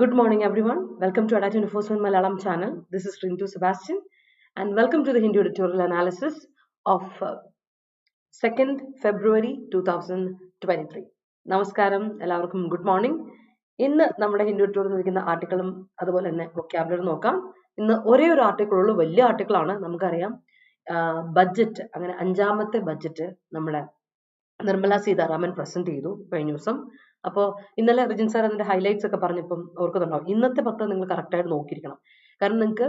Good morning, everyone. Welcome to Attendant Malayalam channel. This is Rintu Sebastian, and welcome to the Hindu editorial analysis of 2nd February 2023. Namaskaram, എല്ലാവർക്കും good morning. ഇന്ന് നമ്മുടെ Hindu editorial നിൽക്കുന്ന ആർട്ടിക്കിളും അതുപോലെ തന്നെ vocabulary നോക്കാം. ഇന്ന് ഒരേ ഒരു ആർട്ടിക്കിൾ ഉള്ളൂ, വലിയ ആർട്ടിക്കിളാണ്. നമുക്കറിയാം ബഡ്ജറ്റ്, അങ്ങനെ 5ാമത്തെ ബഡ്ജറ്റ് നമ്മുടെ നിർമ്മല സീതാരാമൻ പ്രസന്റ് ചെയ്തു കഴിഞ്ഞ ദിവസം. അപ്പോൾ ഇന്നലെ റിജിൻ സാർ അതിന്റെ ഹൈലൈറ്റ്സ് ഒക്കെ പറഞ്ഞപ്പം ഓർക്കുന്നുണ്ടാവും. ഇന്നത്തെ പത്രം നിങ്ങൾ കറക്റ്റായിട്ട് നോക്കിയിരിക്കണം. കാരണം നിങ്ങൾക്ക്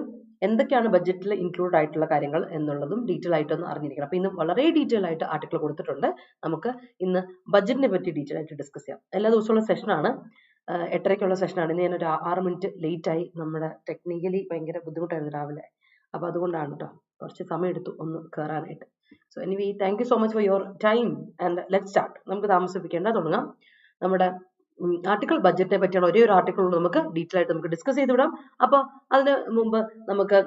എന്തൊക്കെയാണ് ബഡ്ജറ്റിൽ ഇൻക്ലൂഡ് ആയിട്ടുള്ള കാര്യങ്ങൾ എന്നുള്ളതും ഡീറ്റെയിൽ ആയിട്ടൊന്ന് അറിഞ്ഞിരിക്കണം. അപ്പോൾ ഇന്ന് വളരെ ഡീറ്റെയിൽ ആയിട്ട് ആർട്ടിക്കിൾ കൊടുത്തിട്ടുണ്ട്. നമുക്ക് ഇന്ന് ബഡ്ജറ്റിനെ പറ്റി ഡീറ്റെയിൽ ആയിട്ട് ഡിസ്കസ് ചെയ്യാം. എല്ലാ ദിവസമുള്ള സെഷനാണ്, 8:30-ക്കുള്ള സെഷനാണ്. ഇന്ന് ഞാനൊരു 6 മിനിറ്റ് ലേറ്റ് ആയി. നമ്മുടെ ടെക്നിക്കലി ഭയങ്കര ബുദ്ധിമുട്ടായിരുന്നു രാവിലെ. അപ്പോൾ അതുകൊണ്ടാണ് കേട്ടോ, കുറച്ച് സമയം എടുത്തു ഒന്ന് കയറാനായിട്ട്. So anyway, thank you so much for your time and let start. നമുക്ക് താമസിപ്പിക്കേണ്ട, തുടങ്ങാം. നമ്മുടെ ആർട്ടിക്കിൾ ബഡ്ജറ്റിനെ പറ്റിയാണ് ഒരേ ഒരു ആർട്ടിക്കിൾ നമുക്ക് ഡീറ്റെയിൽ ആയിട്ട് നമുക്ക് ഡിസ്കസ് ചെയ്ത് വിടാം. അപ്പോൾ അതിന് മുമ്പ് നമുക്ക്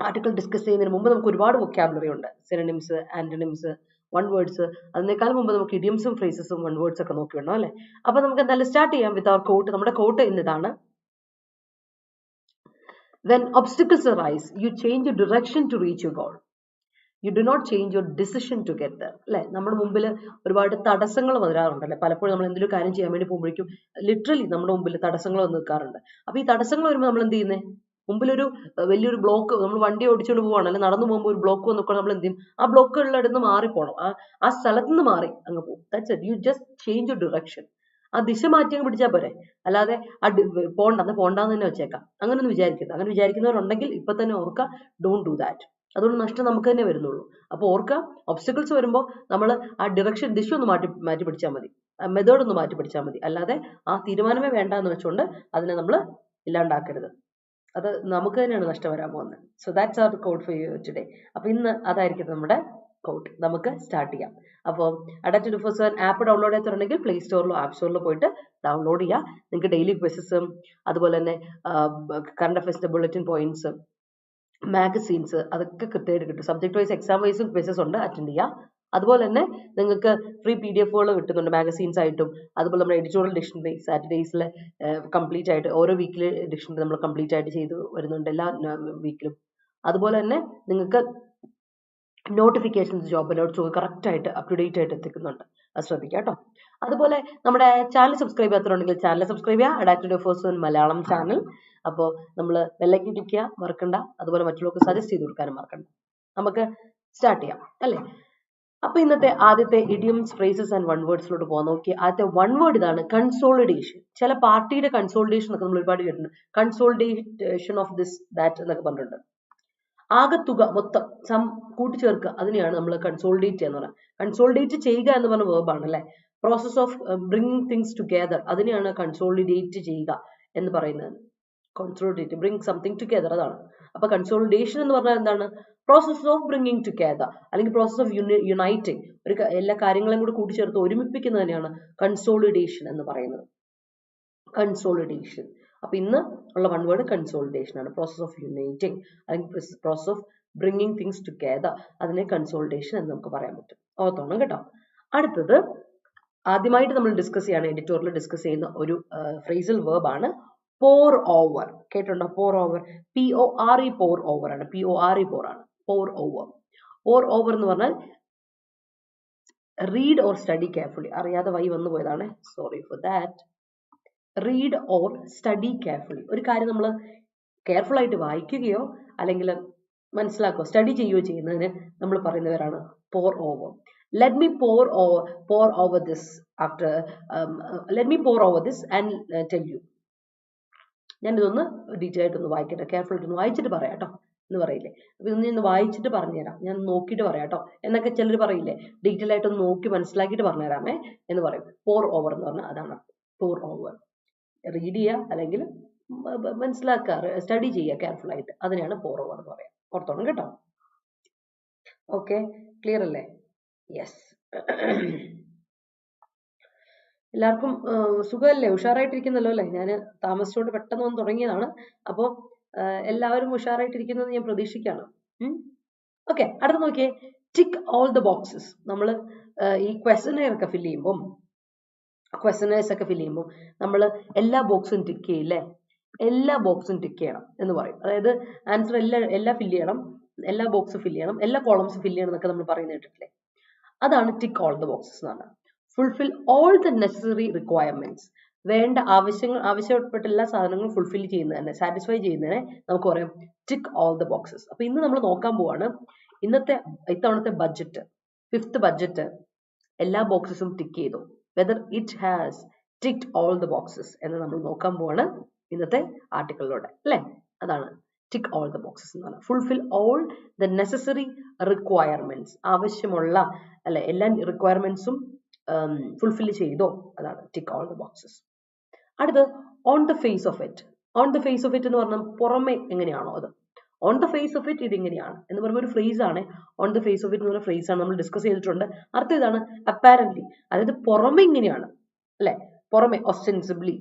ആർട്ടിക്കിൾ ഡിസ്കസ് ചെയ്യുന്നതിന് മുമ്പ് നമുക്ക് ഒരുപാട് വൊക്കാബുലറി ഉണ്ട്. Synonyms, ആന്റണിംസ്, one words. അതിനേക്കാൾ മുമ്പ് നമുക്ക് ഇഡിയംസും ഫ്രേസസും വൺ വേർഡ്സ് ഒക്കെ നോക്കി വേണം അല്ലേ. അപ്പോൾ നമുക്ക് എന്തായാലും സ്റ്റാർട്ട് ചെയ്യാം വിത്ത് അവർ കോട്ട്. നമ്മുടെ coat ഇന്നിതാണ്: When obstacles arise, you change your direction to reach your goal. You do not change your decision to get there. അല്ലെ, നമ്മുടെ മുമ്പിൽ ഒരുപാട് തടസ്സങ്ങൾ വരാറുണ്ടല്ലേ. പലപ്പോഴും നമ്മൾ എന്തെങ്കിലും കാര്യം ചെയ്യാൻ വേണ്ടി പോകുമ്പോഴേക്കും ലിറ്ററലി നമ്മുടെ മുമ്പിൽ തടസ്സങ്ങൾ വന്ന് നിൽക്കാറുണ്ട്. അപ്പൊ ഈ തടസ്സങ്ങൾ വരുമ്പോൾ നമ്മൾ എന്ത് ചെയ്യുന്നത്? മുമ്പിലൊരു വലിയൊരു ബ്ലോക്ക്, നമ്മൾ വണ്ടി ഓടിച്ചുകൊണ്ട് പോവാണ്, അല്ലെങ്കിൽ നടന്നു പോകുമ്പോൾ ഒരു ബ്ലോക്ക് വന്ന് നിൽക്കണം. നമ്മൾ എന്ത് ചെയ്യും? ആ ബ്ലോക്കുകളിൽ നിന്ന് മാറിപ്പോണം, ആ സ്ഥലത്ത് നിന്ന് മാറി അങ്ങ് പോകും. That's it. You just change your direction. ആ ദിശ മാറ്റി അങ്ങ് പിടിച്ചാൽ പോരെ, അല്ലാതെ പോണ്ടാന്ന് തന്നെ വെച്ചേക്കാം. അങ്ങനെ ഒന്നും വിചാരിക്കരുത്. അങ്ങനെ വിചാരിക്കുന്നവരുണ്ടെങ്കിൽ ഇപ്പൊ തന്നെ ഓർക്കുക, ഡോണ്ട് ഡു ദാറ്റ്. അതുകൊണ്ട് നഷ്ടം നമുക്ക് തന്നെ വരുന്നുള്ളൂ. അപ്പോൾ ഓർക്കുക, ഒബ്സ്റ്റക്കിൾസ് വരുമ്പോൾ നമ്മൾ ആ ഡിറക്ഷൻ, ദിശ ഒന്ന് മാറ്റി പിടിച്ചാൽ മതി, മെത്തേഡ് ഒന്ന് മാറ്റി പിടിച്ചാൽ മതി. അല്ലാതെ ആ തീരുമാനമേ വേണ്ട എന്ന് വെച്ചുകൊണ്ട് അതിനെ നമ്മൾ ഇല്ലാണ്ടാക്കരുത്. അത് നമുക്ക് തന്നെയാണ് നഷ്ടം വരാൻ പോകുന്നത്. So that's our code for you today. അപ്പൊ ഇന്ന് അതായിരിക്കും നമ്മുടെ കോഡ്. നമുക്ക് സ്റ്റാർട്ട് ചെയ്യാം. അപ്പോൾ Attendant ആപ്പ് ഡൗൺലോഡ് ചെയ്തിട്ടുണ്ടെങ്കിൽ പ്ലേ സ്റ്റോറിലോ ആപ്പ് സ്റ്റോറിലോ പോയിട്ട് ഡൗൺലോഡ് ചെയ്യുക. നിങ്ങൾക്ക് ഡെയിലി ക്വിസസും അതുപോലെ തന്നെ കറണ്ട് അഫയേഴ്സിന്റെ ബുള്ളറ്റിൻ പോയിന്റ്സ്, മാഗസീൻസ്, അതൊക്കെ കൃത്യമായിട്ട് കിട്ടും. സബ്ജക്ട് വൈസ് എക്സാം വൈസും ക്വിസസ് ഉണ്ട്, അറ്റൻഡ് ചെയ്യുക. അതുപോലെ തന്നെ നിങ്ങൾക്ക് ഫ്രീ PDF-കൾ കിട്ടുന്നുണ്ട് മാഗസീൻസ് ആയിട്ടും. അതുപോലെ നമ്മുടെ എഡിറ്റോറിയൽ ഡിക്ഷണറി സാറ്റർഡേയ്സിൽ കംപ്ലീറ്റ് ആയിട്ട്, ഓരോ വീക്കിലെ ഡിക്ഷണറി നമ്മൾ കംപ്ലീറ്റ് ആയിട്ട് ചെയ്ത് വരുന്നുണ്ട് എല്ലാ വീക്കിലും. അതുപോലെ തന്നെ നിങ്ങൾക്ക് നോട്ടിഫിക്കേഷൻസ്, ജോബ് അലേർട്ട്സ് കറക്റ്റ് ആയിട്ട് അപ് ടു ഡേറ്റ് ആയിട്ട് എത്തിക്കുന്നുണ്ട്. അത് ശ്രദ്ധിക്കുക കേട്ടോ. അതുപോലെ നമ്മുടെ ചാനൽ സബ്സ്ക്രൈബ് ചെയ്യാത്തവരുണ്ടെങ്കിൽ ചാനൽ സബ്സ്ക്രൈബ് ചെയ്യുക, Attendant മലയാളം ചാനൽ. അപ്പോൾ നമ്മൾ ബെല്ലൈക്കൻ ക്ലിക്ക് ചെയ്യുക മറക്കണ്ട. അതുപോലെ മറ്റുള്ളവർക്ക് സജസ്റ്റ് ചെയ്ത് കൊടുക്കാനും മറക്കണ്ട. നമുക്ക് സ്റ്റാർട്ട് ചെയ്യാം അല്ലേ. അപ്പൊ ഇന്നത്തെ ആദ്യത്തെ ഇഡിയംസ്, ഫ്രേസസ് ആൻഡ് വൺ വേർഡ്സിലോട്ട് പോകാൻ നോക്കി. ആദ്യത്തെ വൺ വേർഡ് ഇതാണ്: കൺസോളിഡേഷൻ. ചില പാർട്ടിയുടെ കൺസോളിഡേഷൻ ഒക്കെ നമ്മൾ ഒരുപാട് കേട്ടിട്ടുണ്ട്. കൺസോളിഡേഷൻ ഓഫ് ദിസ് ദാറ്റ് എന്നൊക്കെ പറഞ്ഞിട്ടുണ്ട്. ആകത്തുക, മൊത്തം കൂട്ടിച്ചേർക്കുക, അതിനെയാണ് നമ്മൾ കൺസോളിഡേറ്റ് ചെയ്യുക എന്ന് പറയുന്നത്. കൺസോളിഡേറ്റ് ചെയ്യുക എന്ന് പറഞ്ഞ വേർബാണ് അല്ലെ. Process of bringing things together, അതിനെയാണ് കൺസോളിഡേറ്റ് ചെയ്യുക എന്ന് പറയുന്നത്. കൺസോളിഡേറ്റ്, ബ്രിങ് സംതിങ് ടുഗെദർ, അതാണ്. അപ്പൊ കൺസോളിഡേഷൻ എന്ന് പറഞ്ഞാൽ എന്താണ്? പ്രോസസ് ഓഫ് ബ്രിങ്ങിങ് ടുഗെദർ, അല്ലെങ്കിൽ പ്രോസസ് ഓഫ് യുണൈറ്റിങ്. എല്ലാ കാര്യങ്ങളെയും കൂടി കൂട്ടിച്ചേർത്ത് ഒരുമിപ്പിക്കുന്നതിനെയാണ് കൺസോളിഡേഷൻ എന്ന് പറയുന്നത്. കൺസോളിഡേഷൻ. അപ്പൊ ഇന്ന് ഉള്ള വൺ വേർഡ് കൺസോളിഡേഷൻ ആണ്. പ്രോസസ് ഓഫ് യുണൈറ്റിങ് അല്ലെങ്കിൽ process of bringing things together, അതിനെ കൺസോളിഡേഷൻ എന്ന് നമുക്ക് പറയാൻ പറ്റും. ഓർത്തോണം കേട്ടോ. അടുത്തത് ആദ്യമായിട്ട് നമ്മൾ ഡിസ്കസ് ചെയ്യാണ്, എഡിറ്റോറിയൽ ഡിസ്കസ് ചെയ്യുന്ന ഒരു ഫ്രേസൽ വേർബ് ആണ് പോർ ഓവർ. കേട്ടുണ്ടോ? പോർ ഓവർ, PORE, പോർ ഓവർ ആണ്. PORE, പോർ ആണ്. പോർ ഓവർ. പോർ ഓവർ എന്ന് പറഞ്ഞാൽ റീഡ് ഓർ സ്റ്റഡി കെയർഫുള്ളി. അറിയാതെ വൈ വന്നു പോയതാണ്, sorry for that. Read or study carefully. ഒരു കാര്യം നമ്മൾ കെയർഫുൾ ആയിട്ട് വായിക്കുകയോ അല്ലെങ്കിൽ മനസ്സിലാക്കുകയോ സ്റ്റഡി ചെയ്യുകയോ ചെയ്യുന്നതിന് നമ്മൾ പറയുന്നവരാണ് പോർ over. Let me pour over this after let me pour over this and tell you. ഞാൻ ഇതൊന്ന് ഡീറ്റെയിൽ ആയിട്ടൊന്ന് വായിക്കട്ടെ, കെയർഫുൾ ആയിട്ടൊന്ന് വായിച്ചിട്ട് പറയാം കേട്ടോ എന്ന് പറയില്ലേ. അപ്പൊ ഇതൊന്ന് വായിച്ചിട്ട് പറഞ്ഞുതരാം, ഞാൻ നോക്കിയിട്ട് പറയാം കേട്ടോ എന്നൊക്കെ ചിലർ പറയില്ലേ. ഡീറ്റെയിൽ ആയിട്ടൊന്ന് നോക്കി മനസ്സിലാക്കിയിട്ട് പറഞ്ഞുതരാമേ എന്ന് പറയും. പോർ ഓവർ എന്ന് പറഞ്ഞാൽ അതാണ് പോർ ഓവർ. റീഡ് ചെയ്യുക അല്ലെങ്കിൽ മനസ്സിലാക്കുക, സ്റ്റഡി ചെയ്യുക കെയർഫുൾ ആയിട്ട്, അതിനെയാണ് പോർ ഓവർ എന്ന് പറയാം. ഓർത്തോണം കേട്ടോ. ഓക്കെ, ക്ലിയർ അല്ലേ? യെസ്. എല്ലാവർക്കും സുഖമല്ലേ? ഉഷാറായിട്ടിരിക്കുന്നല്ലോ അല്ലേ? ഞാൻ താമസിച്ചുകൊണ്ട് പെട്ടെന്ന് വന്ന് തുടങ്ങിയതാണ്. അപ്പോൾ എല്ലാവരും ഉഷാറായിട്ടിരിക്കുന്നത് ഞാൻ പ്രതീക്ഷിക്കുകയാണ്. ഓക്കെ, അടുത്ത് നോക്കിയേ. Tick all the boxes. നമ്മൾ ഈ ക്വസ്റ്റനെയർ ഒക്കെ ഫില്ല് ചെയ്യുമ്പം ക്വസ്റ്റനേഴ്സ് ഒക്കെ ഫില്ല് ചെയ്യുമ്പോൾ നമ്മൾ എല്ലാ ബോക്സും ടിക്ക് ചെയ്യില്ലേ, എല്ലാ ബോക്സും ടിക്ക് ചെയ്യണം എന്ന് പറയും. അതായത് ആൻസർ എല്ലാം ഫില്ല് ചെയ്യണം, എല്ലാ ബോക്സും ഫില്ല് ചെയ്യണം, എല്ലാ കോളംസും ഫില്ല് ചെയ്യണം എന്നൊക്കെ നമ്മൾ പറയുന്നത് കേട്ടിട്ടില്ലേ. അതാണ് ടിക്ക് ഓൾ ദ ബോക്സസ് എന്ന് പറഞ്ഞാൽ. Fulfil all the necessary requirements, വേണ്ട ആവശ്യപ്പെട്ട എല്ലാ സാധനങ്ങളും ഫുൾഫിൽ ചെയ്യുന്നതിനെ, സാറ്റിസ്ഫൈ ചെയ്യുന്നതിനെ നമുക്ക് പറയാം ടിക്ക് ഓൾ ദ ബോക്സസ്. അപ്പൊ ഇന്ന് നമ്മൾ നോക്കാൻ പോവാണ് ഇത്തവണത്തെ ബഡ്ജറ്റ്, 5th ബഡ്ജറ്റ് എല്ലാ ബോക്സസും ടിക്ക് ചെയ്തു, whether it has ticked all the boxes എന്ന് നമ്മൾ നോക്കാൻ പോവാണ് ഇന്നത്തെ ആർട്ടിക്കിളിലൂടെ അല്ലേ. അതാണ് ടിക്ക് ഓൾ ദ ബോക്സസ് എന്ന് പറഞ്ഞാൽ. Fulfil all the necessary requirements, ആവശ്യമുള്ള അല്ലെ എല്ലാ റിക്വയർമെന്റ്സും ഫുൾഫിൽ ചെയ്തോ, അതാണ് ടിക്ക് ഓൾ ദ ബോക്സസ്. അടുത്ത് on the face of it. On the face of it എന്ന് പറഞ്ഞാൽ പുറമെ എങ്ങനെയാണോ അത്, on the face of it ഇത് ഇങ്ങനെയാണ് എന്ന് പറയുമ്പോൾ ഒരു ഫ്രേസ് ആണ്. On the face of it എന്ന് പറഞ്ഞ ഫ്രേസ് ആണ്, നമ്മൾ ഡിസ്കസ് ചെയ്തിട്ടുണ്ട്. അർത്ഥം ഇതാണ്, അപ്പാരന്റ്ലി, അതായത് പുറമെ ഇങ്ങനെയാണ് അല്ലെ, പുറമെ ഒസ്റ്റെൻസിബിളി,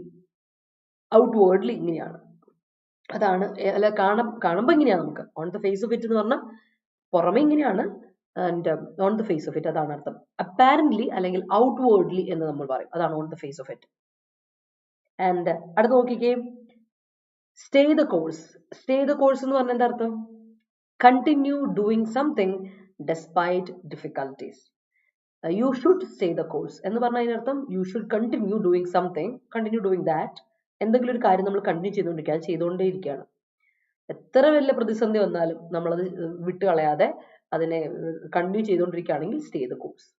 ഔട്ട്വേർഡ്ലി ഇങ്ങനെയാണ്, അതാണ് അല്ല കാണുമ്പോൾ ഇങ്ങനെയാണ് നമുക്ക്. On the face of it എന്ന് പറഞ്ഞാൽ പുറമെ ഇങ്ങനെയാണ്, and on the face of it അതാണ് അർത്ഥം. അപ്പാരന്റ്ലി അല്ലെങ്കിൽ ഔട്ട്വേർഡ്ലി എന്ന് നമ്മൾ പറയും, അതാണ് on the face of it. And അടുത്ത് നോക്കിക്കേ, stay the course. Stay the course എന്ന് പറഞ്ഞാൽ എന്താ അർത്ഥം? Continue doing something despite difficulties. You should stay the course എന്ന് പറഞ്ഞാൽ അതിനർത്ഥം you should continue doing something, continue doing that. എന്തെങ്കിലും ഒരു കാര്യം നമ്മൾ കണ്ടിന്യൂ ചെയ്തുകൊണ്ടിരിക്കുക, അത് ചെയ്തുകൊണ്ടേയിരിക്കുകയാണ്. എത്ര വലിയ പ്രതിസന്ധി വന്നാലും നമ്മളത് വിട്ടുകളയാതെ അതിനെ കണ്ടിന്യൂ ചെയ്തുകൊണ്ടിരിക്കുകയാണെങ്കിൽ stay the course.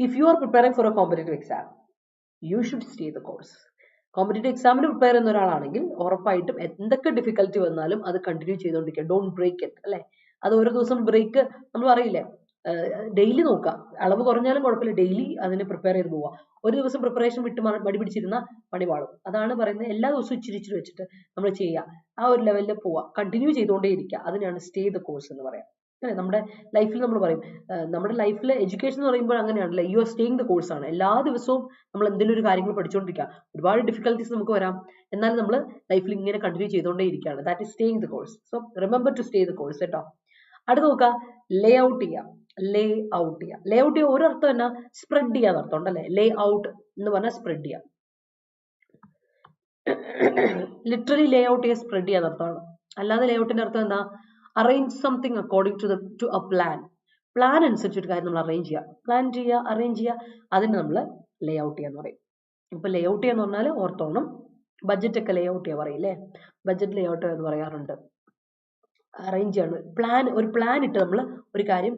If you are preparing for a competitive exam, you should stay the course. Competitive എക്സാമിന് പ്രിപ്പയർ ചെയ്യുന്ന ഒരാളാണെങ്കിൽ ഉറപ്പായിട്ടും എന്തൊക്കെ ഡിഫിക്കൽറ്റി വന്നാലും അത് കണ്ടിന്യൂ ചെയ്തുകൊണ്ടിരിക്കുക. ഡോണ്ട് ബ്രേക്ക് ഇറ്റ് അല്ലെ. അത് ഓരോ ദിവസം ബ്രേക്ക് നമ്മൾ പറയില്ലേ, ഡെയിലി നോക്കുക, അളവ് കുറഞ്ഞാലും കുഴപ്പമില്ല, ഡെയിലി അതിന് പ്രിപ്പയർ ചെയ്ത് പോവുക. ഒരു ദിവസം പ്രിപ്പറേഷൻ വിട്ട് മടി പിടിച്ചിരുന്ന പണി പാടും. അതാണ് പറയുന്നത്, എല്ലാ ദിവസവും ഇച്ചിരി വെച്ചിട്ട് നമ്മൾ ചെയ്യുക, ആ ഒരു ലെവലിൽ പോവുക, കണ്ടിന്യൂ ചെയ്തുകൊണ്ടേ ഇരിക്കുക. അതിനാണ് സ്റ്റേ ദ കോഴ്സ് എന്ന് പറയാം അല്ലെ. നമ്മുടെ ലൈഫിൽ നമ്മൾ പറയും, നമ്മുടെ ലൈഫിൽ എഡ്യൂക്കേഷൻ എന്ന് പറയുമ്പോൾ അങ്ങനെയാണല്ലേ, you are staying the course ആണ്. എല്ലാ ദിവസവും നമ്മൾ എന്തെങ്കിലും ഒരു കാര്യങ്ങൾ പഠിച്ചുകൊണ്ടിരിക്കുക. ഒരുപാട് ഡിഫിക്കൽട്ടീസ് നമുക്ക് വരാം, എന്നാലും നമ്മൾ ലൈഫിൽ ഇങ്ങനെ കണ്ടിന്യൂ ചെയ്തുകൊണ്ടേ ഇരിക്കുകയാണ്. That is staying the course. So remember to stay the course കേട്ടോ. അടുത്ത് നോക്കുക, ലേ ഔട്ട് ചെയ്യുക. ലേ ഔട്ട് ചെയ്യുക. ലേ ഔട്ട് ചെയ്യുക ഒരർത്ഥം തന്നെ സ്പ്രെഡ് ചെയ്യാൻ അർത്ഥം ഉണ്ടല്ലേ. ലേ ഔട്ട് എന്ന് പറഞ്ഞാൽ സ്പ്രെഡ് ചെയ്യുക. ലിറ്ററലി ലേ ഔട്ട് ചെയ്യുക സ്പ്രെഡ് ചെയ്യാൻ അർത്ഥമാണ്. അല്ലാതെ ലേ ഔട്ടിന്റെ അർത്ഥം എന്താ? Arrange something according to a plan. Plan അനുസരിച്ച് ഒരു കാര്യം നമ്മൾ അറേഞ്ച് ചെയ്യുക, പ്ലാൻ ചെയ്യുക, അറേഞ്ച് ചെയ്യുക, അതിന് നമ്മൾ ലേ ഔട്ട് ചെയ്യാന്ന് പറയും. ഇപ്പൊ ലേ ഔട്ട് ചെയ്യാന്ന് പറഞ്ഞാൽ ഓർത്തോണം, ബഡ്ജറ്റ് ഒക്കെ ലേ ഔട്ട് ചെയ്യാൻ പറയില്ലേ, ബഡ്ജറ്റ് ലേ ഔട്ട് എന്ന് പറയാറുണ്ട്. അറേഞ്ച് ചെയ്യാണ്, ഒരു പ്ലാൻ ഇട്ട് നമ്മൾ ഒരു കാര്യം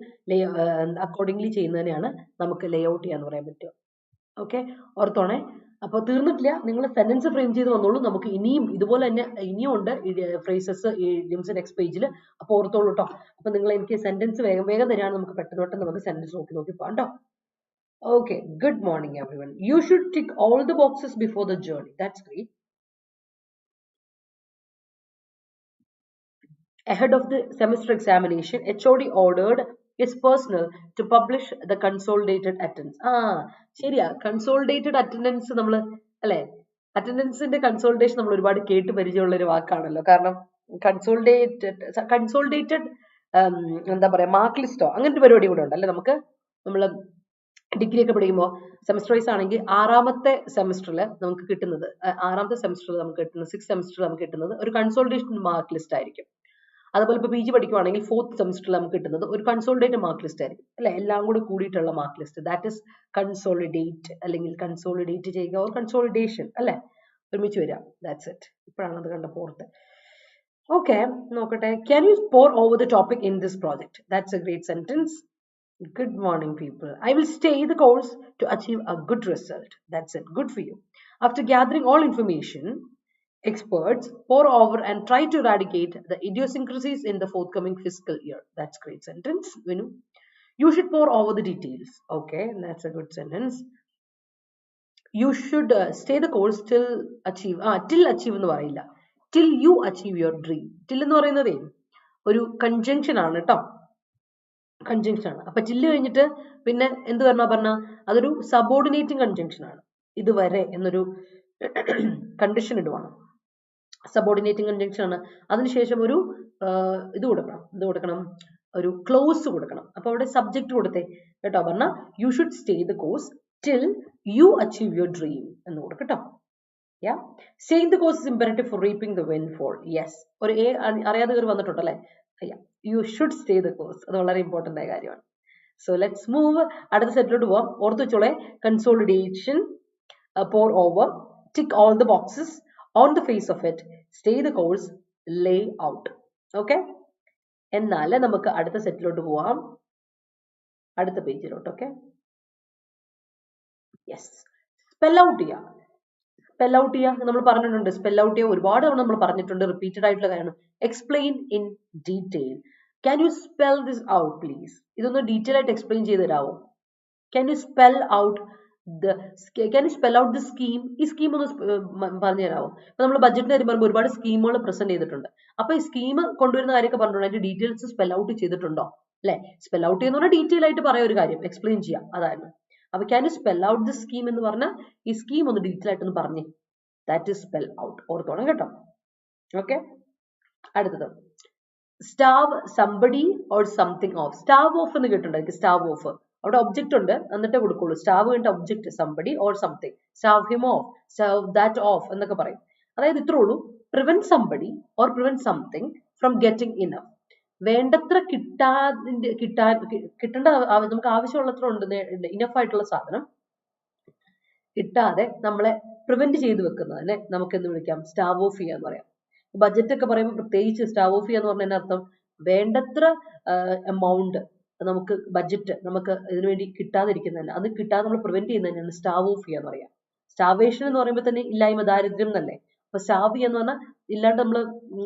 അക്കോർഡിംഗ്ലി ചെയ്യുന്നതിനെയാണ് നമുക്ക് ലേ ഔട്ട് ചെയ്യാന്ന് പറയാൻ പറ്റുക. ഓക്കെ, ഓർത്തോണേ. അപ്പൊ തീർന്നിട്ടില്ല, നിങ്ങൾ സെന്റൻസ് ഫ്രെയിം ചെയ്ത് വന്നോളൂ. നമുക്ക് ഇനിയും ഇതുപോലെ തന്നെ ഇനിയും ഉണ്ട് ഫ്രേസസ് ഇഡിയംസ് നെക്സ്റ്റ് പേജിൽ. അപ്പൊ ഓർത്തോളൂ കേട്ടോ. അപ്പൊ നിങ്ങൾ എനിക്ക് സെന്റൻസ് വേഗം തരാണ്, നമുക്ക് പെട്ടെന്ന് നമുക്ക് സെന്റൻസ് നോക്കി പോകാം കേട്ടോ. Okay, good morning everyone. You should tick all the boxes before the journey. That's great. Ahead of the semester examination, HOD ordered his personnel to publish the consolidated attendance. ശരിയാ, consolidated attendance നമ്മൾ അല്ലെ, അറ്റൻഡൻസിന്റെ consolidation നമ്മൾ ഒരുപാട് കേട്ട് പരിചയമുള്ള ഒരു വാക്കാണല്ലോ. കാരണം consolidated എന്താ പറയാ, മാർക്ക് ലിസ്റ്റോ അങ്ങനത്തെ പരിപാടി കൂടെ ഉണ്ട് അല്ലെ. നമ്മൾ ഡിഗ്രി ഒക്കെ പഠിക്കുമ്പോൾ സെമസ്റ്റർ വൈസ് ആണെങ്കിൽ ആറാമത്തെ സെമസ്റ്ററിൽ നമുക്ക് കിട്ടുന്നത് 6th സെമസ്റ്ററിൽ നമുക്ക് കിട്ടുന്നത് ഒരു കൺസോളിഡേഷൻ മാർക്ക് ലിസ്റ്റ് ആയിരിക്കും. അതുപോലെ ഇപ്പോൾ PG പഠിക്കുവാണെങ്കിൽ 4th സെമസ്റ്ററിൽ നമുക്ക് കിട്ടുന്നത് ഒരു കൺസോളിഡേറ്റഡ് മാർക്ക് ലിസ്റ്റ് ആയിരിക്കും അല്ലെ. എല്ലാം കൂടെ കൂടിയിട്ടുള്ള mark list, that is consolidate അല്ലെങ്കിൽ കൺസോളിഡേറ്റ് ചെയ്യുക ഓർ കൺസോളിഡേഷൻ അല്ലെ, ഒരുമിച്ച് വരിക. That's it. ഇപ്പോഴാണ് അത് കണ്ട പോർത്ത്. ഓക്കെ, നോക്കട്ടെ. Can you pore over the topic in this project? That's a great sentence. Good morning people. I will stay the course to achieve a good result. That's it. Good for you. After gathering all information, experts pour over and try to eradicate the idiosyncrasies in the forthcoming fiscal year. That's a great sentence, Vinu. You should pour over the details. Okay, that's a good sentence. You should stay the course till achieve എന്ന് പറയില്ല, till you achieve your dream. till എന്ന് പറയുന്നതേ ഒരു conjunction ആണ് കേട്ടോ, conjunction ആണ്. അപ്പൊ till കഴിഞ്ഞിട്ട് പിന്നെ എന്ത് പറഞ്ഞാൽ അതൊരു സബോർഡിനേറ്റിംഗ് കൺജങ്ഷൻ ആണ്. ഇതുവരെ എന്നൊരു കണ്ടീഷൻ ഇടുവാണ്, സബോർഡിനേറ്റിംഗ് കൺജങ്ഷൻ ആണ്. അതിനുശേഷം ഒരു ഇത് കൊടുക്കണം, ഒരു ക്ലോസ് കൊടുക്കണം. അപ്പൊ അവിടെ സബ്ജക്ട് കൊടുത്തേ കേട്ടോ. പറഞ്ഞാൽ you should stay the course till you achieve your dream എന്ന് കൊടുക്കും കേട്ടോ. Yeah, staying the course is imperative for reaping the windfall. Yes, ഒരു എ അറിയാതെ കയറി വന്നിട്ടുണ്ട് അല്ലേ. You should stay the course, അത് വളരെ ഇമ്പോർട്ടന്റ് ആയ കാര്യമാണ്. So let's move. അടുത്ത സെറ്റിലോട്ട് പോവാം. ഓർത്ത് വെച്ചോളെ, consolidation, pour over, tick all the boxes on the face of it, stay the course, lay out. Okay, എന്നാൽ നമുക്ക് അടുത്ത സെറ്റിലോട്ട് പോവാം, അടുത്ത പേജിലോട്ട്. ഓക്കെ, യെസ്, സ്പെൽ ഔട്ട് ചെയ്യാം. സ്പെൽ ഔട്ട് ചെയ്യുക നമ്മൾ പറഞ്ഞിട്ടുണ്ട്. സ്പെൽ ഔട്ട് ചെയ്യുക ഒരുപാട് തവണ നമ്മൾ പറഞ്ഞിട്ടുണ്ട്, റിപ്പീറ്റഡ് ആയിട്ടുള്ള കാര്യമാണ്. Explain in detail. Can you spell this out please? ഇതൊന്ന് ഡീറ്റെയിൽ ആയിട്ട് എക്സ്പ്ലെയിൻ ചെയ്ത് തരാമോ? Can you spell out can you spell out the scheme? ഈ സ്കീം ഒന്ന് പറഞ്ഞു തരാമോ? അപ്പൊ നമ്മൾ ബഡ്ജറ്റിന്റെ കാര്യം പറയുമ്പോൾ ഒരുപാട് സ്കീമുകൾ പ്രസന്റ് ചെയ്തിട്ടുണ്ട്. അപ്പൊ ഈ സ്കീം കൊണ്ടുവരുന്ന കാര്യമൊക്കെ പറഞ്ഞിട്ടുണ്ട്, അതിന്റെ ഡീറ്റെയിൽസ് സ്പെൽ ഔട്ട് ചെയ്തിട്ടുണ്ടോ? അല്ലെ, സ്പെൽ ഔട്ട് ചെയ്യുന്ന പറഞ്ഞാൽ ഡീറ്റെയിൽ ആയിട്ട് പറയാം, ഒരു കാര്യം എക്സ്പ്ലെയിൻ ചെയ്യാം, അതായിരുന്നു. അപ്പൊ can you spell out the scheme എന്ന് പറഞ്ഞാൽ ഈ സ്കീം ഒന്ന് ഡീറ്റെയിൽ ആയിട്ടൊന്ന് പറഞ്ഞേ. That is spell out. ഓർത്തോണം കേട്ടോ. ഓക്കെ, അടുത്തത് stave somebody or something off. Stave off എന്ന് കേട്ടിട്ടുണ്ടായിരിക്കും. സ്റ്റാവ് ഓഫ്, അവിടെ ഒബ്ജക്റ്റ് ഉണ്ട് എന്നിട്ടേ കൊടുക്കുള്ളൂ. സ്റ്റാവ് കഴിഞ്ഞിട്ട് object somebody or something. Stave him off, stave that off എന്നൊക്കെ പറയും. അതായത് ഇത്രേ ഉള്ളൂ. Prevent somebody or prevent something from getting enough. വേണ്ടത്ര കിട്ടേണ്ട നമുക്ക് ആവശ്യമുള്ളത്ര ഉണ്ട്, ഇനഫ് ആയിട്ടുള്ള സാധനം കിട്ടാതെ നമ്മളെ പ്രിവെന്റ് ചെയ്ത് വെക്കുന്നതിനെ നമുക്ക് എന്ത് വിളിക്കാം? സ്റ്റാവ് ഓഫ് ചെയ്യാന്ന് പറയാം. ബഡ്ജറ്റ് ഒക്കെ പറയുമ്പോൾ പ്രത്യേകിച്ച് സ്റ്റാവ് ഓഫ് ചെയ്യാന്ന് പറഞ്ഞതിന്റെ അർത്ഥം വേണ്ടത്ര എമൗണ്ട് നമുക്ക് ബഡ്ജറ്റ് നമുക്ക് ഇതിനു വേണ്ടി കിട്ടാതിരിക്കുന്നതന്നെ, അത് കിട്ടാതെ നമ്മൾ പ്രിവെന്റ് ചെയ്യുന്നതന്നെയാണ് സ്റ്റാവ് ഓഫ് ചെയ്യാന്ന് പറയാം. സ്റ്റാവേഷൻ എന്ന് പറയുമ്പോൾ തന്നെ ഇല്ലായ്മ, ദാരിദ്ര്യം എന്നല്ലേ. അപ്പൊ സ്റ്റാവ് ചെയ്യാന്ന് പറഞ്ഞാൽ ഇല്ലാണ്ട് നമ്മൾ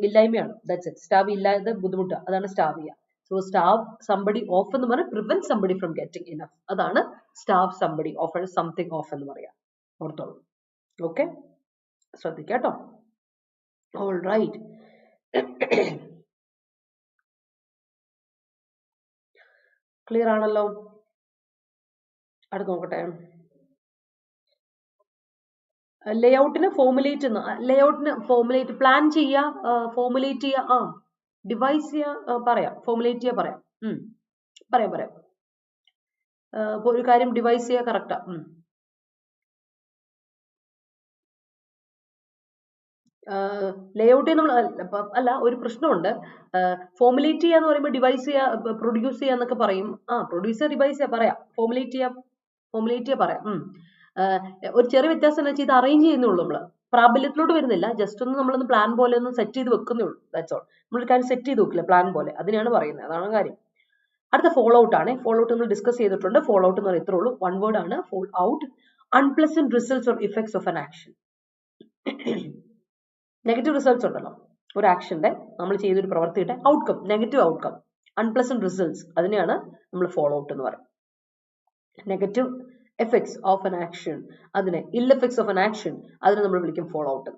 ഇല്ലായ്മയാണ്. That's it. സ്റ്റാവ് ഇല്ലാതെ ബുദ്ധിമുട്ട്, അതാണ് സ്റ്റാവ് ചെയ്യുക. സോ സ്റ്റാവ് സംബഡി ഓഫ് എന്ന് പറഞ്ഞാൽ prevent somebody from getting enough, അതാണ് stave somebody off, something off എന്ന് പറയാം. ഓർത്തോളൂ. ഓക്കെ, ശ്രദ്ധിക്കാട്ടോ. All right. ക്ലിയർ ആണല്ലോ? അടുത്ത് നോക്കട്ടെ. ലേഔട്ടിന് ഫോർമുലേറ്റ്, ഫോർമുലേറ്റ് പ്ലാൻ ചെയ്യുക, ഫോർമുലേറ്റ് ചെയ്യുക, ഡിവൈസ് ചെയ്യുക, പറയാം. ഫോർമുലേറ്റ് ചെയ്യുക പറയാം. പറയാം. ഒരു കാര്യം ഡിവൈസ് ചെയ്യുക, കറക്റ്റാ. ലേഔട്ട് നമ്മൾ അല്ല, ഒരു പ്രശ്നമുണ്ട്. ഫോർമുലേറ്റ് ചെയ്യാന്ന് പറയുമ്പോൾ ഡിവൈസ് ചെയ്യുക, പ്രൊഡ്യൂസ് ചെയ്യുക എന്നൊക്കെ പറയും. പ്രൊഡ്യൂസ് ചെയ്യുക, ഡിവൈസ് ചെയ്യുക പറയാം. ഫോർമുലേറ്റ് ചെയ്യുക പറയാം. ഒരു ചെറിയ വ്യത്യാസം എന്ന് വെച്ചാൽ ഇത് അറേഞ്ച് ചെയ്യുന്നുള്ളൂ, നമ്മള് പ്രാബല്യത്തിലോട്ട് വരുന്നില്ല. ജസ്റ്റ് ഒന്ന് നമ്മളൊന്ന് പ്ലാൻ പോലെ ഒന്ന് സെറ്റ് ചെയ്ത് വെക്കുന്നേ ഉള്ളൂ. That's all. നമ്മളൊരു കാര്യം സെറ്റ് ചെയ്ത് വെക്കില്ല പ്ലാൻ പോലെ, അതിനാണ് പറയുന്നത്. അതാണ് കാര്യം. അടുത്ത ഫോളോ ഔട്ട് ആണ്. ഫോളോ ഔട്ട് നമ്മൾ ഡിസ്കസ് ചെയ്തിട്ടുണ്ട്. ഫോളോ ഔട്ട് എന്ന് പറയുന്നത് ഇത്രേ ഉള്ളൂ, വൺ വേർഡ് ആണ്. Follow out, unpleasant results or effects of an action. Negative results ഉണ്ടല്ലോ ഒരു ആക്ഷന്റെ, നമ്മൾ ചെയ്തൊരു പ്രവൃത്തിയുടെ outcome, negative outcome, unpleasant results, അതിനെയാണ് നമ്മൾ ഫോളോ ഔട്ട് എന്ന് പറയുന്നത്. Negative effects of an action, അതിനെ ഇൽ എഫക്ട്സ് ഓഫ് ആൻ ആക്ഷൻ, അതിനെ നമ്മൾ വിളിക്കും ഫോളോ ഔട്ട്.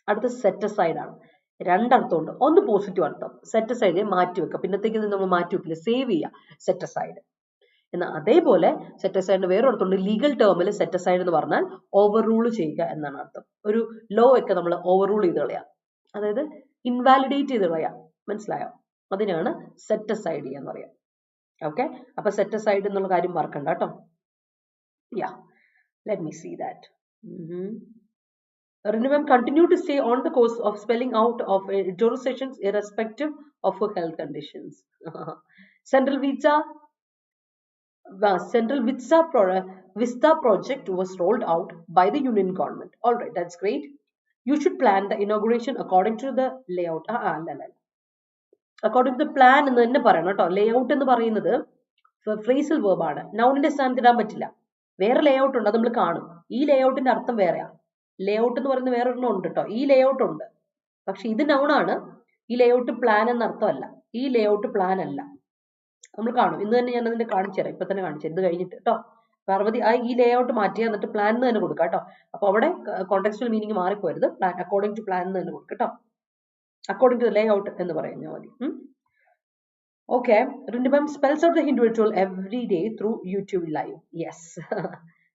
അടുത്ത സെറ്റ് അസൈഡ് ആണ്. രണ്ടർത്ഥമുണ്ട്. ഒന്ന് പോസിറ്റീവ് അർത്ഥം, സെറ്റ് അസൈഡ് മാറ്റി വെക്കുക, പിന്നത്തേക്ക് നമ്മൾ മാറ്റി വെക്കില്ല, സേവ് ചെയ്യുക, സെറ്റ് അസൈഡ്. എന്നാൽ അതേപോലെ സെറ്റ് അസൈഡിന് വേറെ അർത്ഥമുണ്ട്. ലീഗൽ ടേമിൽ സെറ്റ് അസൈഡ് എന്ന് പറഞ്ഞാൽ ഓവർ റൂൾ ചെയ്യുക എന്നാണ് അർത്ഥം. ഒരു ലോ ഒക്കെ നമ്മൾ ഓവർ റൂൾ ചെയ്ത് കളയാം, അതായത് ഇൻവാലിഡേറ്റ് ചെയ്ത് കളയാം. മനസ്സിലായോ? അതിനാണ് സെറ്റ് അസൈഡ് ചെയ്യാന്ന് പറയാം. ഓക്കെ, അപ്പൊ സെറ്റ് അസൈഡ് എന്നുള്ള കാര്യം മറക്കണ്ട കേട്ടോ. Yeah, let me see that. Renewam continue to stay on the course of spelling out of editorial sessions irrespective of her health conditions. Central Vista project was rolled out by the Union government. All right, that's great. You should plan the inauguration according to the layout. According to the plan എന്ന് തന്നെ പറയണം കേട്ടോ. Layout എന്ന് പറയുന്നത് phrasal verb ആണ്, നൗണിന്റെ സ്ഥാനത്ത് ഇടാൻ പറ്റില്ല. വേറെ ലേഔട്ട് ഉണ്ട്, അത് നമ്മൾ കാണും. ഈ ലേഔട്ടിന്റെ അർത്ഥം വേറെയാ. ലേഔട്ട് എന്ന് പറയുന്നത് വേറെ ഒരെണ്ണം ഉണ്ട് കേട്ടോ. ഈ ലേഔട്ട് ഉണ്ട്, പക്ഷെ ഇത് നൗണാണ്. ഈ ലേഔട്ട് പ്ലാൻ എന്ന അർത്ഥമല്ല. ഈ ലേഔട്ട് പ്ലാൻ അല്ല, നമ്മൾ കാണും. ഇന്ന് തന്നെ ഞാൻ അതിന്റെ കാണിച്ചു തരാം, ഇപ്പൊ തന്നെ കാണിച്ചു തരാം, ഇത് കഴിഞ്ഞിട്ട് കേട്ടോ. പാർവതി ഈ ലേഔട്ട് മാറ്റിയാൽ എന്നിട്ട് പ്ലാൻ എന്ന് തന്നെ കൊടുക്കാം കേട്ടോ. അപ്പൊ അവിടെ കോണ്ടെക്സ്റ്റുവൽ മീനിങ് മാറിപ്പോരുത്. പ്ലാൻ, അക്കോർഡിംഗ് ടു പ്ലാൻ എന്ന് തന്നെ കൊടുക്കും കേട്ടോ. അക്കോർഡിംഗ് ടു ലേഔട്ട് എന്ന് പറഞ്ഞാൽ മതി. Okay, Rindibam spells out the Hindu ritual every day through YouTube Live. Yes.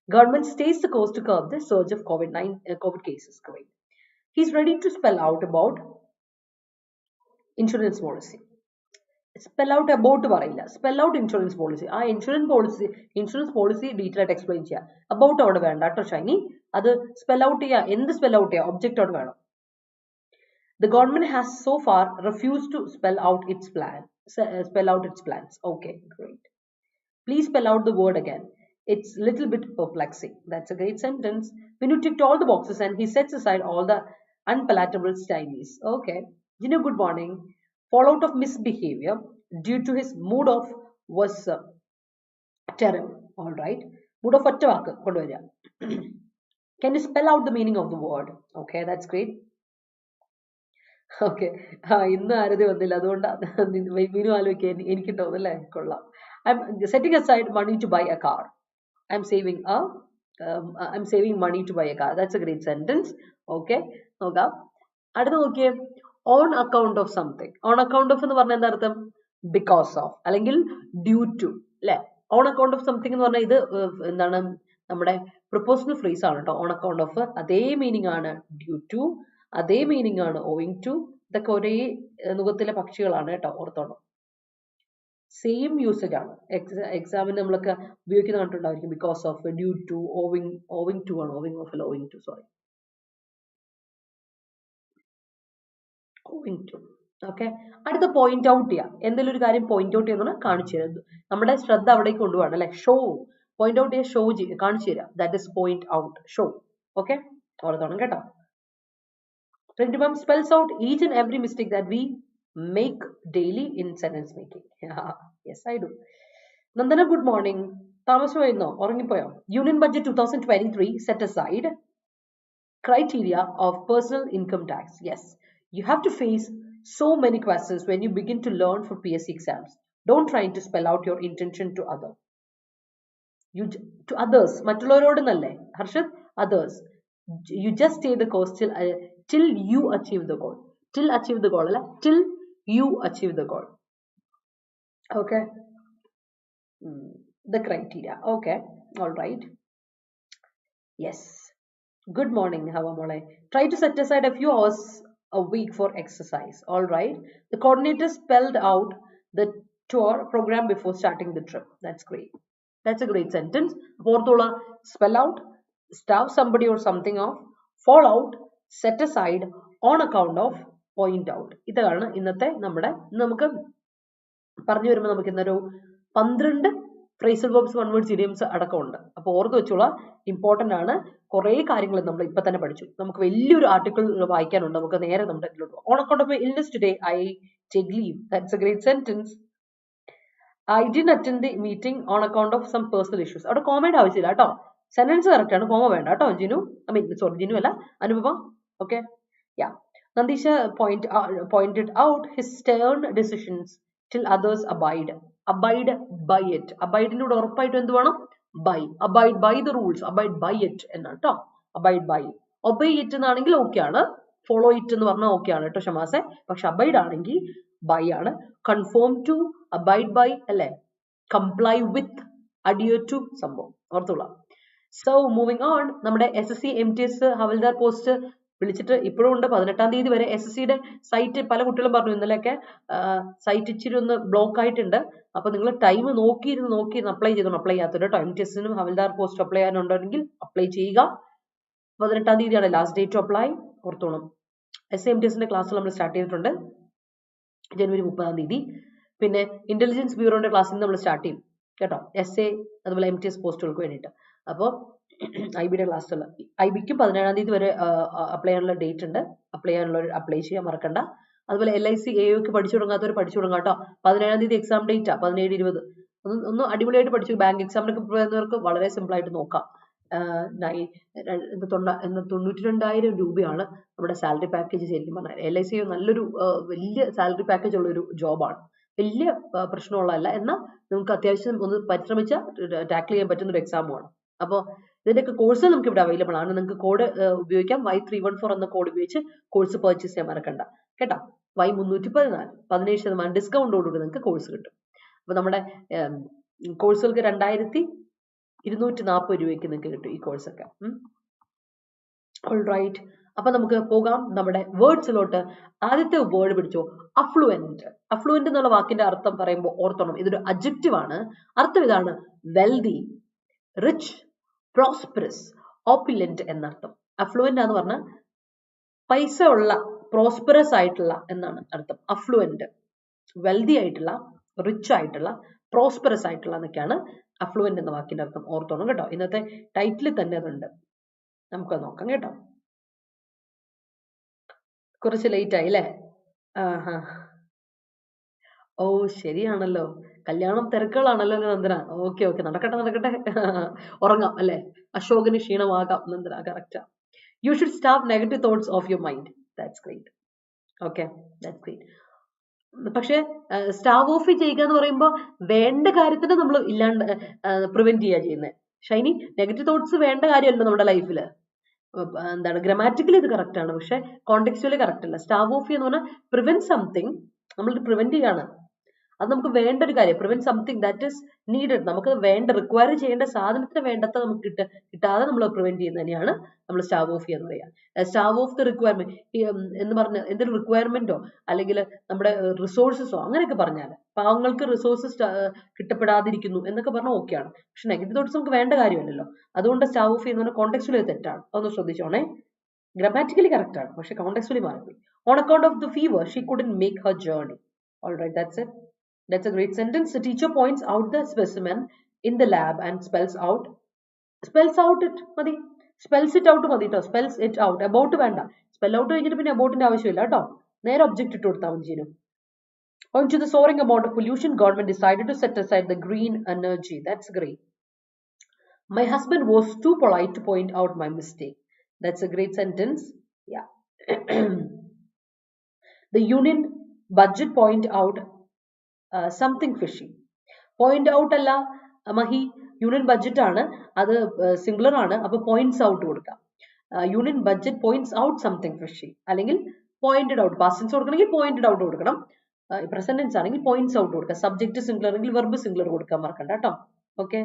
Government stays the course to curb the surge of COVID cases. Great. He's ready to spell out about insurance policy. spell out about പറയില്ല, spell out insurance policy. ആ insurance policy detail ആയിട്ട് explain ചെയ്യാം. about അവിടെ വേണ്ട കേട്ടോ ഷൈനി, അത് spell out ചെയ്യാം. എന്ത് spell out ചെയ്യാം? ഒബ്ജക്റ്റ് അവിടെ വേണം. The government has so far refused to spell out its plans. Okay, great. Please spell out the word again. It's a little bit perplexing. That's a great sentence. When you ticked all the boxes and he sets aside all the unpalatable stymies. Okay. Gino, good morning. Fallout of misbehavior due to his mood off was terrible. All right. Mood off ഒറ്റ വാക്ക് കൊണ്ടുവരിക. Can you spell out the meaning of the word? Okay, that's great. Okay. ഇന്ന് ആരതി വന്നില്ല, അതുകൊണ്ട് മീനു ആലോചിക്കാൻ എനിക്കുണ്ടാവും അല്ലേ? കൊള്ളാം. I'm setting aside money to buy a car. I'm saving money to buy a car. That's a great sentence. Okay. നോക്കാം. അടുത്ത നോക്കിയേ, on account of something. On account of എന്ന് പറഞ്ഞാൽ എന്താ അർത്ഥം? Because of അല്ലെങ്കിൽ due to അല്ലെ? On account of something എന്ന് പറഞ്ഞാൽ ഇത് എന്താണ്, നമ്മുടെ പ്രൊപ്പോസണൽ ഫ്രേസ് ആണ് കേട്ടോ. on account of അതേ മീനിങ് ആണ് due to, അതേ മീനിങ് ആണ് owing to. ഇതൊക്കെ ഒരേ നുഖത്തിലെ പക്ഷികളാണ് കേട്ടോ, ഓർത്തോണം. സെയിം യൂസേജ് ആണ്. എക്സാമിന് നമ്മളൊക്കെ ഉപയോഗിക്കുന്ന കണ്ടിട്ടുണ്ടായിരിക്കും. Because of, due to, owing to ആണ്. ഓവിങ് ഓഫ് അല്ല, owing to, sorry, owing to. Okay. അടുത്ത പോയിന്റ് ഔട്ട് ചെയ്യാം. എന്തെങ്കിലും ഒരു കാര്യം പോയിന്റ് ഔട്ട് ചെയ്യുന്നത് കാണിച്ചു തരാം. നമ്മുടെ ശ്രദ്ധ അവിടേക്ക് കൊണ്ടുപോകണം അല്ലെ. ഷോ, പോയിന്റ് ഔട്ട് ചെയ്യാൻ ഷോ കാണിച്ചു തരാം. That is point out, show. Okay, ഓർത്തോണം കേട്ടോ. spells out each and every mistake that we make daily in sentence making. Yes, I do. Nandana, good morning. താമസമായിരുന്നോ? ഉറങ്ങിപ്പോയോ? Union Budget 2023 set aside criteria of personal income tax. Yes, you have to face so many questions when you begin to learn for PSC exams. Don't try to spell out your intention to others. മറ്റുള്ളവരോടെന്നല്ലേ Harshad? others. You just stay the course till you achieve the goal. Till achieve the goal, till you achieve the goal. Okay. The criteria. Okay. All right. Yes. Good morning, Havamole. Try to set aside a few hours a week for exercise. All right. The coordinator spelled out the tour program before starting the trip. That's great. That's a great sentence. Portola, spell out, starve somebody or something off, fall out, set aside, on account of, point out. ഇതാണ് ഇന്നത്തെ നമുക്ക് പറഞ്ഞു വരുമ്പോൾ നമുക്ക് ഇന്നൊരു 12 phrasal verbs, one words, idioms അടക്കമുണ്ട്. അപ്പോൾ ഓർത്ത് വെച്ചോളാം, ഇമ്പോർട്ടന്റ് ആണ്. കുറേ കാര്യങ്ങൾ നമ്മൾ ഇപ്പൊ തന്നെ പഠിച്ചു. നമുക്ക് വലിയൊരു ആർട്ടിക്കിൾ വായിക്കാനുണ്ട്. നമുക്ക് നേരെ നമ്മുടെ ഇതിലോട്ട് പോകാം. On account of my illness today, I take leave. That's a great sentence. I didn't attend the meeting on account of some personal issues. അവിടെ കോമയുടെ ആവശ്യമില്ല കേട്ടോ. സെന്റൻസ് കറക്റ്റ് ആണ്, കോമ വേണ്ട കേട്ടോ. ജിനു, ജിനു അല്ല, Anupama. Okay. Yeah. Nandisha pointed out his stern decisions till others abide by it. Abide ന്റെ കൂടെ ഉറപ്പായിട്ടും എന്ത് വേണം? By. Abide by the rules. Abide by it എന്നാണ് കേട്ടോ. Abide by. Obey it എന്നാണെങ്കിൽ ഓക്കെ ആണ്. Follow it എന്ന് പറഞ്ഞാൽ ഓക്കെ ആണ് കേട്ടോ ഷമാസെ. പക്ഷെ abide ആണെങ്കിൽ by ആണ്. Conform to, abide by അല്ലെ. Comply with, adhere to സംഭവം ഓർത്തോളാം. So moving on, നമ്മുടെ SSC MTS ഹവൽദാർ പോസ്റ്റ് വിളിച്ചിട്ട് ഇപ്പോഴും ഉണ്ട്. 18-ാം തീയതി വരെ SSCയുടെ സൈറ്റ് പല കുട്ടികളും പറഞ്ഞു ഇന്നലെയൊക്കെ സൈറ്റ് ഇച്ചിരി ഒന്ന് ബ്ലോക്ക് ആയിട്ടുണ്ട്. അപ്പൊ നിങ്ങൾ ടൈം നോക്കിയിരുന്ന് അപ്ലൈ ചെയ്തോണം. അപ്ലൈ ചെയ്യാത്തവർ കേട്ടോ. MTSനും ഹവൽദാർ പോസ്റ്റ് അപ്ലൈ ചെയ്യാനുണ്ടെങ്കിൽ അപ്ലൈ ചെയ്യുക. 18-ാം തീയതിയാണ് ലാസ്റ്റ് ഡേറ്റ് ടു അപ്ലൈ, ഓർത്തോണം. SMTSന്റെ ക്ലാസ് നമ്മൾ സ്റ്റാർട്ട് ചെയ്തിട്ടുണ്ട് ജനുവരി 30-ാം തീയതി. പിന്നെ ഇന്റലിജൻസ് ബ്യൂറോന്റെ ക്ലാസ്സിൽ നമ്മൾ സ്റ്റാർട്ട് ചെയ്യും കേട്ടോ. SA അതുപോലെ MTS പോസ്റ്റുകൾക്ക് വേണ്ടിയിട്ട്. അപ്പോൾ IBയുടെ ക്ലാസ്സുകൾ, IBക്കും 17-ാം തീയതി വരെ അപ്ലൈ ചെയ്യാനുള്ള ഡേറ്റ് ഉണ്ട്. അപ്ലൈ ചെയ്യാൻ മറക്കണ്ട. അതുപോലെ LIC AOക്ക് പഠിച്ചു തുടങ്ങാത്തവർ പഠിച്ചു തുടങ്ങാം കേട്ടോ. 17-ാം തീയതി എക്സാം ഡേറ്റാ, 17-20. ഒന്ന് അടിപൊളിയായിട്ട് പഠിച്ചു. ബാങ്ക് എക്സാമിനൊക്കെ പോകുന്നവർക്ക് വളരെ സിമ്പിൾ ആയിട്ട് നോക്കാം. 92,000 രൂപയാണ് നമ്മുടെ സാലറി പാക്കേജ്. ശരിക്കും പറഞ്ഞാൽ LIC നല്ലൊരു വലിയ സാലറി പാക്കേജ് ഉള്ളൊരു ജോബാണ്. വലിയ പ്രശ്നമുള്ളതല്ല, എന്നാൽ നമുക്ക് അത്യാവശ്യം ഒന്ന് പരിശ്രമിച്ചാൽ ടാക്കിൾ ചെയ്യാൻ പറ്റുന്ന ഒരു എക്സാമുമാണ്. അപ്പോൾ ഇതിന്റെയൊക്കെ കോഴ്സ് നമുക്ക് ഇവിടെ അവൈലബിൾ ആണ്. നിങ്ങൾക്ക് കോഡ് ഉപയോഗിക്കാം. Y314 എന്ന കോഡ് ഉപയോഗിച്ച് കോഴ്സ് പർച്ചേസ് ചെയ്യാൻ മറക്കണ്ട കേട്ടോ. Y314 17% ഡിസ്കൗണ്ടോടുകൂടി നിങ്ങൾക്ക് കോഴ്സ് കിട്ടും. അപ്പൊ നമ്മുടെ കോഴ്സുകൾക്ക് 2,240 രൂപയ്ക്ക് നിങ്ങൾക്ക് കിട്ടും ഈ കോഴ്സൊക്കെ. All right. അപ്പൊ നമുക്ക് പോകാം നമ്മുടെ വേർഡ്സിലോട്ട്. ആദ്യത്തെ വേർഡ് പിടിച്ചോ, അഫ്ലുവന്റ്. അഫ്ലുവന്റ് എന്നുള്ള വാക്കിന്റെ അർത്ഥം പറയുമ്പോൾ ഓർത്തോണം, ഇതൊരു അഡ്ജക്റ്റീവ് ആണ്. അർത്ഥം ഇതാണ്: വെൽതി, റിച്ച്, പ്രോസ്പെറസ്, ഓപ്പുലന്റ് എന്നർത്ഥം. അഫ്ലുവന്റ് എന്ന് പറഞ്ഞാൽ പൈസ ഉള്ള, പ്രോസ്പെറസ് ആയിട്ടുള്ള എന്നാണ് അർത്ഥം. അഫ്ലുവന്റ് വെൽതി ആയിട്ടുള്ള, റിച്ച് ആയിട്ടുള്ള, പ്രോസ്പെറസ് ആയിട്ടുള്ള എന്നൊക്കെയാണ് അഫ്ലുവന്റ് എന്ന വാക്കിന്റെ അർത്ഥം. ഓർത്തോണം കേട്ടോ, ഇന്നത്തെ ടൈറ്റിൽ തന്നെ അതുണ്ട്, നമുക്കത് നോക്കാം കേട്ടോ. കുറച്ച് ലേറ്റ് ആയി അല്ലേ? ആഹാ, ഓ ശരിയാണല്ലോ, കല്യാണം തിരക്കുകളാണല്ലോ നന്ദന. ഓക്കെ ഓക്കെ, നടക്കട്ടെ നടക്കട്ടെ. ഉറങ്ങാം അല്ലെ, അശോകന് ക്ഷീണമാകാം നന്ദന. കറക്റ്റാ. You should stop negative thoughts of your mind. That's great. Okay, that's great. പക്ഷെ സ്റ്റാവ് ഓഫ് ചെയ്യുക എന്ന് പറയുമ്പോൾ വേണ്ട കാര്യത്തിന് നമ്മൾ ഇല്ലാണ്ട് പ്രിവെന്റ് ചെയ്യുക ചെയ്യുന്നത്. ഷൈനി, നെഗറ്റീവ് തോട്ട്സ് വേണ്ട കാര്യമല്ലോ നമ്മുടെ ലൈഫിൽ. എന്താണ്, ഗ്രാമാറ്റിക്കലി ഇത് കറക്റ്റ് ആണ്, പക്ഷെ കോണ്ടെക്സ്റ്റുവലി കറക്റ്റ് അല്ല. സ്റ്റാവ് ഓഫ് എന്ന് പറഞ്ഞാൽ പ്രിവെന്റ് സംതിങ്, നമ്മൾ പ്രിവെന്റ് ചെയ്യാണ്. അത് നമുക്ക് വേണ്ട ഒരു കാര്യം, prevent something that is needed. നമുക്ക് വേണ്ട, റിക്വയർ ചെയ്യേണ്ട സാധനത്തിന് വേണ്ടത്തെ നമുക്ക് കിട്ടാതെ നമ്മൾ പ്രിവെന്റ് ചെയ്യുന്നതിനെയാണ് നമ്മൾ സ്റ്റാവ് ഓഫ് എന്ന് പറയാം. സ്റ്റാവ് ഓഫ് ദ റിക്വയർമെന്റ് എന്ന് പറഞ്ഞ എന്തൊരു റിക്വയർമെന്റോ അല്ലെങ്കിൽ നമ്മുടെ റിസോഴ്സസോ അങ്ങനെയൊക്കെ പറഞ്ഞാൽ, പാവങ്ങൾക്ക് റിസോഴ്സസ് കിട്ടപ്പെടാതിരിക്കുന്നു എന്നൊക്കെ പറഞ്ഞാൽ ഓക്കെയാണ്. പക്ഷെ നെഗറ്റീവ് തോട്ട്സ് നമുക്ക് വേണ്ട കാര്യമല്ലല്ലോ. അതുകൊണ്ട് സ്റ്റാവ് ഓഫ് എന്ന് പറഞ്ഞാൽ കോണ്ടെക്സ്റ്റുവലി തെറ്റാണ്. അതൊന്ന് ശ്രദ്ധിച്ചോണേ. ഗ്രാമാറ്റിക്കലി കറക്റ്റ് ആണ്, പക്ഷെ കോണ്ടെക്സ്റ്റുവലി മാറിപ്പോയി. On account of the fever she couldn't make her journey. Alright, that's it. That's a great sentence. The teacher points out the specimen in the lab and spells out it മതി, spells it out മതി കേട്ടോ, spells it out. About വേണ്ട, spell out കഴിഞ്ഞിട്ട് പിന്നെ aboutന്റെ ആവശ്യമില്ല കേട്ടോ, നേരെ object ഇട്ട് കൊടുത്താൽ മതി. ചെയ്യും. On to the soaring amount of pollution, government decided to set aside the green energy. That's great. My husband was too polite to point out my mistake. That's a great sentence. Yeah. The union budget point out something fishy. Point out അല്ല Mahi, union budget ആണ്, അത് singular ആണ്, അപ്പൊ points out കൊടുക്കാം. Union budget points out something fishy, അല്ലെങ്കിൽ pointed out. Past tense കൊടുക്കണമെങ്കിൽ pointed out കൊടുക്കണം, present tense ആണെങ്കിൽ പോയിന്റ്സ് ഔട്ട് കൊടുക്കാം. സബ്ജക്ട് സിംഗുലർ എങ്കിൽ വെർബ് സിംഗുലർ കൊടുക്കാൻ മറക്കണ്ട കേട്ടോ. ഓക്കെ,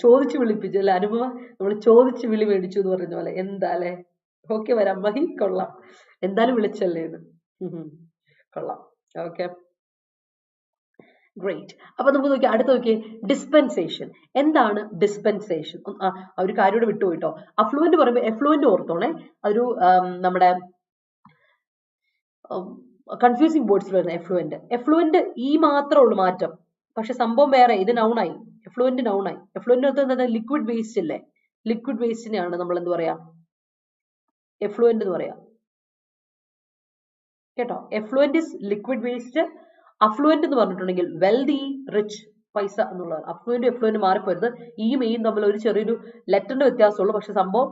ചോദിച്ചു വിളിപ്പിച്ചു അല്ലെ അനുഭവ, നമ്മൾ ചോദിച്ചു വിളി മേടിച്ചു എന്ന് പറയുന്ന പോലെ. എന്താ അല്ലെ? ഓക്കെ, വരാം മഹി, കൊള്ളാം, എന്തായാലും വിളിച്ചല്ലേ ഇത്. കൊള്ളാം. Okay, great. അപ്പൊ നമുക്ക് നോക്കി, അടുത്ത് നോക്കിയേ, ഡിസ്പെൻസേഷൻ. എന്താണ് ഡിസ്പെൻസേഷൻ? ഒരു കാര്യം കൂടെ വിട്ടുപോയിട്ടോ. അഫ്ലുവന്റ് പറയുമ്പോൾ എഫ്ലുവന്റ് ഓർത്തോണേ, അതൊരു നമ്മുടെ കൺഫ്യൂസിങ് വേർഡ്സിൽ വരുന്ന എഫ്ലുവന്റ്. എഫ്ലുവന്റ് ഈ മാത്രമേ ഉള്ളൂ മാറ്റം, പക്ഷെ സംഭവം വേറെ. ഇത് നൗണായി, എഫ്ലുവന്റ് നൗണായി. എഫ്ലുവന്റ് എന്താ, ലിക്വിഡ് വേസ്റ്റ് അല്ലേ, ലിക്വിഡ് വേസ്റ്റിനെയാണ് നമ്മൾ എന്ത് പറയാ, എഫ്ലുവന്റ് എന്ന് പറയാം കേട്ടോ. Effluent is liquid waste. Affluent എന്ന് പറഞ്ഞിട്ടുണ്ടെങ്കിൽ വെൽതി, റിച്ച്, പൈസ എന്നുള്ളത്. അഫ്ലുവന്റ് എഫ്ലുവന്റ് മാറിപ്പോയത് ഈ മെയിൻ തമ്മിൽ ഒരു ചെറിയൊരു ലെറ്ററിന്റെ വ്യത്യാസമുള്ളൂ, പക്ഷെ സംഭവം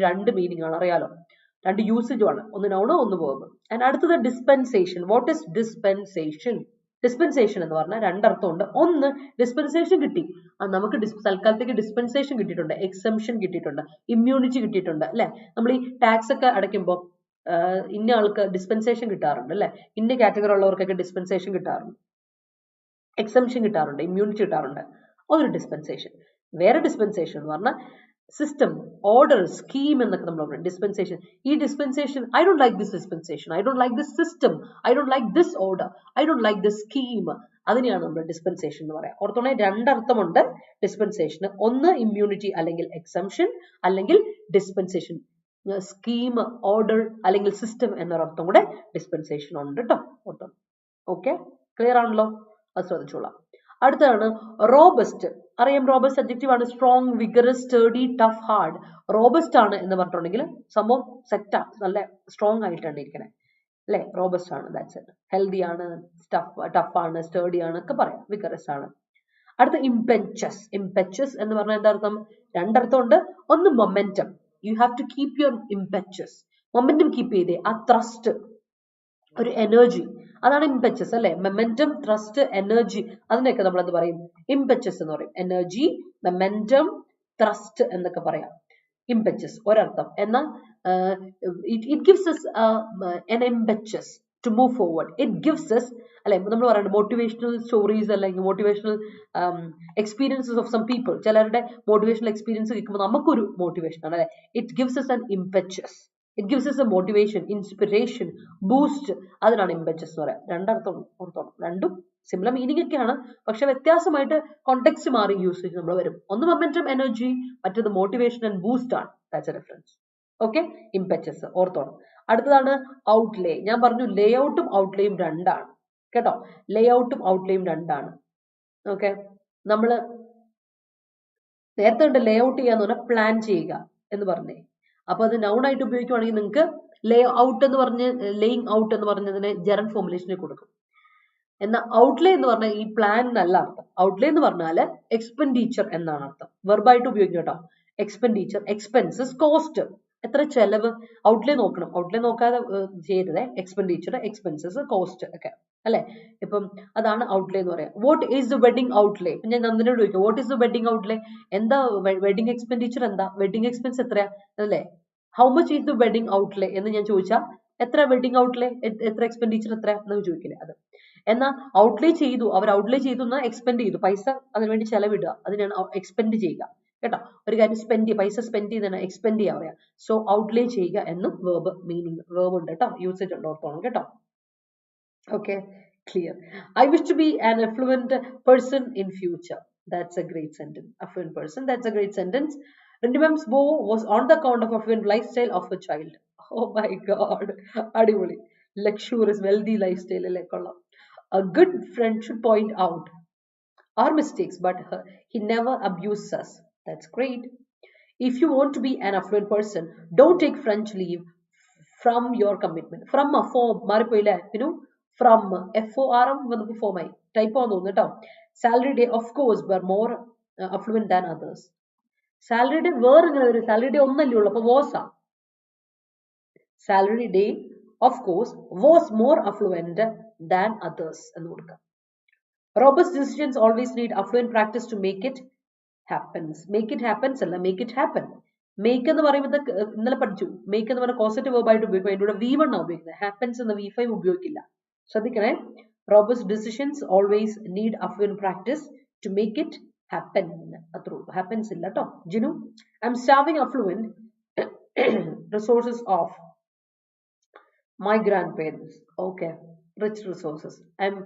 രണ്ട് മീനിങ് ആണ്, അറിയാലോ, രണ്ട് യൂസേജും ആണ്, ഒന്ന് നൗണ് ഒന്ന് വേർബ്. ആൻഡ് അടുത്തത് dispensation. What is dispensation? Dispensation എന്ന് പറഞ്ഞാൽ രണ്ടർത്ഥമുണ്ട്. ഒന്ന്, ഡിസ്പെൻസേഷൻ കിട്ടി, നമുക്ക് തൽക്കാലത്തേക്ക് ഡിസ്പെൻസേഷൻ കിട്ടിയിട്ടുണ്ട്, എക്സംഷൻ കിട്ടിയിട്ടുണ്ട്, ഇമ്മ്യൂണിറ്റി കിട്ടിയിട്ടുണ്ട് അല്ലെ. നമ്മൾ ഈ ടാക്സ് ഒക്കെ അടയ്ക്കുമ്പോൾ ഇന്ന ആൾക്ക് ഡിസ്പെൻസേഷൻ കിട്ടാറുണ്ട് അല്ലെ, ഇന്ന കാറ്റഗറി ഉള്ളവർക്കൊക്കെ ഡിസ്പെൻസേഷൻ കിട്ടാറുണ്ട്, എക്സംഷൻ കിട്ടാറുണ്ട്, ഇമ്മ്യൂണിറ്റി കിട്ടാറുണ്ട്. അതൊരു ഡിസ്പെൻസേഷൻ. വേറെ ഡിസ്പെൻസേഷൻ എന്ന് പറഞ്ഞാൽ സിസ്റ്റം, ഓർഡർ, സ്കീം എന്നൊക്കെ നമ്മൾ പറയും. ഡിസ്പെൻസേഷൻ, ഈ dispensation, I don't like this dispensation, I don't like this system, I don't like this order, I don't like this scheme. അതിനെയാണ് നമ്മൾ ഡിസ്പെൻസേഷൻ എന്ന് പറയാം. ഓർത്തോണേ, രണ്ടർത്ഥമുണ്ട് ഡിസ്പെൻസേഷന്. ഒന്ന് ഇമ്മ്യൂണിറ്റി അല്ലെങ്കിൽ എക്സംഷൻ, അല്ലെങ്കിൽ ഡിസ്പെൻസേഷൻ, സ്കീം, ഓർഡർ അല്ലെങ്കിൽ സിസ്റ്റം എന്നൊരർത്ഥം കൂടെ ഡിസ്പെൻസേഷൻ ഉണ്ട് കേട്ടോ. ഓർത്തോണം. ഓക്കെ, ക്ലിയർ ആണല്ലോ, അത് ശ്രദ്ധിച്ചോളാം. അടുത്താണ് റോബസ്റ്റ്. അറിയാം, റോബസ്റ്റ് അഡ്ജക്റ്റീവ് ആണ്. Strong, vigorous, sturdy, tough, hard. Robust ആണ് എന്ന് പറഞ്ഞിട്ടുണ്ടെങ്കിൽ സംഭവം സെറ്റാ, നല്ല സ്ട്രോങ് ആയിട്ടാണ് ഇരിക്കണേ അല്ലെ, റോബസ്റ്റ് ആണ്. That's it. ഹെൽത്തി ആണ്, ടഫ് ആണ്, സ്റ്റേർഡി ആണ് ഒക്കെ പറയാം, വിഗറസ് ആണ്. അടുത്ത ഇംപെച്ചസ്. ഇംപെച്ചസ് എന്ന് പറഞ്ഞാൽ എന്താ അർത്ഥം? രണ്ടർത്ഥമുണ്ട്. ഒന്ന് momentum, you have to keep your impetus, momentum keep ചെയ്തേ, ആ ത്രസ്റ്റ്, ഒരു എനർജി, അതാണ് ഇംപെച്ചസ് അല്ലെ. മൊമെന്റം, ത്രസ്റ്റ്, എനർജി, അതിനൊക്കെ നമ്മൾ എന്ത് പറയും? ഇംപെച്ചസ് എന്ന് പറയും. എനർജി, മൊമെന്റം, ത്രസ്റ്റ് എന്നൊക്കെ പറയാം. ഇംപെച്ചസ് ഒരർത്ഥം. എന്നാൽ it gives us an impetus, to move forward. It gives us motivational stories അല്ലെങ്കിൽ motivational experiences of some people. ചിലരുടെ motivational experience കേൾക്കുമ്പോൾ നമുക്കൊരു motivation ആണ് അല്ലെ. It gives us an impetus. It gives us a motivation, inspiration, boost. അതിനാണ് impetus എന്ന് പറയാം. രണ്ടും സിമിലർ മീനിങ് ഒക്കെയാണ്, പക്ഷെ വ്യത്യാസമായിട്ട് കോണ്ടെക്സ്റ്റ് മാറി യൂസേജ് നമ്മൾ വരും. ഒന്ന് മൊമെന്റം എനർജി, മറ്റേത് മോട്ടിവേഷൻ ആൻഡ് ബൂസ്റ്റ് ആണ്. That's A difference. ഓക്കെ, ഇംപെച്ചസ് ഓർത്തോണം. അടുത്തതാണ് ഔട്ട്ലേ. ഞാൻ പറഞ്ഞു ലേ ഔട്ടും ഔട്ട്ലേയും രണ്ടാണ് കേട്ടോ. ലേ ഔട്ടും ഔട്ട്ലേയും രണ്ടാണ്. ഓക്കെ, നമ്മള് നേരത്തെ ഉണ്ട് ലേ ഔട്ട് ചെയ്യാന്ന് പറഞ്ഞാൽ പ്ലാൻ ചെയ്യുക എന്ന് പറഞ്ഞേ. അപ്പൊ അത് നൗൺ ആയിട്ട് ഉപയോഗിക്കുവാണെങ്കിൽ നിങ്ങൾക്ക് ലേ ഔട്ട് എന്ന് പറഞ്ഞ് ലേയിങ് ഔട്ട് എന്ന് പറഞ്ഞതിന് ജെറൻഡ് ഫോർമുലേഷനിൽ കൊടുക്കും. എന്നാൽ ഔട്ട്ലേ എന്ന് പറഞ്ഞാൽ ഈ പ്ലാൻ എന്നല്ല അർത്ഥം. ഔട്ട്ലേ എന്ന് പറഞ്ഞാല് എക്സ്പെൻഡിച്ചർ എന്നാണ് അർത്ഥം. വെർബായിട്ട് ഉപയോഗിക്കും കേട്ടോ. Expenditure, expenses, cost. എത്ര ചെലവ്, ഔട്ട്ലേ നോക്കണം. ഔട്ട്ലേ നോക്കാതെ ചെയ്യരുതേ. എക്സ്പെൻഡിച്ചർ, എക്സ്പെൻസസ്, കോസ്റ്റ് ഒക്കെ അല്ലെ. ഇപ്പം അതാണ് ഔട്ട്ലേ എന്ന് പറയാം. What is the wedding outlay? ഞാൻ നന്ദിനോട് ചോദിക്കും, what is the wedding outlay? എന്താ വെഡിങ് എക്സ്പെൻഡിച്ചർ, എന്താ വെഡിങ് എക്സ്പെൻസ് എത്രയാ അല്ലേ? How much is the wedding outlay എന്ന് ഞാൻ ചോദിച്ചാൽ എത്ര വെഡിങ് ഔട്ട്ലേ, എത്ര എക്സ്പെൻഡിച്ചർ എത്ര എന്ന് ചോദിക്കില്ലേ അത്. എന്നാൽ ഔട്ട്ലേ ചെയ്തു, അവർ ഔട്ട്ലേ ചെയ്തു എന്നാൽ എക്സ്പെൻഡ് ചെയ്തു, പൈസ അതിനുവേണ്ടി ചെലവിടുക, അതിനാണ് എക്സ്പെൻഡ് ചെയ്യുക കേട്ടോ. ഒരു കാര്യം സ്പെൻഡ് ചെയ്യുക, പൈസ സ്പെൻഡ് ചെയ്താണ് എക്സ്പെൻഡ് ചെയ്യാൻ പറയാം. സോ ഔട്ട്ലേ ചെയ്യുക എന്നും വേർബ് മീനിങ്, വേർബ് ഉണ്ട് കേട്ടോ, യൂസേജ് ഉണ്ട്, ഓർത്തോണം കേട്ടോ. Okay, clear. I wish to be an affluent person in future. That's a great sentence. Affluent person, that's a great sentence. Rendimam's bow was on the account of affluent lifestyle of a child. Oh my god, adivoli, luxurious wealthy lifestyle alle kollam. A good friend should point out our mistakes, but he never abuses us. That's great. If you want to be an affluent person, don't take French leave from your commitment. From a form maripoile, from FORM വന്നപ്പോൾ ഫോമായി type ആണെന്ന് തോന്നുന്നു കേട്ടോ. Salary day of course were more affluent than others. Salary day വേറെ ഇങ്ങനെ വരും, salary day ഒന്നല്ലേ ഉള്ളൂ, അപ്പൊ വാസാ. Salary day of course was more affluent than others എന്ന് കൊടുക്കാം. Robust decisions always need affluent practice to make it happens. Make it happens അല്ല, make it happen. മേക്ക് എന്ന് പറയുമ്പോൾ ഇന്നലെ പഠിച്ചു, മേക്ക് എന്ന് പറഞ്ഞ കോസറ്റീവ് വേർബ് ആയിട്ട് ഉപയോഗിക്കും. അതിന്റെ കൂടെ V1 ആണ് ഉപയോഗിക്കുന്നത്, ഹാപ്പൻസ് എന്ന V5 ഉപയോഗിക്കില്ല. ശ്രദ്ധിക്കണേ. Robust decisions always need affluent practice to make it happen. അത്രൂ, ഹാപ്പൻസ് ഇല്ല കേട്ടോ. Jinu, I am starving affluent resources of my grandparents. Okay, rich resources. I'm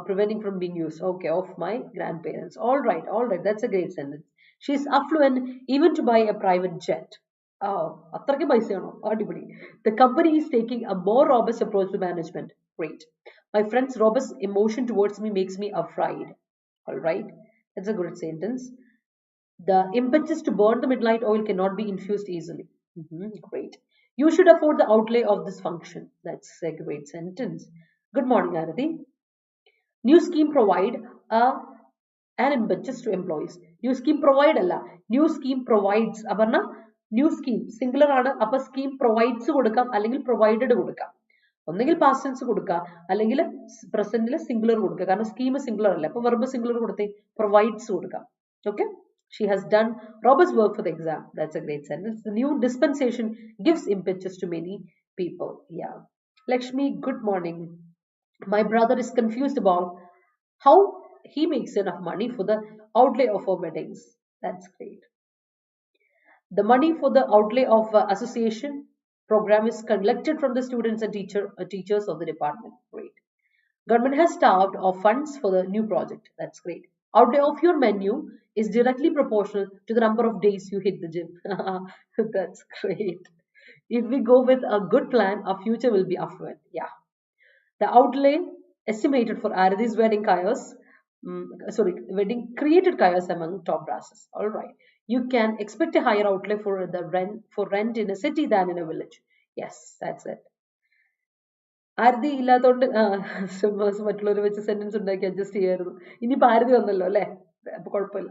preventing from being used. Okay, of my grandparents. All right, that's a great sentence. She's affluent even to buy a private jet. അത്രയ്ക്ക് പൈസയാണോ? അടിപൊളി. The company is taking a more robust approach to management. Great. My friend's robust emotion towards me makes me afraid. All right, that's a good sentence. The impetus to burn the midnight oil cannot be infused easily. Great. You should afford the outlay of this function. That's a great sentence. Good morning, Arati. New scheme provide an impetus to employees. New scheme provide alla, new scheme provides. Abarna new scheme singular ആണ്, അപ്പൊ scheme provides കൊടുക്കാം അല്ലെങ്കിൽ provided കൊടുക്കാം. ഒന്നെങ്കിൽ past tense കൊടുക്കുക അല്ലെങ്കിൽ പ്രസന്റിൽ singular കൊടുക്കുക, കാരണം സ്കീം സിംഗുലർ അല്ല. അപ്പൊ വെർബ് സിംഗുലർ കൊടുത്തേ പ്രൊവൈഡ്സ് കൊടുക്കാം. Okay, she has done robust work for the exam. That's a great sentence. The new dispensation gives impetus to many people. Yeah. Lakshmi, good morning. My brother is confused about how he makes enough money for the outlay of our weddings. That's great. The money for the outlay of association program is collected from the students and teachers of the department. Great. Government has starved of funds for the new project. That's great. Outlay of your menu is directly proportional to the number of days you hit the gym. That's great. If we go with a good plan, our future will be affluent. Yeah. The outlay estimated for Aradi's wedding wedding created chaos among top brasses. All right. You can expect a higher outlay for rent in a city than in a village. Yes, that's it. ആരതി ഇല്ലാത്തോണ്ട് മറ്റുള്ളവർ വെച്ച് sentence ഉണ്ടാക്കി adjust ചെയ്യായിരുന്നു. ഇനിയിപ്പോ ആരതി വന്നല്ലോ അല്ലെ, അപ്പൊ കുഴപ്പമില്ല.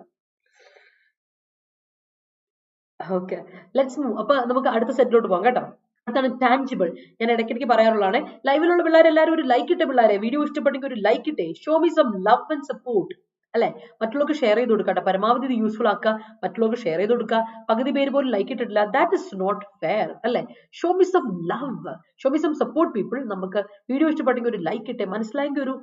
Okay, let's move. അപ്പൊ നമുക്ക് അടുത്ത സെറ്റിലോട്ട് പോകാം കേട്ടോ. അടുത്താണ് ടാഞ്ചിബിൾ. ഞാൻ ഇടയ്ക്കിടയ്ക്ക് പറയാറുള്ളതാണ്, ലൈവിലുള്ള പിള്ളേർ എല്ലാവരും ഒരു ലൈക്ക് ഇട്ടേ പിള്ളേരെ. വീഡിയോ ഇഷ്ടപ്പെട്ടെങ്കിൽ ഒരു ലൈക്ക് ഇട്ടേ. Show me some love and support. അല്ലെ? മറ്റുള്ളവർക്ക് ഷെയർ ചെയ്ത് കൊടുക്കട്ടെ, പരമാവധി ഇത് യൂസ്ഫുൾ ആക്കുക, മറ്റുള്ളവർക്ക് ഷെയർ ചെയ്ത് കൊടുക്കുക. പകുതി പേര് പോലും ലൈക്ക് ഇട്ടിട്ടില്ല, ദാറ്റ് ഇസ് നോട്ട് ഫെയർ അല്ലെ? Show me some love, show me some support people. നമുക്ക് വീഡിയോ ഇഷ്ടപ്പെട്ടെങ്കിൽ ഒരു ലൈക്ക് ഇട്ടേ, മനസ്സിലായെങ്കിൽ ഒരു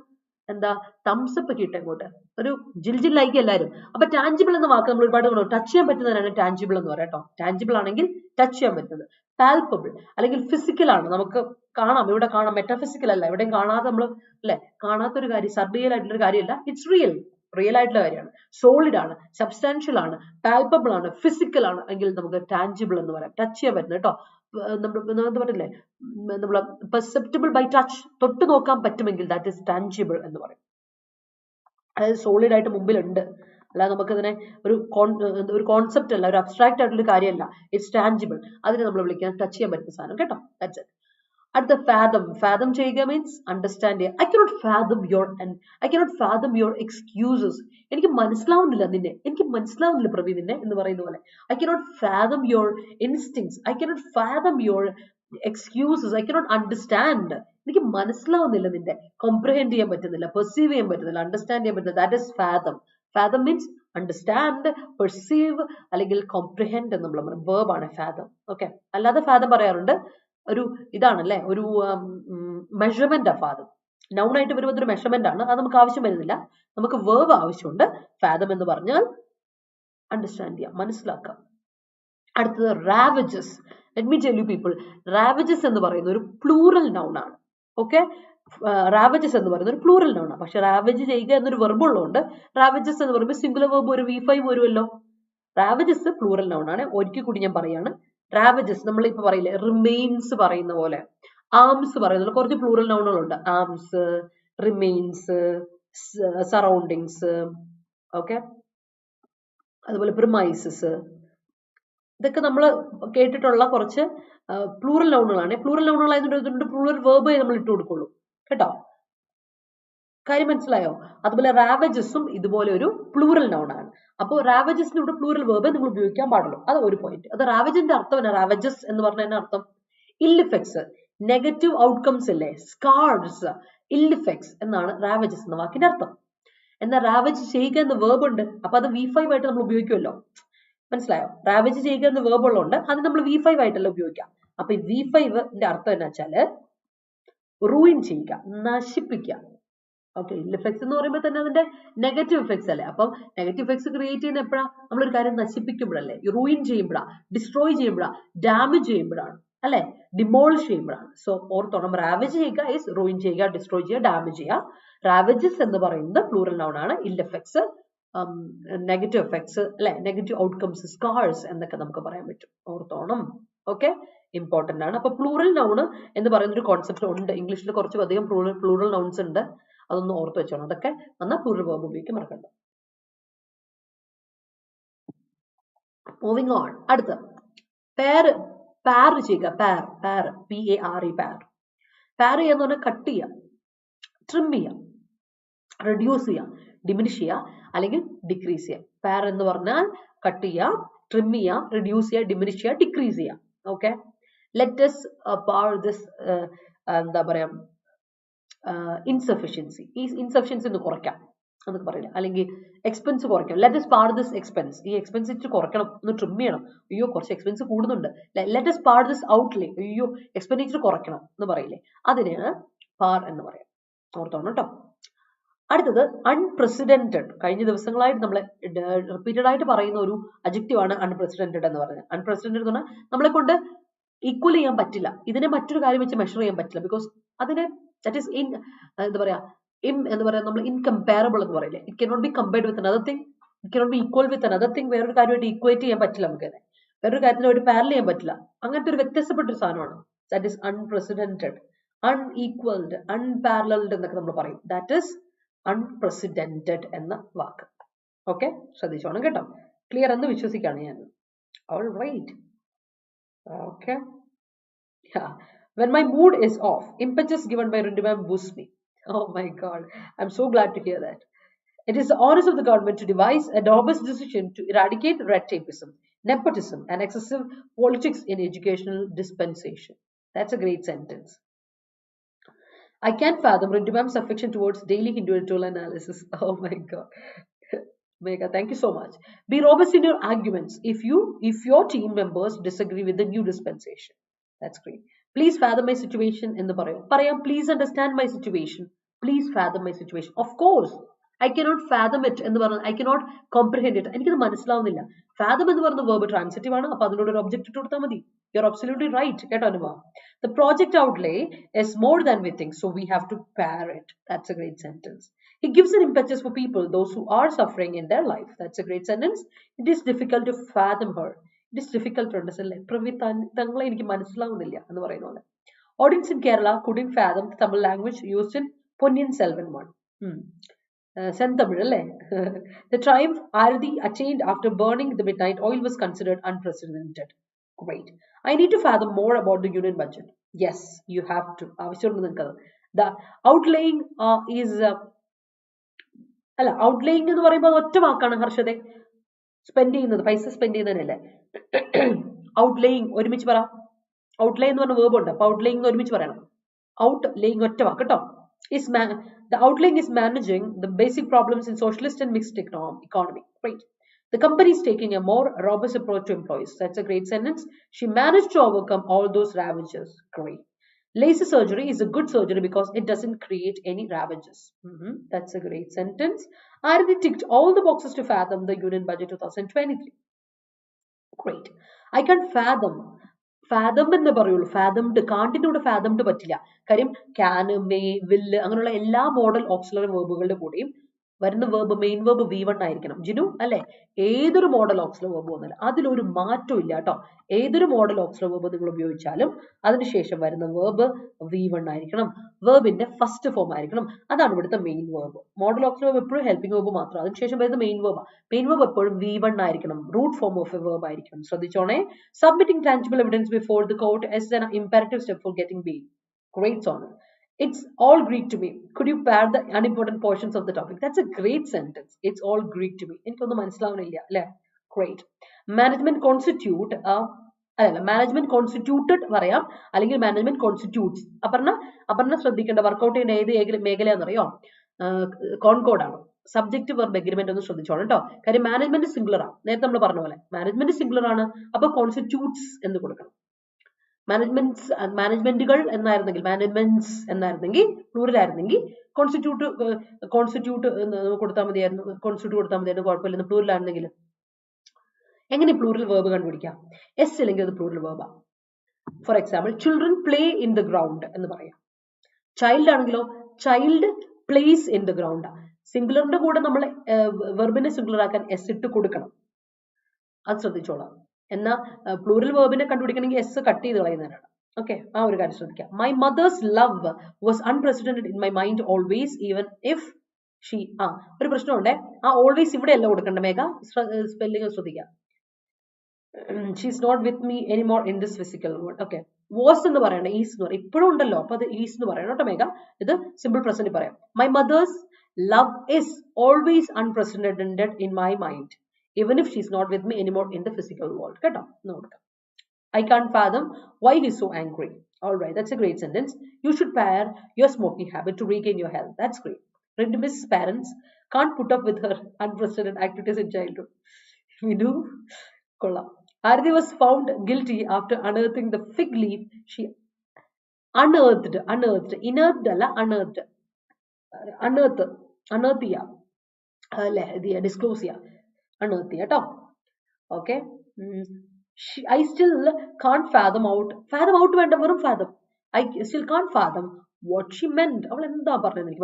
എന്താ തംസ് അപ്പ് ഒക്കെ ഇട്ടേ അങ്ങോട്ട്, ഒരു ജിൽ ലൈക്ക് എല്ലാവരും. അപ്പൊ ടാഞ്ചിബിൾ എന്ന വാക്ക് നമ്മൾ ഒരുപാട് ടച്ച് ചെയ്യാൻ പറ്റുന്നതിനാണ് ടാഞ്ചിബിൾ എന്ന് പറയാം കേട്ടോ. ടാഞ്ചിബിൾ ആണെങ്കിൽ ടച്ച് ചെയ്യാൻ പറ്റുന്നത്. പാൽപ്പബിൾ അല്ലെങ്കിൽ ഫിസിക്കൽ ആണ്, നമുക്ക് കാണാം, ഇവിടെ കാണാം, മെറ്റാഫിസിക്കൽ അല്ല, എവിടെയും കാണാതെ നമ്മൾ അല്ലെ, കാണാത്തൊരു കാര്യം, സർറിയൽ ആയിട്ടുള്ള ഒരു കാര്യമല്ല, ഇറ്റ്സ് റിയൽ ആയിട്ടുള്ള കാര്യമാണ്, സോളിഡ് ആണ്, സബ്സ്റ്റാൻഷ്യൽ ആണ്, പാൽപ്പബിൾ ആണ്, ഫിസിക്കൽ ആണ് എങ്കിൽ നമുക്ക് ടാഞ്ചിബിൾ എന്ന് പറയാം, ടച്ച് ചെയ്യാൻ പറ്റുന്നത് കേട്ടോ. നമ്മൾ പറഞ്ഞില്ലേ, നമ്മൾ പെർസെപ്റ്റബിൾ ബൈ ടച്ച്, തൊട്ട് നോക്കാൻ പറ്റുമെങ്കിൽ ദാറ്റ് ഇസ് ടാഞ്ചിബിൾ എന്ന് പറയും. അതായത് സോളിഡ് ആയിട്ട് മുമ്പിലുണ്ട്, അല്ലാതെ നമുക്കതിനെ ഒരു കോൺസെപ്റ്റ് അല്ല, ഒരു അബ്സ്ട്രാക്ട് ആയിട്ടുള്ള കാര്യമല്ല, ഇറ്റ്സ് ടാഞ്ചിബിൾ. അതിനെ നമ്മൾ വിളിക്കാൻ ടച്ച് ചെയ്യാൻ പറ്റുന്ന സാധനം കേട്ടോ. That's it. അടുത്ത ഫാദം ചെയ്യുക മീൻസ് അണ്ടർസ്റ്റാൻഡ് ചെയ്യുക. I cannot fathom your excuses. എനിക്ക് മനസ്സിലാവുന്നില്ല നിന്നെ, എനിക്ക് മനസ്സിലാവുന്നില്ല പ്രവീൺ നിന്നെ എന്ന് പറയുന്ന പോലെ. I cannot fathom your instincts, I cannot fathom your excuses, I cannot understand. എനിക്ക് മനസ്സിലാവുന്നില്ല നിന്റെ, കോംപ്രിഹെൻഡ് ചെയ്യാൻ പറ്റുന്നില്ല, പെർസീവ് ചെയ്യാൻ പറ്റുന്നില്ല, അണ്ടർസ്റ്റാൻഡ് ചെയ്യാൻ പറ്റുന്നില്ല. That is fathom. Fathom means understand, perceive അല്ലെങ്കിൽ കോംപ്രിഹെൻഡ് എന്നുള്ള വേർബ് ആണ് ഫാദം. ഓക്കെ, അല്ലാതെ ഫാദം പറയാറുണ്ട്, ഒരു ഇതാണല്ലേ, ഒരു മെഷർമെന്റ് ആ ഫാദം. നൗൺ ആയിട്ട് വരുമ്പോൾ ഒരു മെഷർമെന്റ് ആണ്, അത് നമുക്ക് ആവശ്യം വരുന്നില്ല, നമുക്ക് വേർബ് ആവശ്യമുണ്ട്. ഫാദം എന്ന് പറഞ്ഞാൽ അണ്ടർസ്റ്റാൻഡ് ചെയ്യാം, മനസ്സിലാക്കാം. അടുത്തത് ravages. Let me tell you people, ravages എന്ന് പറയുന്ന ഒരു പ്ലൂറൽ നൗൺ ആണ്. ഓക്കെ, റാവജസ് എന്ന് പറയുന്ന ഒരു പ്ലൂറൽ നൗൺ ആണ്. പക്ഷെ റാവജ് ചെയ്യുക എന്നൊരു വെർബ് ഉള്ളതുകൊണ്ട് റാവജസ് എന്ന് പറയുമ്പോൾ സിംഗുലർ വെർബ് ഒരു V5 വരുമല്ലോ. റാവജസ് പ്ലൂറൽ നൗൺ ആണ്. ഒരിക്കൽ കൂടി ഞാൻ പറയാണ്, റാവജസ് നമ്മൾ ഇപ്പൊ പറയില്ലേ, റിമെയിൻസ് പറയുന്ന പോലെ, ആംസ് പറയുന്ന കുറച്ച് പ്ലൂറൽ നൗണുകളുണ്ട്. ആംസ്, റിമെയിൻസ്, സറൗണ്ടിങ്സ്, ഓക്കെ, അതുപോലെ പ്രിമൈസസ്, ഇതൊക്കെ നമ്മൾ കേട്ടിട്ടുള്ള കുറച്ച് പ്ലൂറൽ നൗണുകളാണ്. പ്ലൂറൽ നൗണുകളായതുകൊണ്ട് പ്ലൂറൽ വേർബ് നമ്മൾ ഇട്ട് കൊടുക്കുള്ളൂ കേട്ടോ. കാര്യം മനസ്സിലായോ? അതുപോലെ റാവജസും ഇതുപോലെ ഒരു പ്ലൂറൽ നൗൺ ആണ്. അപ്പോൾ റാവജസിന് ഇവിടെ പ്ലൂറൽ വേർബ് നമ്മൾ ഉപയോഗിക്കാൻ പാടുള്ളൂ. അത് ഒരു പോയിന്റ്. അത് റാവജിന്റെ അർത്ഥം എന്നാ? റാവജസ് എന്ന് പറഞ്ഞ അർത്ഥം ഇൽ ഇഫക്ട്സ്, നെഗറ്റീവ് ഔട്ട്കംസ് അല്ലേ, സ്കാർസ്, ഇൽ ഇഫക്ട്സ് എന്നാണ് റാവജസ് എന്ന വാക്കിന്റെ അർത്ഥം. എന്നാൽ റാവജ് ചെയ്യുക എന്ന വേർബ് ഉണ്ട്, അപ്പൊ അത് V5 ആയിട്ട് നമ്മൾ ഉപയോഗിക്കുമല്ലോ. മനസ്സിലായോ? റാവജ് ചെയ്യുക എന്ന വേർബ് ഉള്ളതുകൊണ്ട് അത് നമ്മൾ V5 ആയിട്ടല്ല ഉപയോഗിക്കാം. അപ്പൊ ഈ V5ന്റെ അർത്ഥം എന്നാ വെച്ചാല് റൂയിൻ ചെയ്യുക, നശിപ്പിക്കുക. ഓക്കെ, ഇൽ ഇഫക്ട്സ് എന്ന് പറയുമ്പോൾ തന്നെ അതിന്റെ നെഗറ്റീവ് ഇഫക്ട്സ് അല്ലേ. അപ്പം നെഗറ്റീവ് ഇഫക്ട്സ് ക്രിയേറ്റ് ചെയ്യുന്ന എപ്പോഴാ? നമ്മളൊരു കാര്യം നശിപ്പിക്കുമ്പോഴല്ലേ, റൂയിൻ ചെയ്യുമ്പോഴാണ്, ഡിസ്ട്രോയ് ചെയ്യുമ്പോഴാണ്, ഡാമേജ് ചെയ്യുമ്പോഴാണ് അല്ലെ, ഡിമോളിഷ് ചെയ്യുമ്പോഴാണ്. സോ ഓർത്തോണം, റാവജ് ചെയ്യുക ഈസ് റൂയിൻ ചെയ്യുക, ഡിസ്ട്രോയ് ചെയ്യുക, ഡാമേജ് ചെയ്യുക. റാവജസ് എന്ന് പറയുന്നത് പ്ലൂറൽ നൗൺ ആണ്. ഇൽ ഇഫക്ട്സ്, നെഗറ്റീവ് എഫക്ട്സ് അല്ലെ, നെഗറ്റീവ് ഔട്ട്കംസ്, സ്കാർസ് എന്നൊക്കെ നമുക്ക് പറയാൻ പറ്റും. ഓർത്തോണം. ഓക്കെ, ഇമ്പോർട്ടന്റ് ആണ്. അപ്പൊ പ്ലൂറൽ നൗൺ എന്ന് പറയുന്ന ഒരു കോൺസെപ്റ്റ് ഉണ്ട് ഇംഗ്ലീഷിൽ, കുറച്ച് അധികം പ്ലൂറൽ നൗൺസ് ഉണ്ട്, അതൊന്ന് ഓർത്ത് വെച്ചോണം. അതൊക്കെ വന്നാൽ പ്ലൂറൽ വേർബ് ഉപയോഗിക്കാൻ മറക്കണ്ട. Moving on. അടുത്ത പാർ ചെയ്യുക. പാർ PARE, പാർ ചെയ്യാന്ന് പറഞ്ഞാൽ കട്ട് ചെയ്യുക, ട്രിം ചെയ്യുക, റെഡ്യൂസ് ചെയ്യുക, ഡിമിനിഷ് ചെയ്യുക അല്ലെങ്കിൽ ഡിക്രീസ് ചെയ്യുക. പാർ എന്ന് പറഞ്ഞാൽ കട്ട് ചെയ്യുക, ട്രിം ചെയ്യുക, റെഡ്യൂസ് ചെയ്യുക, ഡിമിനിഷ് ചെയ്യുക, ഡിക്രീസ് ചെയ്യുക. ഓക്കെ, ലെറ്റസ് പാർ ദിസ് എന്താ പറയാ, ഇൻസഫിഷ്യൻസി, ഈ ഇൻസഫിഷ്യൻസി ഒന്ന് കുറയ്ക്കാം എന്നൊക്കെ പറയില്ല, അല്ലെങ്കിൽ എക്സ്പെൻസ് കുറയ്ക്കാം. Let us part this expense, ഈ എക്സ്പെൻസ് ഇച്ചിരി കുറയ്ക്കണം, ഒന്ന് ട്രിം ചെയ്യണം, അയ്യോ കുറച്ച് എക്സ്പെൻസ് കൂടുന്നുണ്ട്. Let us part this outlay, അയ്യോ എക്സ്പെൻഡിച്ചർ കുറയ്ക്കണം എന്ന് പറയില്ലേ, അതിനെയാണ് പാർ എന്ന് പറയാം. ഓർത്തോണം കേട്ടോ. അടുത്തത് അൺപ്രസിഡന്റഡ്. കഴിഞ്ഞ ദിവസങ്ങളായിട്ട് നമ്മൾ റിപ്പീറ്റഡ് ആയിട്ട് പറയുന്ന ഒരു അഡ്ജക്റ്റീവ് ആണ് അൺപ്രസിഡന്റഡ് എന്ന് പറയുന്നത്. അൺപ്രസിഡന്റഡ് എന്ന് പറഞ്ഞാൽ നമ്മളെ കൊണ്ട് ഈക്വൽ ചെയ്യാൻ പറ്റില്ല, ഇതിനെ മറ്റൊരു കാര്യം വെച്ച് മെഷർ ചെയ്യാൻ പറ്റില്ല. ബിക്കോസ് അതിനെ ദാറ്റ് ഈസ് എന്താ പറയാ, എന്ന് പറയാം, നമ്മൾ ഇൻകംപാരബിൾ എന്ന് പറയില്ലേ, it cannot be compared with another thing, it cannot be equal with another thing. വേറൊരു കാര്യമായിട്ട് ഈക്വേറ്റ് ചെയ്യാൻ പറ്റില്ല, നമുക്ക് വേറൊരു കാര്യത്തിനായിട്ട് പാരൽ ചെയ്യാൻ പറ്റില്ല. അങ്ങനത്തെ ഒരു വ്യത്യസ്തപ്പെട്ട ഒരു സാധനമാണ് ദാറ്റ് ഈസ് അൺപ്രസിഡന്റഡ്, അൺഈക്വൽഡ്, അൺപാരലൽഡ് എന്നൊക്കെ നമ്മൾ പറയും. ദാറ്റ് ഈസ് അൺപ്രസിഡന്റഡ് എന്ന വാക്ക്. ഓക്കെ, ശ്രദ്ധിച്ചോണം കേട്ടോ. ക്ലിയർ എന്ന് വിശ്വസിക്കാണ് ഞാൻ. All right. Okay. Yeah. When my mood is off, impetus given by Rindimam boosts me. Oh my God. I'm so glad to hear that. It is the honors of the government to devise a robust decision to eradicate red tapeism, nepotism, and excessive politics in educational dispensation. That's a great sentence. I can't fathom Rindimam's affection towards daily Hindu editorial analysis. Oh my God. Megha, thank you so much. Be robust in your arguments if your team members disagree with the new dispensation. That's great. Please fathom my situation in the Parayam, please understand my situation. Please fathom my situation. Of course, I cannot fathom it in the I cannot comprehend it. എനിക്കത് മനസ്സിലാവുന്നില്ല. Fathom എന്ന് പറയുന്ന verb transitive ആണ്. അപ്പോൾ അതിനോട് ഒരു object ഇട്ട് കൊടുത്താൽ മതി. You're absolutely right. കേട്ടോ അനുഭവ. The project outlay is more than we think, so we have to pair it. That's a great sentence. He gives an impetus for people, those who are suffering in their life. That's a great sentence. It is difficult to fathom her. It is difficult to understand. തങ്ങളെ എനിക്ക് മനസ്സിലാവുന്നില്ല എന്ന് പറയുന്ന പോലെ. Audience in Kerala couldn't fathom the Tamil language used in Ponniyin Selvan one. Senthamil, alle? The triumph Ardi attained after burning the midnight oil was considered unprecedented. Great. I need to fathom more about the union budget. Yes, you have to. The outlaying is outlaying എന്ന് പറയുമ്പോൾ ഒറ്റ വാക്കാണ് ഹർഷദേ. Spend ചെയ്യുന്നത്, പൈസ spend ചെയ്യുന്നതിനല്ലേ. ഔട്ട്ലേയിങ് ഒരുമിച്ച് പറ. Outlay എന്ന് പറഞ്ഞ വേർബ് ഉണ്ട്. അപ്പൊ ഔട്ട്ലേയിങ് ഒരുമിച്ച് പറയണം. ഔട്ട്ലേയിങ് ഒറ്റ വാക്ക് കേട്ടോ. The outlaying is managing the basic problems in socialist and mixed economy. Great. The company is taking a more robust approach to employees. That's a great sentence. She managed to overcome all those ravages. Great. Laser surgery is a good surgery because it doesn't create any ravages. That's a great sentence. Ardi ticked all the boxes to fathom the Union Budget 2023. Great. I can't fathom. Fathom എന്ന് പറയുള്ളൂ. ഫാദംഡ് കാണ്ടിന്റെ കൂടെ ഫാദംഡ് പറ്റില്ല. കാര്യം can, may, വില്ല് അങ്ങനെയുള്ള എല്ലാ modal auxiliary വേർബുകളുടെ കൂടെയും വരുന്ന വേർബ് മെയിൻ വേർബ് V1 ആയിരിക്കണം. ജിനു അല്ലെ? ഏതൊരു മോഡൽ ഓക്സിലറി വേർബ് വന്നാലും അതിലൊരു മാറ്റവും ഇല്ല കേട്ടോ. ഏതൊരു മോഡൽ ഓക്സിലറി വേർബ് നിങ്ങൾ ഉപയോഗിച്ചാലും അതിനുശേഷം വരുന്ന വേർബ് V1 ആയിരിക്കണം. വേർബിന്റെ ഫസ്റ്റ് ഫോം ആയിരിക്കണം. അതാണ് ഇവിടുത്തെ main verb. Modal auxiliary verb എപ്പോഴും ഹെൽപ്പിംഗ് വേർബ് മാത്രം. അതിനുശേഷം വരുന്ന മെയിൻ വേർബ്. മെയിൻ വേർബ് എപ്പോഴും V1 ആയിരിക്കണം. Root form of a verb ആയിരിക്കണം. ശ്രദ്ധിച്ചോണേ. Submitting tangible evidence before the court is an imperative step for getting bail. Great honor. It's all Greek to me. Could you pair the unimportant portions of the topic? That's a great sentence. It's all Greek to me. എനിക്കൊന്നും മനസ്സിലാവുന്നില്ല അല്ലേ? Great. Management constitute management constituted പറയാം, അല്ലെങ്കിൽ management constitutes. Aparna ശ്രദ്ധിക്കേണ്ട workout ചെയ്യുന്ന ഏത് മേഖലയാണെന്നറിയോ? Concord ആണ്. Subject verb agreement ഒന്ന് ശ്രദ്ധിച്ചോളാം കേട്ടോ. കാര്യം മാനേജ്മെന്റ് സിംഗുലർ ആണ്. നേരത്തെ നമ്മൾ പറഞ്ഞ പോലെ മാനേജ്മെന്റ് സിംഗുലർ ആണ്. അപ്പൊ കോൺസ്റ്റിറ്റ്യൂട്ട്സ് എന്ന് കൊടുക്കണം. മാനേജ്മെന്റുകൾ എന്നായിരുന്നെങ്കിൽ പ്ലൂറൽ ആയിരുന്നെങ്കിൽ കോൺസ്റ്റിറ്റ്യൂട്ട് കൊടുത്താൽ മതിയായിരുന്നു. കുഴപ്പമില്ലെന്ന് പ്ലൂറൽ ആയിരുന്നെങ്കിൽ. എങ്ങനെ പ്ലൂറൽ വേർബ് കണ്ടുപിടിക്കാം? എസ് അല്ലെങ്കിൽ അത് പ്ലൂറൽ വേർബാ. For example, children play in the ground എന്ന് പറയാം. ചൈൽഡ് ആണെങ്കിലോ child plays in the ground. സിംഗുലറിന്റെ കൂടെ നമ്മൾ വെർബിനെ സിംഗുലർ ആക്കാൻ എസ് ഇട്ട് കൊടുക്കണം. അത് ശ്രദ്ധിച്ചോളാം. എന്നാൽ പ്ലൂറൽ വേർബിനെ കണ്ടുപിടിക്കണമെങ്കിൽ എസ് കട്ട് ചെയ്ത് കളയുന്നതിനാണ്. ഓക്കെ, ആ ഒരു കാര്യം ശ്രദ്ധിക്കാം. My mother's love was unprecedented in my mind always even if she. ഒരു പ്രശ്നമുണ്ടേ. ഓൾവേസ് ഇവിടെ അല്ല കൊടുക്കണ്ട മേഘ. സ്പെല്ലിംഗ് ശ്രദ്ധിക്കാം. She's not with me anymore in this physical world. Okay, was എന്ന് പറയണം. ഈസ് എന്ന് പറയും. ഇപ്പോഴും ഉണ്ടല്ലോ, അപ്പൊ അത് ഈസ് എന്ന് പറയണം കേട്ടോ മേഘ. ഇത് സിമ്പിൾ പ്രസന്റ് പറയാം. My mother's love is always unprecedented in my mind even if she's not with me anymore in the physical world. കേട്ടോ, നോക്കാം. I can't fathom why he's so angry. All right, that's a great sentence. You should pair your smoking habit to regain your health. That's great. Redimus parents can't put up with her unprecedented activities in childhood. We do. Kolla. Ardi was found guilty after unearthing the fig leaf she unearthed. Inearthed alla unearthed. Unearthia. Disclosure. Unearthia കേട്ടോ. Okay, I still can't fathom out വേണ്ട, വെറും fathom. I still can't fathom what she meant. അവൾ എന്താ പറഞ്ഞത് എനിക്ക്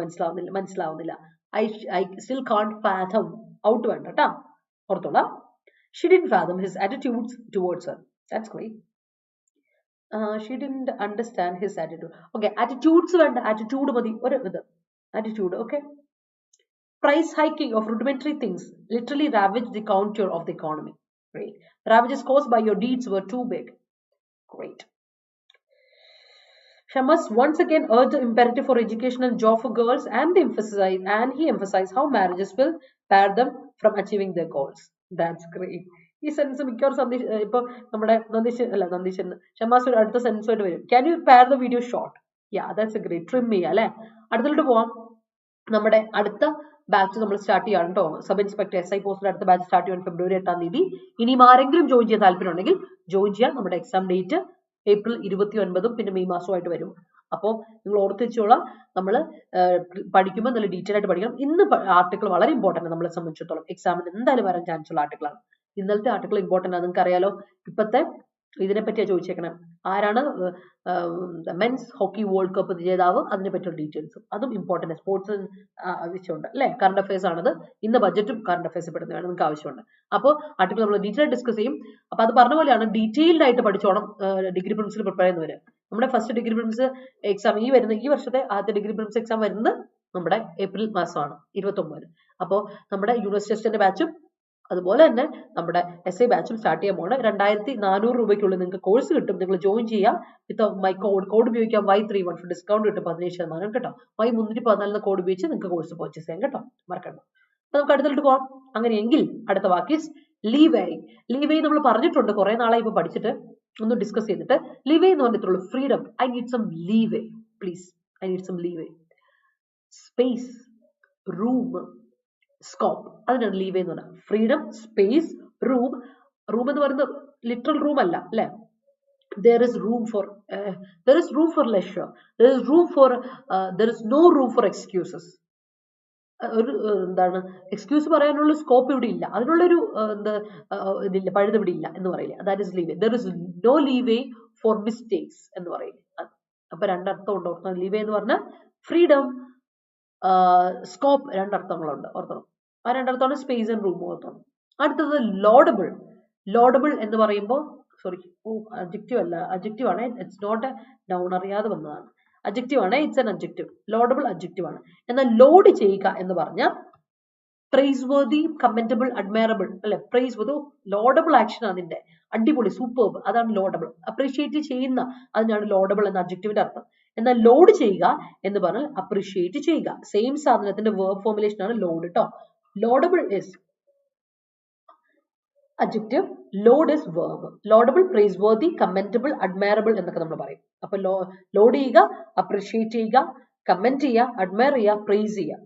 മനസ്സിലാവുന്നില്ല. I still can't fathom out വേണ്ട കേട്ടോ, ഓർത്തോളാം. She didn't fathom his attitudes towards her. That's great. She didn't understand his attitude. Okay, attitudes വേണ്ട, attitude മതി. ഒരു ഇത് attitude. Okay. Price hiking of rudimentary things literally ravaged the contour of the economy. Great. The ravages caused by your deeds were too big. Great. Shamas once again urged the imperative for education and job for girls, and he emphasized how marriages will pair them from achieving their goals. That's great. ഈ sense മിക്കവാറും സന്ദേശം ഇപ്പൊ നമ്മുടെ നന്ദീശൻ ഷമാസ് ഒരു അടുത്ത sense ആയിട്ട് വരും. Can you pair the video short? Yeah, that's a great. Trim ചെയ്യാം അല്ലെ. അടുത്തോട്ട് പോവാം. നമ്മുടെ അടുത്ത ബാച്ച് നമ്മൾ സ്റ്റാർട്ട് ചെയ്യാണ് കേട്ടോ. സബ് ഇൻസ്പെക്ടർ SI പോസ്റ്റിൽ അടുത്ത ബാച്ച് സ്റ്റാർട്ട് ചെയ്യാൻ February 8ാം തീയതി. ഇനിയും ആരെങ്കിലും ജോയിൻ ചെയ്യാൻ താല്പര്യം ഉണ്ടെങ്കിൽ ജോയിൻ ചെയ്യാൻ. നമ്മുടെ എക്സാം ഡേറ്റ് April 29 പിന്നെ മെയ് മാസമായിട്ട് വരും. അപ്പോൾ നിങ്ങൾ ഓർത്ത് വെച്ചോളാം, നമ്മൾ പഠിക്കുമ്പോൾ നല്ല ഡീറ്റെയിൽ ആയിട്ട് പഠിക്കണം. ഇന്ന് ആർട്ടിക്കിൾ വളരെ ഇമ്പോർട്ടൻ്റ് നമ്മളെ സംബന്ധിച്ചിടത്തോളം. എക്സാമിന് എന്തായാലും വരാൻ ചാൻസ് ഉള്ള ആർട്ടിക്കിളാണ്. ഇന്നലത്തെ ആർട്ടിക്കിൾ ഇമ്പോർട്ടൻ്റ് ആണ്, നിങ്ങൾക്ക് അറിയാലോ. ഇപ്പോഴത്തെ ഇതിനെപ്പറ്റിയാണ് ചോദിച്ചേക്കണം, ആരാണ് മെൻസ് ഹോക്കി വേൾഡ് കപ്പ് ജേതാവ്, അതിനെ പറ്റിയുള്ള ഡീറ്റെയിൽസും അതും ഇമ്പോർട്ടൻ്റ്. സ്പോർട്സ് ആവശ്യമുണ്ട് അല്ലേ, കറണ്ട് അഫയേഴ്സ് ആണത്. ഇന്ന് ബഡ്ജറ്റും കറണ്ട് അഫയേഴ്സ് പെടുന്നതാണ്, നിങ്ങൾക്ക് ആവശ്യമുണ്ട്. അപ്പോൾ ആർട്ടിക്കിൾ നമ്മൾ ഡീറ്റെയിൽ ഡിസ്കസ് ചെയ്യും. അപ്പോൾ അത് പറഞ്ഞ പോലെയാണ്, ഡീറ്റെയിൽഡ് ആയിട്ട് പഠിച്ചോണം ഡിഗ്രി പ്രിലിംസിൽ പ്രിപ്പയർ ചെയ്യുന്നവര്. നമ്മുടെ ഫസ്റ്റ് ഡിഗ്രി പ്രിലിംസ് എക്സാം ഈ വർഷത്തെ ആദ്യത്തെ ഡിഗ്രി പ്രിലിംസ് എക്സാം വരുന്നത് നമ്മുടെ ഏപ്രിൽ മാസമാണ് 29. അപ്പോൾ നമ്മുടെ യൂണിവേഴ്സിറ്റി അസിസ്റ്റന്റ് ബാച്ചും അതുപോലെ തന്നെ നമ്മുടെ SI ബാച്ചും സ്റ്റാർട്ട് ചെയ്യാൻ പോകണം. 2400 രൂപയ്ക്കുള്ളിൽ നിങ്ങൾക്ക് കോഴ്സ് കിട്ടും. നിങ്ങൾ ജോയിൻ ചെയ്യാം. വിത്ത് മൈ കോഡ് ഉപയോഗിക്കാം Y314, ഡിസ്കൗണ്ട് കിട്ടും 17% കേട്ടോ. Y314 കോഡ് ഉപയോഗിച്ച് നിങ്ങൾക്ക് കോഴ്സ് പർച്ചേസ് ചെയ്യാം കേട്ടോ, മറക്കണ്ട. അപ്പൊ നമുക്ക് അടുത്തോട്ട് പോകാം. അങ്ങനെയെങ്കിൽ അടുത്ത വാക്കീസ് ലീവേ. ലീവേ നമ്മൾ പറഞ്ഞിട്ടുണ്ട്, കുറെ നാളായി ഇപ്പൊ പഠിച്ചിട്ട് ഒന്ന് ഡിസ്കസ് ചെയ്തിട്ട്. ലീവേ എന്ന് പറഞ്ഞിട്ടുള്ളൂ freedom. I need some leeway please, I need some leeway. Space, room, scope, അതിനാണ് ലീവേ എന്ന് പറയുന്നത്. Freedom, space, room. റൂം എന്ന് പറയുന്നത് ലിറ്ററൽ റൂം അല്ല അല്ലെ. there is room for leisure, there is no room for excuses. ഒരു എന്താണ് excuse പറയാനുള്ള സ്കോപ്പ് ഇവിടെ ഇല്ല, അതിനുള്ളൊരു ഇതില്ല, പഴുത് ഇവിടെ ഇല്ല എന്ന് പറയില്ല. That is leeway. there is no leeway for mistakes എന്ന് പറയില്ല. അപ്പൊ രണ്ടർത്ഥം ഉണ്ട് ഓർത്തണം. ലീവേ എന്ന് പറഞ്ഞാൽ ഫ്രീഡം, സ്കോപ്പ്, രണ്ടർത്ഥങ്ങളുണ്ട് ഓർത്തണം. ആ രണ്ടർത്ഥമാണ് സ്പേസ് ആൻഡ് റൂം ഓർത്തണം. അടുത്തത് ലോഡബിൾ. ലോഡബിൾ എന്ന് പറയുമ്പോൾ അഡ്ജക്റ്റീവ് അല്ല, അഡ്ജക്റ്റീവ് ആണ്. ഇറ്റ്സ് നോട്ട് എ നൗൺ, അറിയാതെ വന്നതാണ്. അഡ്ജക്റ്റീവ് ആണ്, ഇറ്റ്സ് ആൻ അഡ്ജക്റ്റീവ്. ലോഡബിൾ അഡ്ജക്റ്റീവ് ആണ്. എന്നാൽ ലോഡ് ചെയ്യുക എന്ന് പറഞ്ഞാൽ പ്രൈസ് വർതി, കമന്റബിൾ, അഡ്മയറബിൾ അല്ലെ. പ്രൈസ് വർതി, ലോഡബിൾ ആക്ഷൻ അതിന്റെ, അടിപൊളി, സൂപ്പർബ്, അതാണ് ലോഡബിൾ. അപ്രീഷിയേറ്റ് ചെയ്യുന്ന, അതിനാണ് ലോഡബിൾ എന്ന അഡ്ജക്റ്റീവിന്റെ അർത്ഥം. എന്നാൽ ലോഡ് ചെയ്യുക എന്ന് പറഞ്ഞാൽ അപ്രീഷിയേറ്റ് ചെയ്യുക. സെയിം സാധനത്തിന്റെ വേർബ് ഫോർമുലേഷൻ ആണ് ലോഡ് കേട്ടോ. ലോഡബിൾ is adjective, load is verb. Laudable, praiseworthy, commendable, admirable എന്നൊക്കെ നമ്മൾ പറയും. അപ്പൊ ലോഡ് ചെയ്യുക, അപ്രീഷിയേറ്റ് ചെയ്യുക, കമന്റ് ചെയ്യുക, അഡ്മയർ ചെയ്യുക, പ്രൈസ് ചെയ്യുക.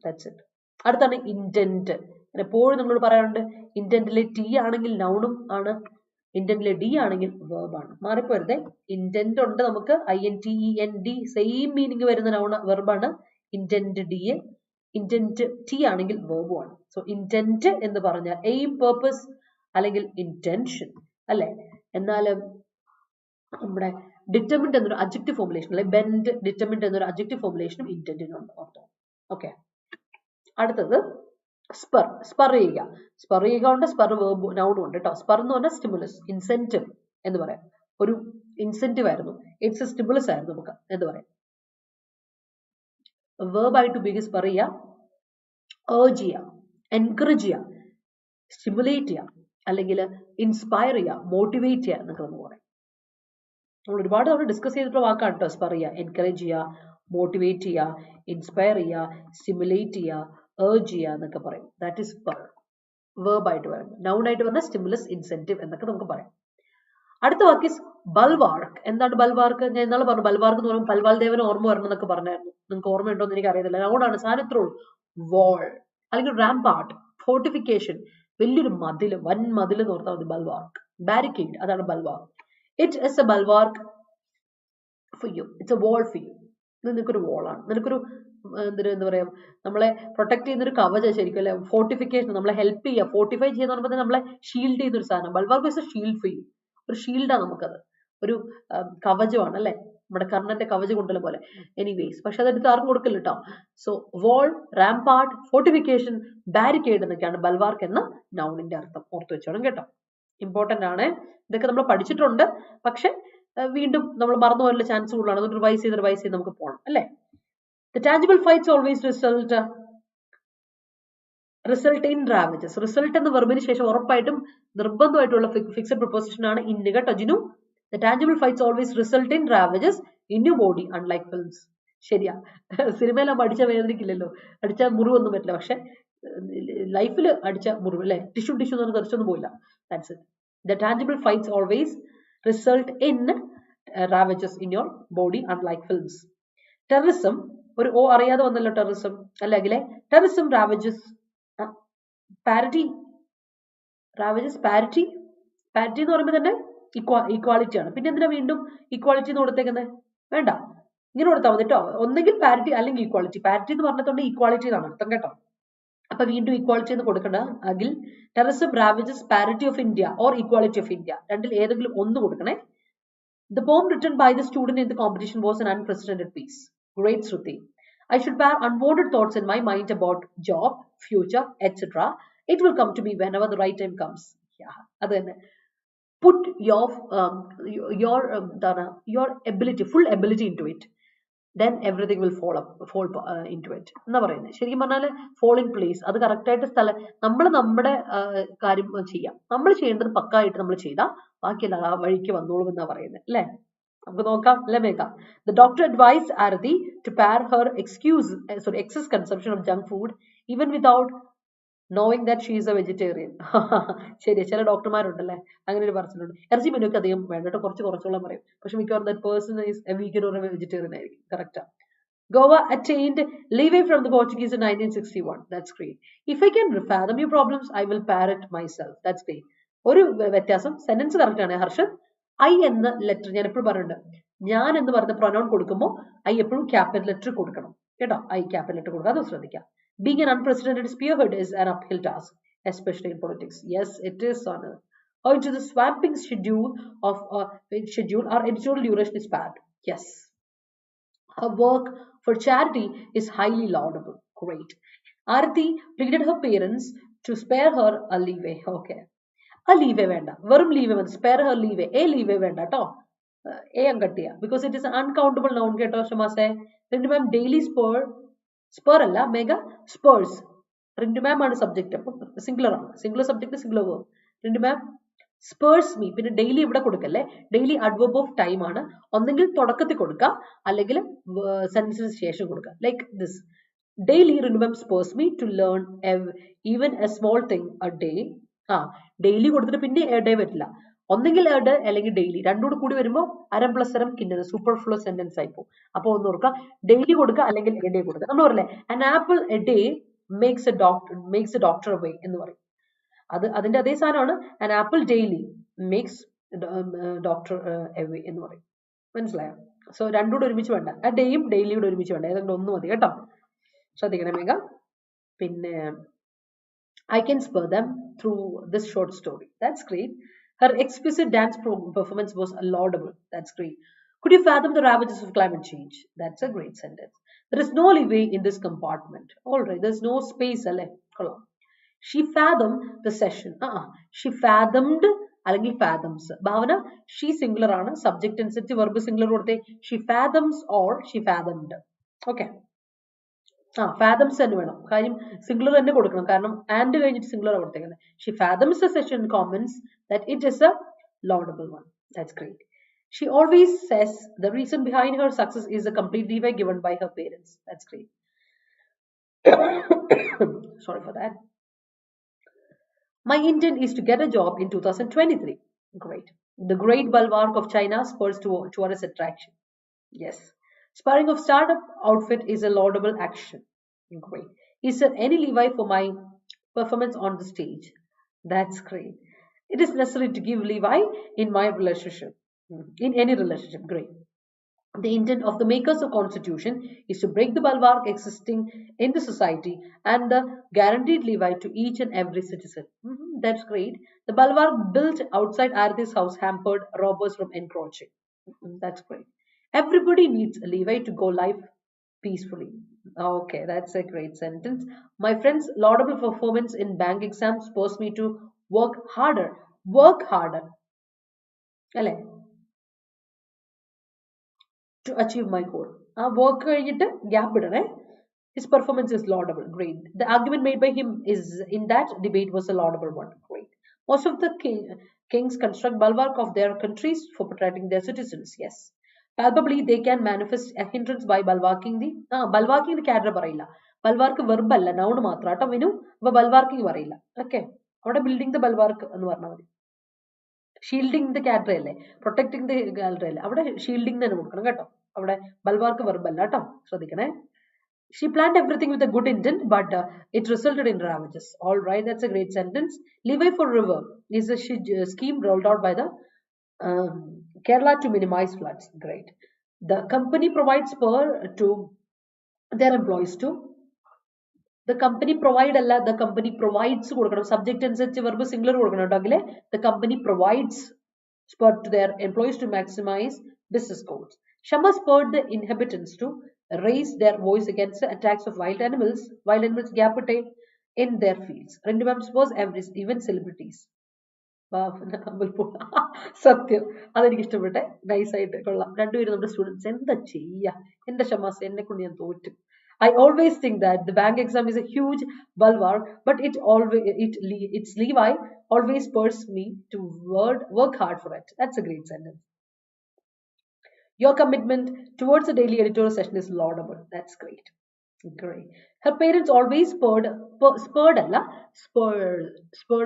That's it. അടുത്താണ് ഇന്റന്റ്. എപ്പോഴും നമ്മളോട് പറയാറുണ്ട്, ഇന്റന്റിലെ ടി ആണെങ്കിൽ നൗണും ആണ്, ഇന്റന്റിലെ ഡി ആണെങ്കിൽ വേർബ് ആണ്. മാറിപ്പോരുതേ. ഇന്റന്റ് ഉണ്ട് നമുക്ക്, INTEND, സെയിം മീനിങ് വരുന്ന നൗൺ വെർബാണ് ഇന്റന്റ് ഡി. ഇന്റന്റ് ടി ആണെങ്കിൽ വേർബും ആണ്. സോ ഇന്റന്റ് എന്ന് പറഞ്ഞാൽ എയിം, പേർപ്പസ് അല്ലെങ്കിൽ ഇന്റൻഷൻ അല്ലെ. എന്നാൽ നമ്മുടെ ഡിറ്റർമിൻഡ് എന്നൊരു അഡ്ജക്റ്റീവ് ഫോർമുലേഷൻ അല്ലെ, ബെൻഡ്, ഡിറ്റർമിൻഡ് എന്നൊരു അഡ്ജക്റ്റീവ് ഫോർമുലേഷനും ഇന്റന്റിനുണ്ട് ഓർത്തോ. ഓക്കെ. അടുത്തത് സ്പർ. സ്പർ ചെയ്യുക. സ്പർ ചെയ്യുക ഉണ്ട്, സ്പർ വേർബ് നൗണും ഉണ്ട് കേട്ടോ. സ്പർ എന്ന് പറഞ്ഞാൽ സ്റ്റിമുലസ്, ഇൻസെന്റീവ് എന്ന് പറയാം. ഒരു ഇൻസെന്റീവ് ആയിരുന്നു, ഇറ്റ്സ് എ സ്റ്റിമുലസ് ആയിരുന്നു നമുക്ക് എന്ന് പറയാം. വേർബായിട്ട് ഉപയോഗിക്കുക സ്പർ ചെയ്യുക, ഏർജ് ചെയ്യുക, എൻകറേജ് ചെയ്യുക, സ്റ്റിമുലേറ്റ് ചെയ്യുക, അല്ലെങ്കിൽ ഇൻസ്പയർ ചെയ്യുക, മോട്ടിവേറ്റ് ചെയ്യുക എന്നൊക്കെ നമ്മൾ പറയും. നമ്മൾ ഒരുപാട് തവണ ഡിസ്കസ് ചെയ്തിട്ടുള്ള വാക്കാണ് കേട്ടോ സ്പർ ചെയ്യുക. എൻകറേജ് ചെയ്യുക, മോട്ടിവേറ്റ് ചെയ്യുക, ഇൻസ്പയർ ചെയ്യുക, സ്റ്റിമുലേറ്റ് ചെയ്യുക, ഏർജ് ചെയ്യുക എന്നൊക്കെ പറയും. That is spur. വേർബായിട്ട് പറയുന്നത്. നൗൺ ആയിട്ട് പറഞ്ഞാൽ സ്റ്റിമുലസ്, ഇൻസെന്റീവ് എന്നൊക്കെ നമുക്ക് പറയാം. അടുത്ത വാക്ക് ഈസ് ബൾവാർക്ക്. എന്താണ് ബൾവാർക്ക്? ഞാൻ ഇന്നാളെ പറഞ്ഞു, ബൾവാർക്ക് എന്ന് പറയുമ്പോൾ പൽവാൽ ദേവന് ഓർമ്മ വരണം എന്നൊക്കെ പറഞ്ഞായിരുന്നു. നിങ്ങൾക്ക് ഓർമ്മയുണ്ടോ എന്ന് എനിക്ക് അറിയത്തില്ല. നൗണാണ്, സാധനത്തിലുള്ളൂ. വാൾ അല്ലെങ്കിൽ റാംപാർട്ട്, ഫോർട്ടിഫിക്കേഷൻ, വലിയൊരു മതില്, വൻ മതിൽ എന്ന് ഓർത്താൽ മതി. ബൾവാർക്ക്, ബാരിക്കേഡ്, അതാണ് bulwark. It is a bulwark for you, it's a wall for you. ഇത് നിനക്കൊരു വാളാണ്, നിനക്കൊരു എന്താ പറയാ, നമ്മളെ പ്രൊട്ടക്ട് ചെയ്യുന്ന ഒരു കവചം ശരിക്കും അല്ലെ. ഫോർട്ടിഫിക്കേഷൻ, നമ്മളെ ഹെൽപ്പ് ചെയ്യുക, ഫോർട്ടിഫൈ ചെയ്യുന്ന പറയുമ്പോൾ നമ്മളെ ഷീൽഡ് ചെയ്യുന്ന ഒരു സാധനം. Bulwark is a shield for you. ഒരു ഷീൽഡാണ് നമുക്കത്, ഒരു കവചമാണ് അല്ലെ, നമ്മുടെ കർണന്റെ കവചം കൊണ്ടല്ലോ പോലെ. എനിവേസ്, പക്ഷെ അതെടുത്ത് ആർക്കും കൊടുക്കില്ല കേട്ടോ. സോ വാൾ, റാംപാർട്ട്, ഫോർട്ടിഫിക്കേഷൻ, ബാരിക്കേഡ് എന്നൊക്കെയാണ് ബൾവാർക്ക് എന്ന നൗണിന്റെ അർത്ഥം. ഓർത്തു വെച്ചോണം കേട്ടോ, ഇമ്പോർട്ടന്റ് ആണ്. ഇതൊക്കെ നമ്മൾ പഠിച്ചിട്ടുണ്ട്, പക്ഷെ വീണ്ടും നമ്മൾ മറന്നു പോകാനുള്ള ചാൻസ് കൂടുതലാണ്. അതൊരു റിവൈസ് ചെയ്ത് നമുക്ക് പോകണം അല്ലെ. The tangible fights always result in ravages. Result എന്ന വെർബിന് ശേഷം ഉറപ്പായിട്ടും നിർബന്ധമായിട്ടുള്ള ഫിക്സഡ് പ്രിപ്പോസിഷൻ ആണ് ഇൻ കേട്ടോ Jinu. The tangible fights always result in ravages in your body unlike films. ശരിയാ, സിനിമയിലാകുമ്പോൾ അടിച്ച വേദനിക്കില്ലല്ലോ, അടിച്ച മുറിവൊന്നും പറ്റില്ല. പക്ഷെ ലൈഫിൽ അടിച്ച മുറിവ് അല്ലെ, ടിഷ്യൂ എന്ന് പറഞ്ഞാൽ തെറിച്ചൊന്നും പോയില്ല. That's it. The tangible fights always result in ravages in your body unlike films. Terrorism ഒരു ഓ അറിയാതെ വന്നല്ലോ ടെററിസം അല്ലെങ്കിൽ ടെററിസം റാവജസ് പാരിറ്റി പാരിറ്റി എന്ന് പറയുമ്പോൾ തന്നെ ഈക്വാളിറ്റി ആണ്. പിന്നെ എന്തിനാ വീണ്ടും ഈക്വാളിറ്റി എന്ന് കൊടുത്തേക്കുന്നത്? വേണ്ട, ഇങ്ങനെ കൊടുത്താൽ മതി കേട്ടോ. ഒന്നെങ്കിൽ പാരിറ്റി അല്ലെങ്കിൽ ഈക്വാളിറ്റി. പാരിറ്റി എന്ന് പറഞ്ഞിട്ടുണ്ട് ഈക്വാളിറ്റി എന്നാണ് അർത്ഥം കേട്ടോ. അപ്പൊ വീണ്ടും ഈക്വാളിറ്റി എന്ന് കൊടുക്കണ്ട. അതിൽ terrorism ravages parity of India or equality of India, രണ്ടിൽ ഏതെങ്കിലും ഒന്ന് കൊടുക്കണേ. The poem written by the student in the competition was an unprecedented piece. Great Shruti. I should bear unwanted thoughts in my mind about job, future, etc. It will come to me whenever the right time comes. Yeah, then put your ability, full ability into it. Then everything will fall into it. എന്നാ പറയുന്നത്. ശരിക്കും പറഞ്ഞാൽ fall in place. അത് correct ആയിട്ട് നമ്മൾ നമ്മുടെ കാര്യം ചെയ്യാം. നമ്മൾ ചെയ്യേണ്ടത് പക്കായിട്ട് നമ്മൾ ചെയ്താൽ ബാക്കിയല്ല ആ വഴിക്ക് വന്നോളും എന്നാ പറയുന്നത് അല്ലേ? നമുക്ക് നോക്കാം അല്ലേ മേഘ. The doctor advised Arati to pare her excess consumption of junk food even without knowing that she is a vegetarian. ശരി, ചില ഡോക്ടർമാരുണ്ടല്ലേ അങ്ങനെ ഒരു പറച്ചിലുണ്ട്. ഇറച്ചി മെനുക്ക് അധികം വേണ്ട, കുറച്ചോളം പറയും. പക്ഷെ മിക്കവാറും that person is a vegan or a vegetarian ആയിരിക്കും. Correct. Goa attained leeway from the Portuguese in 1961. That's great. If I can fathom your problems, I will parrot myself. That's great. ഒരു വ്യത്യാസം, സെന്റൻസ് കറക്റ്റ് ആണ് Harshad. I എന്ന letter ഞാൻ എപ്പോഴും പറഞ്ഞിട്ടുണ്ട്, ഞാൻ എന്ന് പറഞ്ഞ പ്രൊനൗൺ കൊടുക്കുമ്പോൾ ഐ എപ്പോഴും ക്യാപിറ്റൽ ലെറ്റർ കൊടുക്കണം കേട്ടോ. ഐ ക്യാപിറ്റൽ ലെറ്റർ കൊടുക്കുക, അത് ശ്രദ്ധിക്കാം. Being an unprecedented spearhead is an uphill task, especially in politics. Yes, it is, Anand. Owing to the swamping schedule, our editorial duration is bad. Yes. Her work for charity is highly laudable. Great. Arati pleaded her parents to spare her a leeway. Okay. A leeway venda. Verum leeway venda. Spare her leeway. A leeway venda to. A angattiya. Because it is an uncountable noun. Keto Shamase. Then ma'am daily spur alla mega spurs. Rendu ma'am ആണ് subject. അപ്പോൾ singular ആണ്. Singular subject singular verb. rendu ma'am spurs me. പിന്നെ daily ഇവിടെ കൊടുക്കല്ലേ, daily adverb of time ആണ്. ഒന്നെങ്കിൽ തുടക്കത്തിൽ കൊടുക്കുക അല്ലെങ്കിൽ സെന്റൻസിന് ശേഷം കൊടുക്കുക. Like this daily rendu ma'am spurs me to learn even a small thing a day. Daily കൊടുത്തിട്ട് പിന്നെ എ ഡേ വരില്ല, ഒന്നെങ്കിൽ എ ഡേ അല്ലെങ്കിൽ ഡെയിലി, രണ്ടുകൂടെ കൂടി വരുമ്പോൾ അരം പ്ലസ് അരം കിട്ടുന്നത് സൂപ്പർ ഫ്ലോ സെന്റൻസ് ആയി പോകും. അപ്പോൾ ഒന്ന് ഓർക്കുക, ഡെയിലി കൊടുക്കുക അല്ലെങ്കിൽ എ ഡേ കൊടുക്കുക. നമ്മൾ പറയില്ലേ an apple a day makes a doctor away എന്ന് പറയും. അതിന്റെ അതേ സാധനമാണ് an apple daily makes doctor away എന്ന് പറയും. മനസ്സിലായോ? സോ രണ്ടുകൂടെ ഒരുമിച്ച് വേണ്ട, ആ ഡേയും ഡെയിലിയും കൂടെ ഒരുമിച്ച് വേണ്ട, ഏതെങ്കിലും ഒന്ന് മതി കേട്ടോ. ശ്രദ്ധിക്കണേ മേഘ. പിന്നെ I can spur them through this short story. That's great. Her exquisite dance performance was laudable. That's great. Could you fathom the ravages of climate change? That's a great sentence. There is no leeway in this compartment. All right, there's no space. She fathomed the session. She fathomed അല്ലെങ്കിൽ fathoms. Bhavana she singular ആണ്, subject അനുസരിച്ച് verb singular കൊടുത്തേ. She fathoms or she fathomed. Okay. fathoms തന്നെ വേണം, കാര്യം singular തന്നെ കൊടുക്കണം, കാരണം ആൻഡ് കഴിഞ്ഞിട്ട് സിംഗുലർ കൊടുത്തേക്കുന്നത്. She fathoms the session comments that it is a laudable one. That's great. She always says the reason behind her success is a complete leeway given by her parents. That's great. Sorry for that. My intent is to get a job in 2023. Great. The great bulwark of China spurs towards attraction. Yes. Spurring of startup outfit is a laudable action. Great. Is there any leeway for my performance on the stage? That's great. It is necessary to give leeway in my relationship, in any relationship. Great. The intent of the makers of Constitution is to break the bulwark existing in the society and the guaranteed leeway to each and every citizen. That's great. The bulwark built outside Arati's house hampered robbers from encroaching. That's great. Everybody needs a leeway to go live peacefully. Okay, that's a great sentence. My friend's laudable performance in bank exams spurs me to work harder. Work harder. To achieve my goal. Work കഴിഞ്ഞിട്ട് gap ഇടണേ. His performance is laudable. Great. The argument made by him is in that debate was a laudable one. Great. Most of the kings construct bulwark of their countries for protecting their citizens. Yes. Palpably, they can manifest a hindrance by bulwarking the character പറയില്ല. ബൾവാർക്ക് verb അല്ല, noun മാത്രം കേട്ടോ വിനു. അപ്പൊ ബൾവാർക്കിംഗ് പറയില്ല. Okay, അവിടെ building the ബൾവാർക്ക് എന്ന് പറഞ്ഞാൽ മതി. ഷീൽഡിംഗ് ദ കാറ്റർ അല്ലേ, പ്രൊട്ടക്ടിങ് ദ ഗാലറി അല്ലേ, അവിടെ ഷീൽഡിംഗ് തന്നെ കൊടുക്കണം കേട്ടോ. അവിടെ ബൽവാർക്ക് വെർബല്ല കേട്ടോ, ശ്രദ്ധിക്കണേ. She planned everything with a good intent, but it resulted in ravages. All right, that's a great sentence. Leeway for river is a scheme rolled out by the Kerala to minimize floods. Great. The company provides spur to their employees to. The company provide alla, the company provides കൊടുക്കണം, subject അനുസരിച്ച് verb singular കൊടുക്കണം കേട്ടോ. അല്ലേ the company provides spur to their employees to maximize business goals. Shama spurred the inhabitants to raise their voice against the attacks of wild animals gapate in their fields. Rendu ma'am suppose even celebrities. സത്യം അതെനിക്ക് ഇഷ്ടപ്പെട്ടെ, nice ആയിട്ട് കൊള്ളാം. രണ്ടുപേരും നമ്മുടെ students. എന്താ ചെയ്യാ എന്റെ ഷമാസ്, എന്നെ കൊണ്ട് ഞാൻ തോറ്റു. I always think that the bank exam is a huge bulwark, but its levi always spurs me to work hard for it. That's a great sentence. Your commitment towards the daily editorial session is laudable. That's great. Great. Her parents always spurred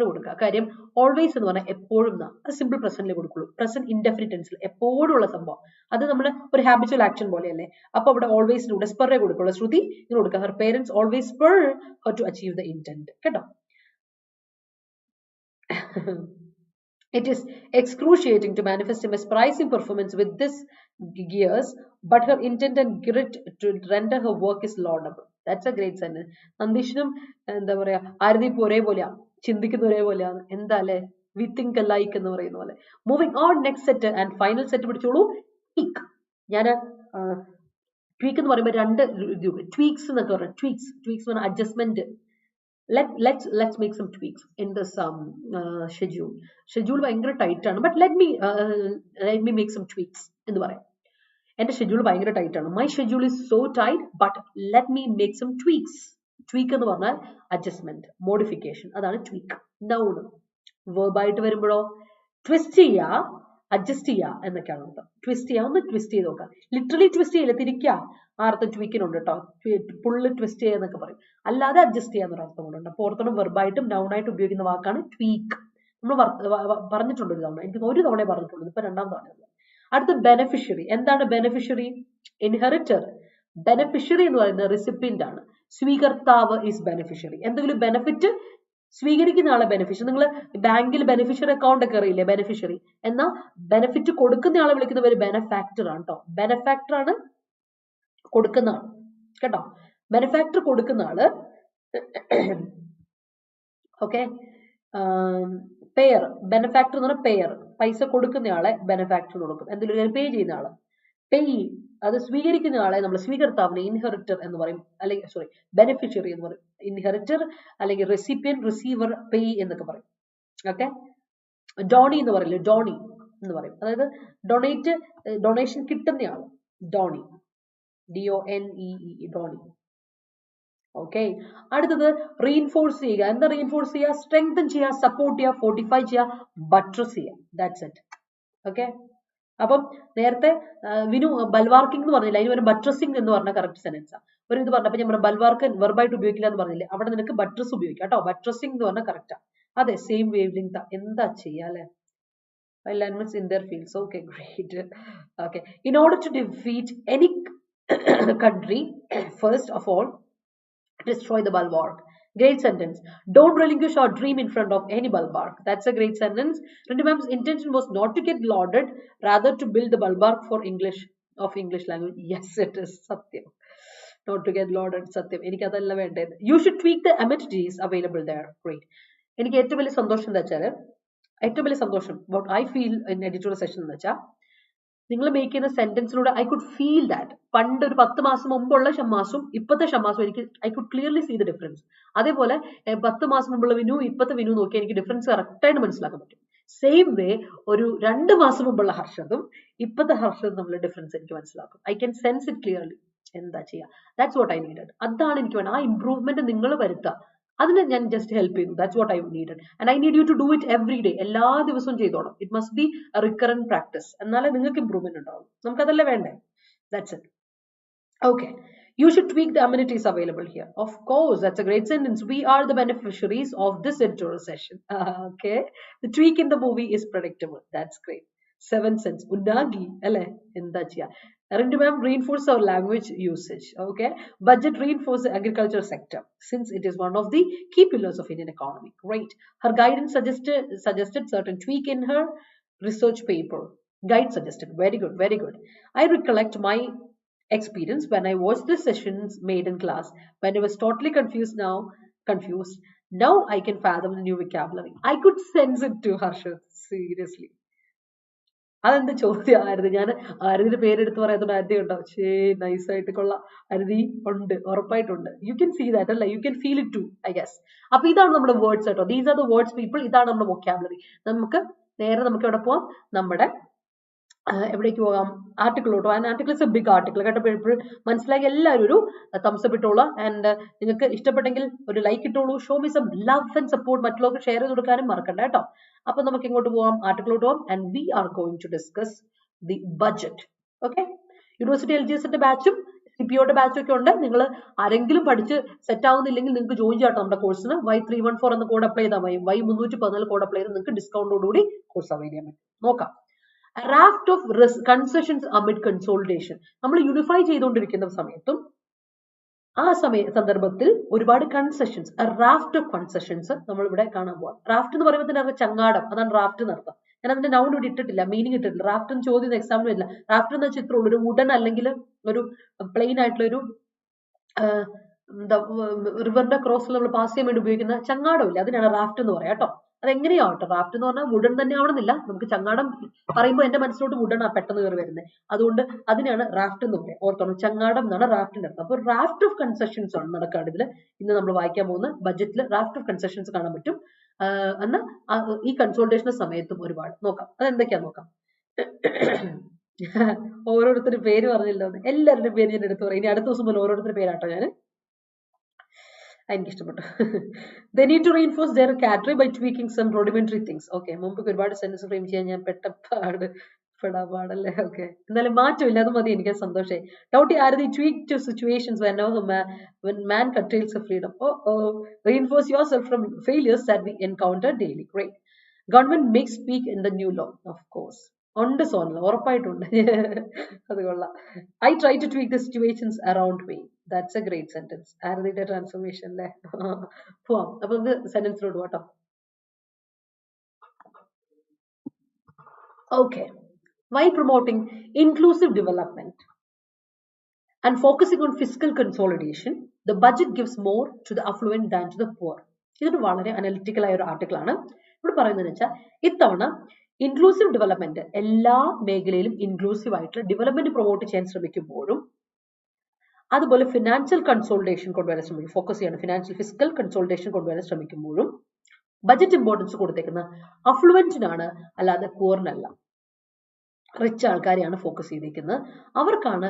കൊടുക്കുക. കാര്യം always എന്ന് പറഞ്ഞാൽ എപ്പോഴും simple പ്രസന്റിൽ കൊടുക്കുള്ളൂ. Present indefinite ടെൻസിൽ എപ്പോഴും ഉള്ള സംഭവം. അത് നമ്മൾ ഒരു ഹാബിച്വൽ ആക്ഷൻ പോലെയല്ലേ. അപ്പൊ അവിടെ ഓൾവേസിലൂടെ സ്പെറേ കൊടുക്കുള്ളൂ. ശ്രുതി ഇങ്ങനെ കൊടുക്കുക. Her parents always spur her to achieve the intent. കേട്ടോ. It is excruciating to manifest a mesmerizing performance with this gears, but her intent and grit to render her work is laudable. That's a great sentence. Nandishinum എന്താ പറയാ, ആരദീപ് ഒരേപോലെയാ, ചിന്തിക്കുന്ന ഒരേപോലെയാണ്. എന്താ അല്ലെ, we think അലൈക്ക് എന്ന് പറയുന്ന പോലെ. Moving on, next set and final set പിടിച്ചോളൂ. ട്വീക്ക്. ഞാൻ ട്വീക്ക് എന്ന് പറയുമ്പോൾ രണ്ട് ട്വീക്സ് എന്നൊക്കെ പറയാം. ട്വീക്സ് എന്ന് പറഞ്ഞാൽ adjustment. Let's make some tweaks in this schedule ഭയങ്കര ടൈറ്റ് ആണ്, but let me make some tweaks എന്ന് പറയാം. എന്റെ ഷെഡ്യൂൾ ഭയങ്കര ടൈറ്റ് ആണ്. My schedule is so tight, but let me make some tweaks. Tweak എന്ന് പറഞ്ഞാൽ അഡ്ജസ്റ്റ്മെന്റ്, മോഡിഫിക്കേഷൻ, അതാണ് ട്വീക്ക്. നൗൺ. വെർബ് ആയിട്ട് വരുമ്പോഴോ ട്വിസ്റ്റ് ചെയ്യാ, അഡ്ജസ്റ്റ് ചെയ്യാ എന്നൊക്കെയാണ് അർത്ഥം. ട്വിസ്റ്റ് ചെയ്യാം, ഒന്ന് ട്വിസ്റ്റ് ചെയ്ത് നോക്കാം. ലിറ്ററലി ട്വിസ്റ്റ് ചെയ്യില്ല, തിരിക്കുക. ആ അർത്ഥം ട്വീക്കിനുണ്ട് കേട്ടോ. പുള്ള് ട്വിസ്റ്റ് ചെയ്യുക എന്നൊക്കെ പറയും. അല്ലാതെ അഡ്ജസ്റ്റ് ചെയ്യാന്നൊരു അർത്ഥമുണ്ട്. അപ്പോൾ ഓർത്തോണം, വെർബായിട്ടും നൗണായിട്ടും ഉപയോഗിക്കുന്ന വാക്കാണ് ട്വീക്ക്. നമ്മൾ പറഞ്ഞിട്ടുണ്ട് ഒരു തവണ, എനിക്ക് ഒരു തവണയെ പറഞ്ഞിട്ടുള്ളൂ, ഇപ്പൊ രണ്ടാം തവണ. അടുത്ത ബെനഫിഷ്യറി. എന്താണ് ബെനഫിഷ്യറി? ഇൻഹെറിറ്റർ. ബെനഫിഷ്യറി എന്ന് പറയുന്നത് റെസിപ്പിയന്റ് ആണ്. സ്വീകർത്താവ് ഈസ് ബെനഫിഷ്യറി. എന്തെങ്കിലും ബെനിഫിറ്റ് സ്വീകരിക്കുന്ന ആളെ ബെനിഫിഷ്യറി. നിങ്ങൾ ബാങ്കിൽ ബെനിഫിഷ്യറി അക്കൗണ്ട് ഒക്കെ അറിയില്ലേ, ബെനിഫിഷ്യറി. എന്നാൽ ബെനിഫിറ്റ് കൊടുക്കുന്ന ആളെ വിളിക്കുന്നവര് ബെനഫാക്ടർ ആണ് കേട്ടോ. ബെനഫാക്ടർ ആണ് കൊടുക്കുന്ന ആൾ കേട്ടോ. ബെനഫാക്ടർ കൊടുക്കുന്ന ആള്. ഓക്കെ. പെയർ. ബെനഫാക്ടർ എന്ന് പറഞ്ഞാൽ പെയർ, പൈസ കൊടുക്കുന്ന ആളെ ബെനഫാക്ടർ കൊടുക്കും. എന്തെങ്കിലും പേ ചെയ്യുന്ന ആള്. പേയ്, അത് സ്വീകരിക്കുന്ന ആളെ നമ്മൾ സ്വീകർത്താവിനെ ഇൻഹെറിറ്റർ എന്ന് പറയും, അല്ലെങ്കിൽ ബെനിഫിഷ്യറി എന്ന് പറയും. ഇൻഹെറിറ്റർ അല്ലെങ്കിൽ റെസിപ്പിയൻ, റിസീവർ, പേയ് എന്നൊക്കെ പറയും. ഓക്കെ. ഡോണി എന്ന് പറയില്ലേ, ഡോണി എന്ന് പറയും. അതായത് ഡൊണേഷൻ കിട്ടുന്നയാള് ഡോണി. DONEE, donee. ഓക്കെ. അടുത്തത് റീഇൻഫോഴ്സ് ചെയ്യുക. എന്താ റീഇൻഫോഴ്സ് ചെയ്യുക? സ്ട്രെങ്തൻ ചെയ്യുക, സപ്പോർട്ട് ചെയ്യുക, ഫോർട്ടിഫൈ ചെയ്യുക, ബട്രസ് ചെയ്യുക. That's it. ഓക്കെ. അപ്പം നേരത്തെ വിനു ബൽവാർക്കിംഗ് എന്ന് പറഞ്ഞില്ല, അതിന് ഒരു ബട്രസിംഗ് എന്ന് പറഞ്ഞ കറക്റ്റ് സെന്റൻസാ. ഒരു ഇത് പറഞ്ഞപ്പോൾ ഞാൻ ബൽവാർക്ക് വെർബായിട്ട് ഉപയോഗിക്കില്ല എന്ന് പറഞ്ഞില്ലേ, അവിടെ നിനക്ക് ബട്രസ് ഉപയോഗിക്കാം കേട്ടോ. ബട്രസിംഗ് എന്ന് പറഞ്ഞാൽ കറക്റ്റാ. അതെ, സെയിം വേവ് ലെങ്ത്. എന്താ ചെയ്യാ അല്ലെ? Alignments in their fields. Okay, great. Okay. In order to defeat any country, first of all, destroy the bulwark. Great sentence. Don't relinquish our dream in front of any bulwark. That's a great sentence. Rendu ma'am's intention was not to get lauded, rather to build the bulwark for English language. Yes, it is. Satyam. Not to get lauded. Satyam. എനിക്ക് അതല്ല വേണ്ടത്. You should tweak the amenities available there. Great. എനിക്ക് ഏറ്റവും വലിയ സന്തോഷം എന്താ വെച്ചാൽ, what I feel in editorial session എന്ന് വെച്ചാൽ, നിങ്ങൾ മേക്ക് ചെയ്യുന്ന സെന്റൻസിലൂടെ ഐ കുഡ് ഫീൽ ദാറ്റ് പണ്ട് ഒരു 10 മാസം മുമ്പുള്ള ഷമ്മാസും ഇപ്പോഴത്തെ ഷമ്മാസും എനിക്ക് I could clearly see the difference. അതേപോലെ 10 മാസം മുമ്പുള്ള വിനു ഇപ്പോഴത്തെ വിനു നോക്കി എനിക്ക് ഡിഫറൻസ് കറക്റ്റായിട്ട് മനസ്സിലാക്കാൻ പറ്റും. സെയിം വേ ഒരു 2 മാസം മുമ്പുള്ള ഹർഷദും ഇപ്പോഴത്തെ ഹർഷദും തമ്മിലുള്ള ഡിഫറൻസ് എനിക്ക് മനസ്സിലാക്കും. I can sense it clearly. എന്താ ചെയ്യുക? That's what I needed. അതാണ് എനിക്ക് വേണം. ആ ഇംപ്രൂവ്മെന്റ് നിങ്ങൾ വരുത്തുക. അതിന് ഞാൻ ജസ്റ്റ് ഹെൽപ്പ് ചെയ്തു. That's what I needed. And I need you to do it every day. എല്ലാ ദിവസവും ചെയ്തോണം. It must be a recurrent practice. എന്നാലേ നിങ്ങൾക്ക് ഇംപ്രൂവ്മെന്റ് ഉണ്ടാവും. നമുക്കതല്ലേ വേണ്ടേ? That's it. Okay. You should tweak the amenities available here. Of course, that's a great sentence. We are the beneficiaries of this editorial session. Okay. The tweak in the movie is predictable. That's great. 7 cents. Unagi, alle, endha chiya. Aren't ma'am reinforce our language usage? Okay. Budget reinforce the agriculture sector since it is one of the key pillars of Indian economy. Great. Her guidance suggested certain tweak in her research paper. Guide suggested. Very good. Very good. I recollect my experience when I watched the sessions made in class when I was totally confused. Now I can fathom the new vocabulary. I could sense it too, Harshad. Seriously. അതെന്ത് ചോദ്യമായിരുന്നു. ഞാൻ ആരതിന്റെ പേരെടുത്ത് പറയാത്തോണ്ട് ആരതി ഉണ്ടോ? Nice ആയിട്ട് കൊള്ളാം. ആരതി ഉണ്ട്, ഉറപ്പായിട്ടുണ്ട്. You can see that അല്ല, you can feel it too, I guess. അപ്പൊ ഇതാണ് നമ്മുടെ വേർഡ്സ് കേട്ടോ. These are the words people. ഇതാണ് നമ്മുടെ വൊക്കാബുലറി. നമുക്ക് എവിടെ പോവാം? നമ്മുടെ എവിടേക്ക് പോകാം? ആർട്ടിക്കിളോട്ടോ. And article is a big article കേട്ടോ. എപ്പോഴും മനസ്സിലാക്കി എല്ലാവരും ഒരു തംസ് അപ്പ് ഇട്ടോളൂ. ആൻഡ് നിങ്ങൾക്ക് ഇഷ്ടപ്പെട്ടെങ്കിൽ ഒരു ലൈക്ക് ഇട്ടോളൂ. Show me some love and support. മറ്റുള്ളവർക്ക് ഷെയർ ചെയ്ത് കൊടുക്കാനും മറക്കണ്ട കേട്ടോ. അപ്പൊ നമുക്ക് ഇങ്ങോട്ട് പോവാം, ആർട്ടിക്കിളോട്ട് പോവാം. And we are going to discuss the budget. Okay. University LGSന്റെ ബാച്ചും CPOയുടെ ബാച്ചും ഒക്കെ ഉണ്ട്. നിങ്ങൾ ആരെങ്കിലും പഠിച്ച് സെറ്റ് ആവുന്നില്ലെങ്കിൽ നിങ്ങൾക്ക് ജോയിൻ ചെയ്യാം നമ്മുടെ കോഴ്സിന്. Y314 എന്ന കോഡ് അപ്ലൈ ചെയ്താൽ മതി. Y314 കോഡ് അപ്ലൈ ചെയ്ത് നിങ്ങൾക്ക് ഡിസ്കൗണ്ടോടുകൂടി കോഴ്സ് അവൈൽ ചെയ്യാൻ പറ്റും. നോക്കാം. A raft of concessions amid consolidation. നമ്മൾ യൂണിഫൈ ചെയ്തുകൊണ്ടിരിക്കുന്ന സമയത്തും ആ സന്ദർഭത്തിൽ ഒരുപാട് കൺസെഷൻസ്, റാഫ്റ്റ് ഓഫ് കൺസെഷൻസ് നമ്മൾ ഇവിടെ കാണാൻ പോവാം. റാഫ്റ്റ് എന്ന് പറയുമ്പോൾ തന്നെ ചങ്ങാടം, അതാണ് റാഫ്റ്റ് എന്നർത്ഥം. ഞാൻ അതിന്റെ നൗൺ ഇവിടെ ഇട്ടിട്ടില്ല, മീനിങ് ഇട്ടിട്ടില്ല. റാഫ്റ്റ് എന്ന് ചോദ്യം എക്സാമിന് വരില്ല. റാഫ്റ്റ് എന്ന് വെച്ചാൽ ഇത്രയുള്ളൂ, ഒരു വുഡൻ അല്ലെങ്കിൽ ഒരു പ്ലെയിൻ ആയിട്ടുള്ള ഒരു എന്താ റിവറിന്റെ ക്രോസിൽ നമ്മൾ പാസ് ചെയ്യാൻ വേണ്ടി ഉപയോഗിക്കുന്ന ചങ്ങാടമില്ല, അതിനാണ് റാഫ്റ്റ് എന്ന് പറയാം കേട്ടോ. അതെങ്ങനെയാവട്ടെ, റാഫ്റ്റ് എന്ന് പറഞ്ഞാൽ വുഡൻ തന്നെ ആവണമെന്നില്ല. നമുക്ക് ചങ്ങാടം പറയുമ്പോൾ എന്റെ മനസ്സിലോട്ട് വുഡൻ ആ പെട്ടെന്ന് കയറി വരുന്നത്, അതുകൊണ്ട് അതിനാണ് റാഫ്റ്റ് എന്ന് പറയാം. ഓർത്തോണം, ചങ്ങാടം എന്നാണ് റാഫ്റ്റിന്റെ അർത്ഥം. അപ്പൊ റാഫ്റ്റ് ഓഫ് കൺസെഷൻസ് ആണ് നടക്കാറ് ഇതിൽ. ഇന്ന് നമ്മൾ വായിക്കാൻ പോകുന്ന ബഡ്ജറ്റിൽ റാഫ്റ്റ് ഓഫ് കൺസെഷൻസ് കാണാൻ പറ്റും. എന്നാൽ ഈ കൺസോൾട്ടേഷൻ സമയത്തും ഒരുപാട് നോക്കാം. അതെന്തൊക്കെയാ നോക്കാം. ഓരോരുത്തരുടെ പേര് പറഞ്ഞില്ലോ, എല്ലാവരുടെയും പേര് ഞാൻ എടുത്തു പറയാം. ഇനി അടുത്ത ദിവസം പോലെ ഓരോരുത്തരുടെ പേരാട്ടോ ഞാൻ. എനിക്കിഷ്ടപ്പെട്ടു. They need to reinforce their category by tweaking some rudimentary things. Okay, മുമ്പ് ഒരുപാട് സെന്റൻസ് ഫ്രെയിം ചെയ്യാൻ ഞാൻ പെടാൻ പാടല്ലേ. ഓക്കെ, എന്നാലും മാറ്റമില്ല, അത് മതി, എനിക്ക് സന്തോഷമായി. ഡൗട്ടി ആരതി tweak to situations when man curtails of freedom. Reinforce yourself from failures that we encounter daily. Great. Government makes speak in the new law. Of course. ഉണ്ട് സോണല്ല, ഉറപ്പായിട്ടുണ്ട്. അത് കൊള്ളാം. I try to tweak the situations around me. That's a great sentence. ആരതിയുടെ transformation അല്ലേ. പോവാം. അപ്പൊ നമുക്ക് സെന്റൻസിലോട്ട് പോട്ടോ. Okay. While promoting inclusive development and focusing on fiscal consolidation, the budget gives more to the affluent than to the poor. ഇതൊരു വളരെ analytical ആയ ഒരു ആർട്ടിക്കിൾ ആണ്. ഇവിടെ പറയുന്നത് വെച്ചാൽ ഇത്തവണ ഇൻക്ലൂസീവ് ഡെവലപ്മെന്റ്, എല്ലാ മേഖലയിലും ഇൻക്ലൂസീവ് ആയിട്ടുള്ള ഡെവലപ്മെന്റ് പ്രൊമോട്ട് ചെയ്യാൻ ശ്രമിക്കുമ്പോഴും അതുപോലെ ഫിനാൻഷ്യൽ കൺസോൾട്ടേഷൻ കൊണ്ടുവരാൻ ശ്രമിക്കും, ഫോക്കസ് ചെയ്യണം. ഫിനാൻഷ്യൽ ഫിസിക്കൽ കൺസോൾട്ടേഷൻ കൊണ്ടുവരാൻ ശ്രമിക്കുമ്പോഴും ബജറ്റ് ഇമ്പോർട്ടൻസ് കൊടുത്തേക്കുന്ന അഫ്ലുവൻറ്റിനാണ്, അല്ലാതെ പൂറിനല്ല. റിച്ച് ആൾക്കാരെയാണ് ഫോക്കസ് ചെയ്തിരിക്കുന്നത്. അവർക്കാണ്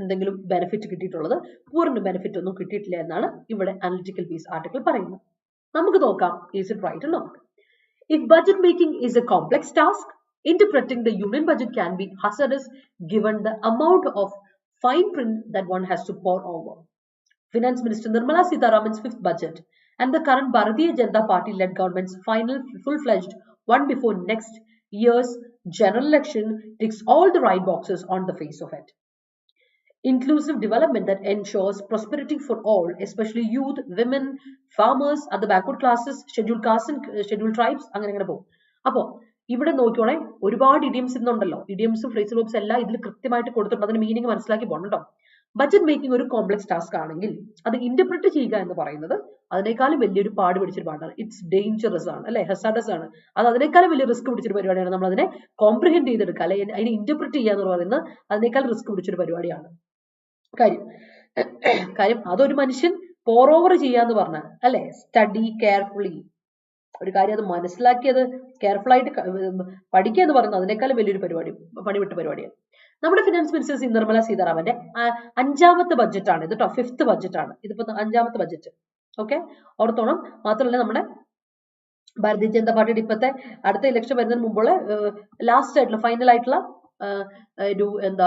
എന്തെങ്കിലും ബെനിഫിറ്റ് കിട്ടിയിട്ടുള്ളത്, പൂറിന് ബെനിഫിറ്റ് ഒന്നും കിട്ടിയിട്ടില്ല എന്നാണ് ഇവിടെ അനലിറ്റിക്കൽ പീസ് ആർട്ടിക്കിൾ പറയുന്നത്. നമുക്ക് നോക്കാം, is it right or not. If budget making is a complex task, interpreting the union budget can be hazardous given the amount of fine print that one has to pore over. Finance Minister Nirmala Sitharaman's fifth budget and the current Bharatiya Janata Party-led government's final full-fledged one before next year's general election ticks all the right boxes on the face of it. Inclusive development that ensures prosperity for all, especially youth, women, farmers, other backward classes, scheduled castes and scheduled tribes. അങ്ങനെ പോകും. അപ്പോൾ ഇവിടെ നോക്കിയോളെ, ഒരുപാട് idioms ഇന്നുണ്ടല്ലോ. ഇഡിയംസും phrase verbs എല്ലാം ഇതിൽ കൃത്യമായിട്ട് കൊടുത്തിട്ടുണ്ട്. അതിന് മീനിങ് മനസ്സിലാക്കി പോകണം കേട്ടോ. ബജറ്റ് മേക്കിംഗ് ഒരു കോംപ്ലക്സ് ടാസ്ക് ആണെങ്കിൽ അത് ഇന്റർപ്രറ്റ് ചെയ്യുക എന്ന് പറയുന്നത് അതിനേക്കാളും വലിയൊരു പാട് പിടിച്ചൊരു പാടാണ്. ഇറ്റ്സ് ഡേഞ്ചറസ് ആണ്, അല്ലെ, ഹസാഡസ് ആണ്. അത് അതിനേക്കാളും വലിയ റിസ്ക് പിടിച്ചൊരു പരിപാടിയാണ്. നമ്മൾ അതിനെ കോംപ്രിഹെൻഡ് ചെയ്തെടുക്കുക, അല്ലെ, അതിനെ ഇന്റർപ്രറ്റ് ചെയ്യുക എന്ന് പറയുന്നത് അതിനേക്കാൾ റിസ്ക് പിടിച്ചൊരു പരിപാടിയാണ്. കാര്യം അതൊരു മനുഷ്യൻ പോർ ഓവർ ചെയ്യാന്ന് പറഞ്ഞാൽ, അല്ലെ, സ്റ്റഡി കെയർഫുള്ളി ഒരു കാര്യം അത് മനസ്സിലാക്കിയത് കെയർഫുൾ ആയിട്ട് പഠിക്കുക എന്ന് പറയുന്നത് അതിനേക്കാളും വലിയൊരു പരിപാടി, പണിവിട്ട പരിപാടിയാണ്. നമ്മുടെ ഫിനാൻസ് മിനിസ്റ്റർ നിർമ്മല സീതാരാമന്റെ 5ാമത്തെ ബഡ്ജറ്റാണ് ഇത് കേട്ടോ. 5th ബഡ്ജറ്റാണ് ഇതിപ്പോ, 5ാമത്തെ ബഡ്ജറ്റ്. ഓക്കെ, ഓർത്തോണം. മാത്രമല്ല നമ്മുടെ ഭാരതീയ ജനതാ പാർട്ടിയുടെ ഇപ്പത്തെ അടുത്ത ഇലക്ഷൻ വരുന്നതിന് മുമ്പുള്ള ലാസ്റ്റ് ആയിട്ടുള്ള ഫൈനൽ ആയിട്ടുള്ള ഒരു എന്താ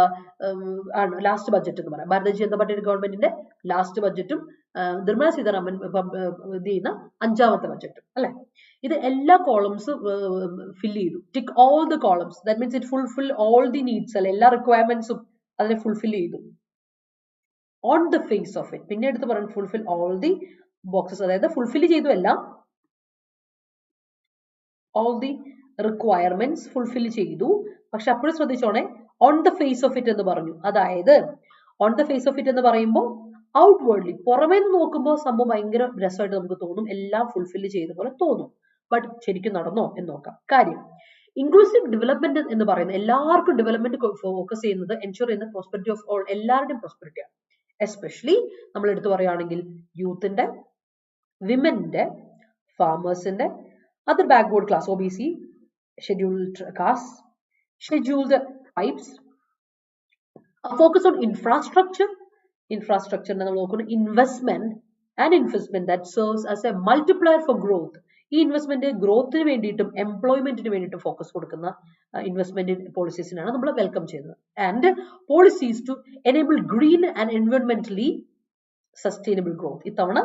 ആണ് ലാസ്റ്റ് ബഡ്ജറ്റ് എന്ന് പറയാം. ഭാരതീയ ജനതാ പാർട്ടിയുടെ ഗവൺമെന്റിന്റെ ലാസ്റ്റ് ബഡ്ജറ്റും നിർമ്മല സീതാരാമൻ ഇത് ചെയ്യുന്ന 5ാമത്തെ ബഡ്ജറ്റും, അല്ലെ. ഇത് എല്ലാ കോളംസും ഫിൽ ചെയ്തു. Tick all the columns, that means it fulfil all the needs, അല്ലെ, എല്ലാ റിക്വയർമെന്റ്സും അതിനെ ഫുൾഫിൽ ചെയ്തു. On the face of it, പിന്നെ എടുത്ത് പറഞ്ഞു ഫുൾഫിൽ ഓൾ ദി ബോക്സസ്, അതായത് ഫുൾഫിൽ ചെയ്തു എല്ലാം, all the requirements fulfill ചെയ്തു. പക്ഷെ അപ്പോഴും ശ്രദ്ധിച്ചോണേ, on the face of it എന്ന് പറഞ്ഞു. അതായത് on the face of it എന്ന് പറയുമ്പോൾ ഔട്ട്വേർഡ്ലി പുറമേ നിന്ന് നോക്കുമ്പോൾ സംഭവം ഭയങ്കര രസമായിട്ട് നമുക്ക് തോന്നും, എല്ലാം ഫുൾഫിൽ ചെയ്ത പോലെ തോന്നും. ബട്ട് ശരിക്കും നടന്നോ എന്ന് നോക്കാം. കാര്യം ഇൻക്ലൂസീവ് ഡെവലപ്മെന്റ് എന്ന് പറയുന്നത് എല്ലാവർക്കും ഡെവലപ്മെന്റ് ഫോക്കസ് ചെയ്യുന്നത് എൻഷുർ ചെയ്യുന്ന പ്രോസ്പെരിറ്റി ഓഫ് ഓൾ, എല്ലാവരുടെയും പ്രോസ്പെരിറ്റിയാണ്. എസ്പെഷ്യലി നമ്മൾ എടുത്തു പറയുകയാണെങ്കിൽ യൂത്തിന്റെ, വിമന്റെ, ഫാമേഴ്സിന്റെ, other backward class, OBC, scheduled castes, scheduled tribes. A focus on infrastructure investment that serves as a multiplier for growth. ഈ ഇൻവെസ്റ്റ്മെന്റ് ഗ്രോത്തിന് വേണ്ടിയിട്ടും എംപ്ലോയ്മെന്റിന് വേണ്ടിയിട്ടും ഫോക്കസ് കൊടുക്കുന്ന ഇൻവെസ്റ്റ്മെന്റ് പോളിസീസിനാണ് നമ്മൾ വെൽക്കം ചെയ്യുന്നത്. And policies to enable green and എൻവയോൺമെന്റലി സസ്റ്റൈനബിൾ ഗ്രോത്ത്. ഇത്തവണ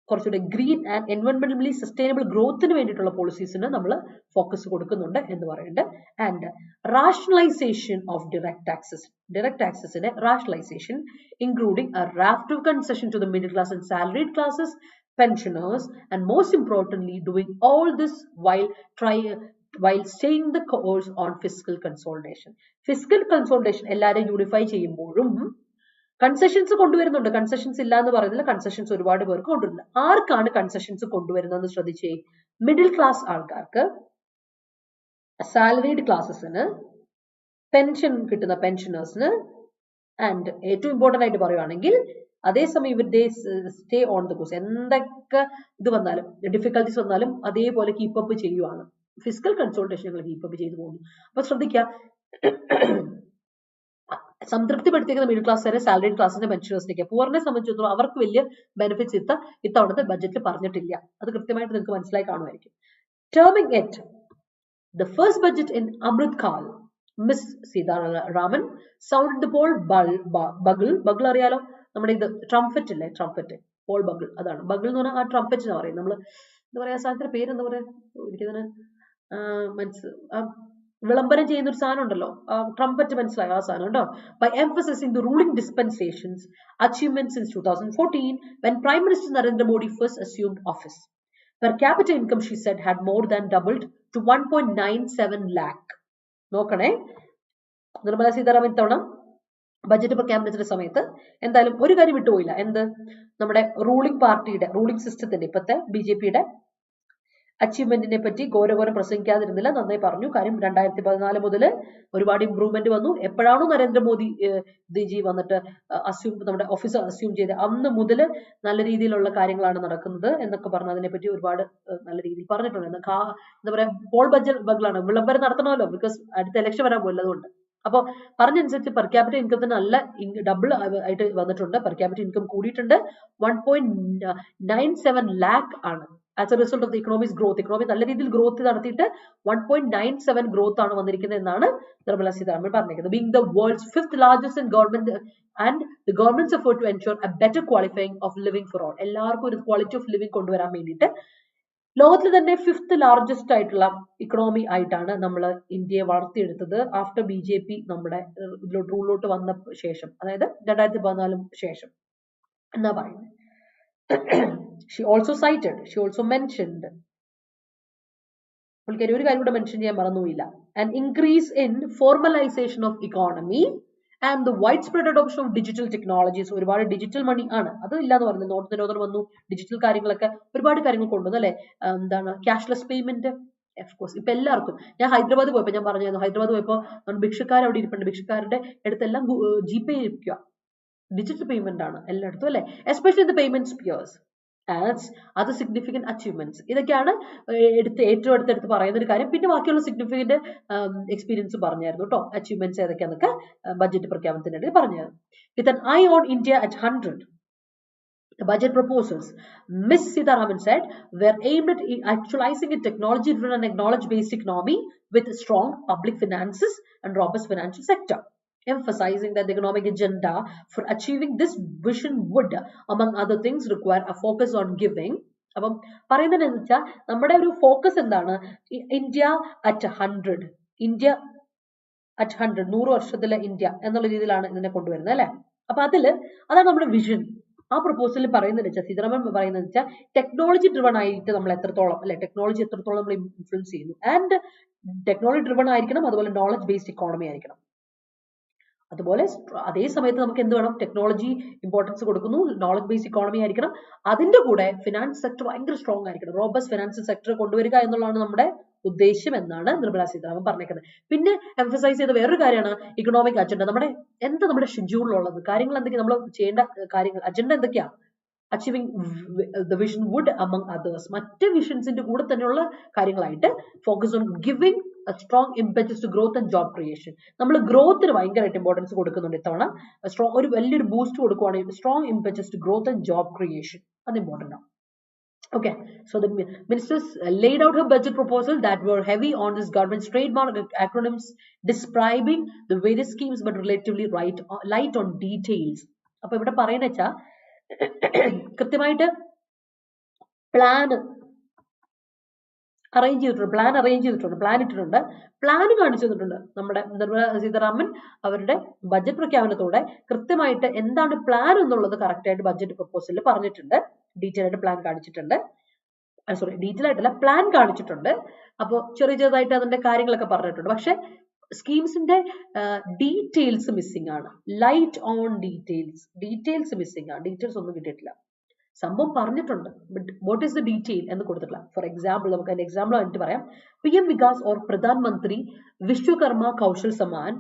കുറച്ചുകൂടെ green and എൻവയോൺമെന്റലി സസ്റ്റൈനബിൾ ഗ്രോത്തിന് വേണ്ടിയിട്ടുള്ള പോളിസീസിന് നമ്മൾ ഫോക്കസ് കൊടുക്കുന്നുണ്ട് എന്ന് പറയുന്നുണ്ട്. And rationalisation of direct taxesine rationalization, including a raft of concession to the middle class and salaried classes, pensioners, and most importantly doing all this while staying the course on fiscal consolidation. Fiscal consolidation എല്ലാവരെയും unify ചെയ്യുമ്പോഴും concessions കൊണ്ടുവരുന്നുണ്ട്. Concessions ഇല്ല എന്ന് പറയുന്നില്ല, concessions ഒരുപാട് പേർക്ക് കൊണ്ടുവരുന്നത്. ആർക്കാണ് കൺസെഷൻസ് കൊണ്ടുവരുന്നതെന്ന് ശ്രദ്ധിച്ചേ. മിഡിൽ ക്ലാസ് ആൾക്കാർക്ക്, സാലറീഡ് ക്ലാസസിന്, പെൻഷൻ കിട്ടുന്ന പെൻഷനേഴ്സിന്, ആൻഡ് ഏറ്റവും ഇമ്പോർട്ടന്റ് ആയിട്ട് പറയുകയാണെങ്കിൽ അതേസമയം ഇവരുടെ സ്റ്റേ ഓൺ ദ കോഴ്സ്, എന്തൊക്കെ ഇത് വന്നാലും ഡിഫിക്കൽട്ടീസ് വന്നാലും അതേപോലെ കീപ്പപ്പ് ചെയ്യുവാണ്. ഫിസിക്കൽ കൺസോൾട്ടേഷനുകൾ കീപ്പപ്പ് ചെയ്തു പോകുന്നു. അപ്പൊ ശ്രദ്ധിക്കുക, സംതൃപ്തിപ്പെടുത്തിയിരിക്കുന്ന മിഡിൽ ക്ലാസ്, സാലറി ക്ലാസിന്റെ പെൻഷനേഴ്സിനൊക്കെ, പൂറിനെ സംബന്ധിച്ചിടത്തോളം അവർക്ക് വലിയ ബെനിഫിറ്റ്സ് ഇത്തവണത്തെ ബഡ്ജറ്റിൽ പറഞ്ഞിട്ടില്ല. അത് കൃത്യമായിട്ട് നിങ്ങൾക്ക് മനസ്സിലായി കാണുമായിരിക്കും. Terming it the first budget in Amrit Kaal, Ms Sitharaman sound the poll bugle അറിയാലോ, നമ്മുടെ ഇത് ട്രംപറ്റ് ഇല്ലേ, ട്രംപറ്റ്, പോൾ ബഗിൾ, അതാണ് ബഗിൾ എന്ന് പറഞ്ഞാൽ ആ ട്രംപറ്റ് എന്ന് പറയും. നമ്മൾ എന്താ പറയാ, സാധനത്തിന്റെ പേര് എന്താ പറയാ, എനിക്കതിന് വിളംബരം ചെയ്യുന്ന ഒരു സാധനം ഉണ്ടല്ലോ, ട്രംപറ്റ് മനസ്സിലായോ ആ സാധനം ഉണ്ടോ. By emphasising the ruling dispensations achievements since 2014 when Prime Minister Narendra Modi first assumed office. Per capita income, she said, had more than doubled to 1.97 lakh. നോക്കണേ, നിർമ്മല സീതാരാമൻ ഇത്തവണ ബഡ്ജറ്റ് പ്രഖ്യാപനത്തിന്റെ സമയത്ത് എന്തായാലും ഒരു കാര്യം വിട്ടുപോയില്ല. എന്ത്, നമ്മുടെ റൂളിംഗ് പാർട്ടിയുടെ, റൂളിംഗ് സിസ്റ്റത്തിന്റെ, ഇപ്പത്തെ BJPയുടെ അച്ചീവ്മെന്റിനെ പറ്റി ഘോരഘോരം പ്രസംഗിക്കാതിരുന്നില്ല, നന്നായി പറഞ്ഞു. കാര്യം 2014 മുതൽ ഒരുപാട് ഇംപ്രൂവ്മെന്റ് വന്നു. എപ്പോഴാണോ നരേന്ദ്രമോദി ജി വന്നിട്ട് നമ്മുടെ ഓഫീസ് അസ്യൂം ചെയ്ത് അന്ന് മുതൽ നല്ല രീതിയിലുള്ള കാര്യങ്ങളാണ് നടക്കുന്നത് എന്നൊക്കെ പറഞ്ഞ് അതിനെപ്പറ്റി ഒരുപാട് നല്ല രീതിയിൽ പറഞ്ഞിട്ടുണ്ട്. എന്താ പറയാ, പോൾ ബഗിളാണ്, വിളംബരം നടത്തണമല്ലോ, ബിക്കോസ് അടുത്ത ഇലക്ഷൻ വരാൻ പോലും. അതുകൊണ്ട് അപ്പോൾ പറഞ്ഞനുസരിച്ച് പെർ ക്യാപിറ്റ ഇൻകത്തിന് നല്ല ഡബിൾ ആയിട്ട് വന്നിട്ടുണ്ട്. പെർ ക്യാപിറ്റ ഇൻകം കൂടിയിട്ടുണ്ട്, 1.97 lakh ആണ്. As A result of the economic growth, economy നല്ല രീതിയിൽ ഗ്രോത്ത് നടത്തിയിട്ട് 1.97 ഗ്രോത്ത് ആണ് വന്നിരിക്കുന്നത് എന്നാണ് നിർമ്മല സീതാരാമൻ പറഞ്ഞിരിക്കുന്നത്. Being the world's 5th largest in government and the government's effort to ensure a better qualifying of living for all, എല്ലാവർക്കും ഒരു ക്വാളിറ്റി ഓഫ് ലിവിംഗ് കൊണ്ടുവരാൻ വേണ്ടിയിട്ട് ലോകത്തിൽ തന്നെ 5th largest ആയിട്ടുള്ള ഇക്കണോമി ആയിട്ടാണ് നമ്മൾ ഇന്ത്യയെ വളർത്തിയെടുത്തത് ആഫ്റ്റർ BJP നമ്മുടെ റൂളിലോട്ട് വന്ന ശേഷം, അതായത് 2014 ശേഷം എന്നാ പറയുന്നത്. She also mentioned, പുള്ളിക്കാരി ഒരു കാര്യം കൂടെ മെൻഷൻ ചെയ്യാൻ മറന്നുപോയില്ല, an increase in formalization of economy and the widespread adoption of digital technologies. ഒരുപാട് ഡിജിറ്റൽ മണി ആണ്, അത് ഇല്ലാന്ന് പറയുന്നത്. നോട്ട് നിരോധനം വന്നു, ഡിജിറ്റൽ കാര്യങ്ങളൊക്കെ ഒരുപാട് കാര്യങ്ങൾ കൊണ്ടുവന്നു അല്ലെ. എന്താണ് ക്യാഷ്ലെസ് പേയ്മെന്റ്, ഓഫ്കോഴ്സ് ഇപ്പൊ എല്ലാവർക്കും. ഞാൻ ഹൈദരാബാദ് പോയപ്പോൾ ഞാൻ പറഞ്ഞായിരുന്നു, ഹൈദരാബാദ് പോയപ്പോൾ ഭിക്ഷക്കാർ അവിടെ ഇരിപ്പുണ്ട്, ഭിക്ഷക്കാരുടെ അടുത്തെല്ലാം GPay ഇരിക്കുക, ഡിജിറ്റൽ പേയ്മെന്റ് ആണ് എല്ലായിടത്തും അല്ലെ, especially the payment spheres as other significant achievements. ഇതൊക്കെയാണ് ഏറ്റവും അടുത്തെടുത്ത് പറയുന്ന ഒരു കാര്യം. പിന്നെ ബാക്കിയുള്ള സിഗ്നിഫിക്കന്റ് എക്സ്പീരിയൻസ് പറഞ്ഞായിരുന്നു കേട്ടോ, അച്ചീവ്മെന്റ്സ് ഏതൊക്കെയാന്നൊക്കെ ബഡ്ജറ്റ് പ്രഖ്യാപനത്തിനിടയിൽ പറഞ്ഞത്. വിത്ത് an eye on India at 100, the budget proposals, Ms. Sitharaman said, were aimed at actualizing a technology-driven and acknowledge-based economy with strong public finances and robust financial sector, emphasizing that the economic agenda for achieving this vision would, among other things, require a focus on giving. അപ്പം പറയുന്നത് എന്ന് വെച്ചാൽ നമ്മുടെ ഒരു focus എന്താണ്, India at 100, India at 100 100 വർഷത്തിലെ India എന്നുള്ള രീതിയിലാണ് ഇതിനെ കൊണ്ടുവരുന്നത് അല്ലേ. അപ്പൊ അതാണ് നമ്മുടെ വിഷൻ. ആ പ്രപ്പോസലിൽ പറയുന്നത് വെച്ചാൽ സീതാരാമൻ പറയുന്നത് വെച്ചാൽ ടെക്നോളജി ഡ്രിവൺ ആയിട്ട് നമ്മൾ എത്രത്തോളം അല്ലെ ടെക്നോളജി എത്രത്തോളം നമ്മൾ ഇൻഫ്ലുവൻസ് ചെയ്യുന്നു, ആൻഡ് ടെക്നോളജി ഡ്രിവൺ ആയിരിക്കണം, അതുപോലെ നോളജ് ബേസ്ഡ് ഇക്കോണമി ആയിരിക്കണം. അതുപോലെ അതേ സമയത്ത് നമുക്ക് എന്ത് വേണം, ടെക്നോളജി ഇമ്പോർട്ടൻസ് കൊടുക്കുന്നു, നോളജ് ബേസ്ഡ് ഇക്കോണമി ആയിരിക്കണം, അതിന്റെ കൂടെ ഫിനാൻസ് സെക്ടർ ഭയങ്കര സ്ട്രോങ് ആയിരിക്കണം, റോബസ്റ്റ് ഫിനാൻഷ്യൽ സെക്ടർ കൊണ്ടുവരിക എന്നുള്ളതാണ് നമ്മുടെ ഉദ്ദേശം എന്നാണ് നിർമ്മല സീതാരാമൻ പറഞ്ഞേക്കുന്നത്. പിന്നെ എംഫസൈസ് ചെയ്ത വേറൊരു കാര്യമാണ് ഇക്കണോമിക് അജണ്ട. നമ്മുടെ ഷെഡ്യൂളിലുള്ളത് കാര്യങ്ങൾ എന്തൊക്കെയാ, നമ്മൾ ചെയ്യേണ്ട കാര്യങ്ങൾ, അജണ്ട എന്തൊക്കെയാ, achieving the vision would among others, മറ്റ് വിഷൻസിന്റെ കൂടെ തന്നെയുള്ള കാര്യങ്ങളായിട്ട് focus on giving a strong impetus to growth and job creation. നമ്മൾ ഗ്രോത്തിന് ഭയങ്കരമായിട്ട് ഇമ്പോർട്ടൻസ് കൊടുക്കുന്നുണ്ട് ഇത്തവണ. ഒരു വലിയൊരു ബൂസ്റ്റ് കൊടുക്കുവാണെങ്കിൽ strong impetus to growth and job creation, അത് ഇമ്പോർട്ടൻ്റ് ആണ്. Okay, so the ministers laid out her budget proposal that were heavy on this government's trademark acronyms describing the various schemes but relatively light on details. അപ്പോൾ ഇവിടെ പറയുന്ന വെച്ചാൽ കൃത്യമായിട്ട് plan arrange ചെയ്തിട്ടുണ്ട്, plan ഇട്ടിട്ടുണ്ട്, plan കാണിച്ചു തന്നിട്ടുണ്ട്. നമ്മുടെ നിർമ്മല സീതാരാമൻ അവരുടെ ബഡ്ജറ്റ് പ്രഖ്യാപനത്തോടെ കൃത്യമായിട്ട് എന്താണ് പ്ലാൻ എന്നുള്ളത് കറക്റ്റ് ആയിട്ട് ബഡ്ജറ്റ് പ്രപ്പോസലിൽ പറഞ്ഞിട്ടുണ്ട്. ഡീറ്റെയിൽ ആയിട്ട് പ്ലാൻ കാണിച്ചിട്ടുണ്ട്, ഡീറ്റെയിൽ ആയിട്ടല്ല പ്ലാൻ കാണിച്ചിട്ടുണ്ട്. അപ്പോൾ ചെറുതായിട്ട് അതിന്റെ കാര്യങ്ങളൊക്കെ പറഞ്ഞിട്ടുണ്ട്. പക്ഷെ സ്കീംസിന്റെ ഡീറ്റെയിൽസ് മിസ്സിംഗ് ആണ്, ലൈറ്റ് ഓൺ ഡീറ്റെയിൽസ് മിസ്സിംഗ് ആണ്, ഡീറ്റെയിൽസ് ഒന്നും കിട്ടിയിട്ടില്ല. സംഭവം പറഞ്ഞിട്ടുണ്ട്, but what is the detail എന്ന് കൊടുത്തിട്ടില്ല. ഫോർ എക്സാമ്പിൾ നമുക്ക് അതിന്റെ എക്സാമ്പിൾ ആയിട്ട് പറയാം. PM വികാസ് ഓർ പ്രധാൻ മന്ത്രി Vishwakarma Kaushal Samman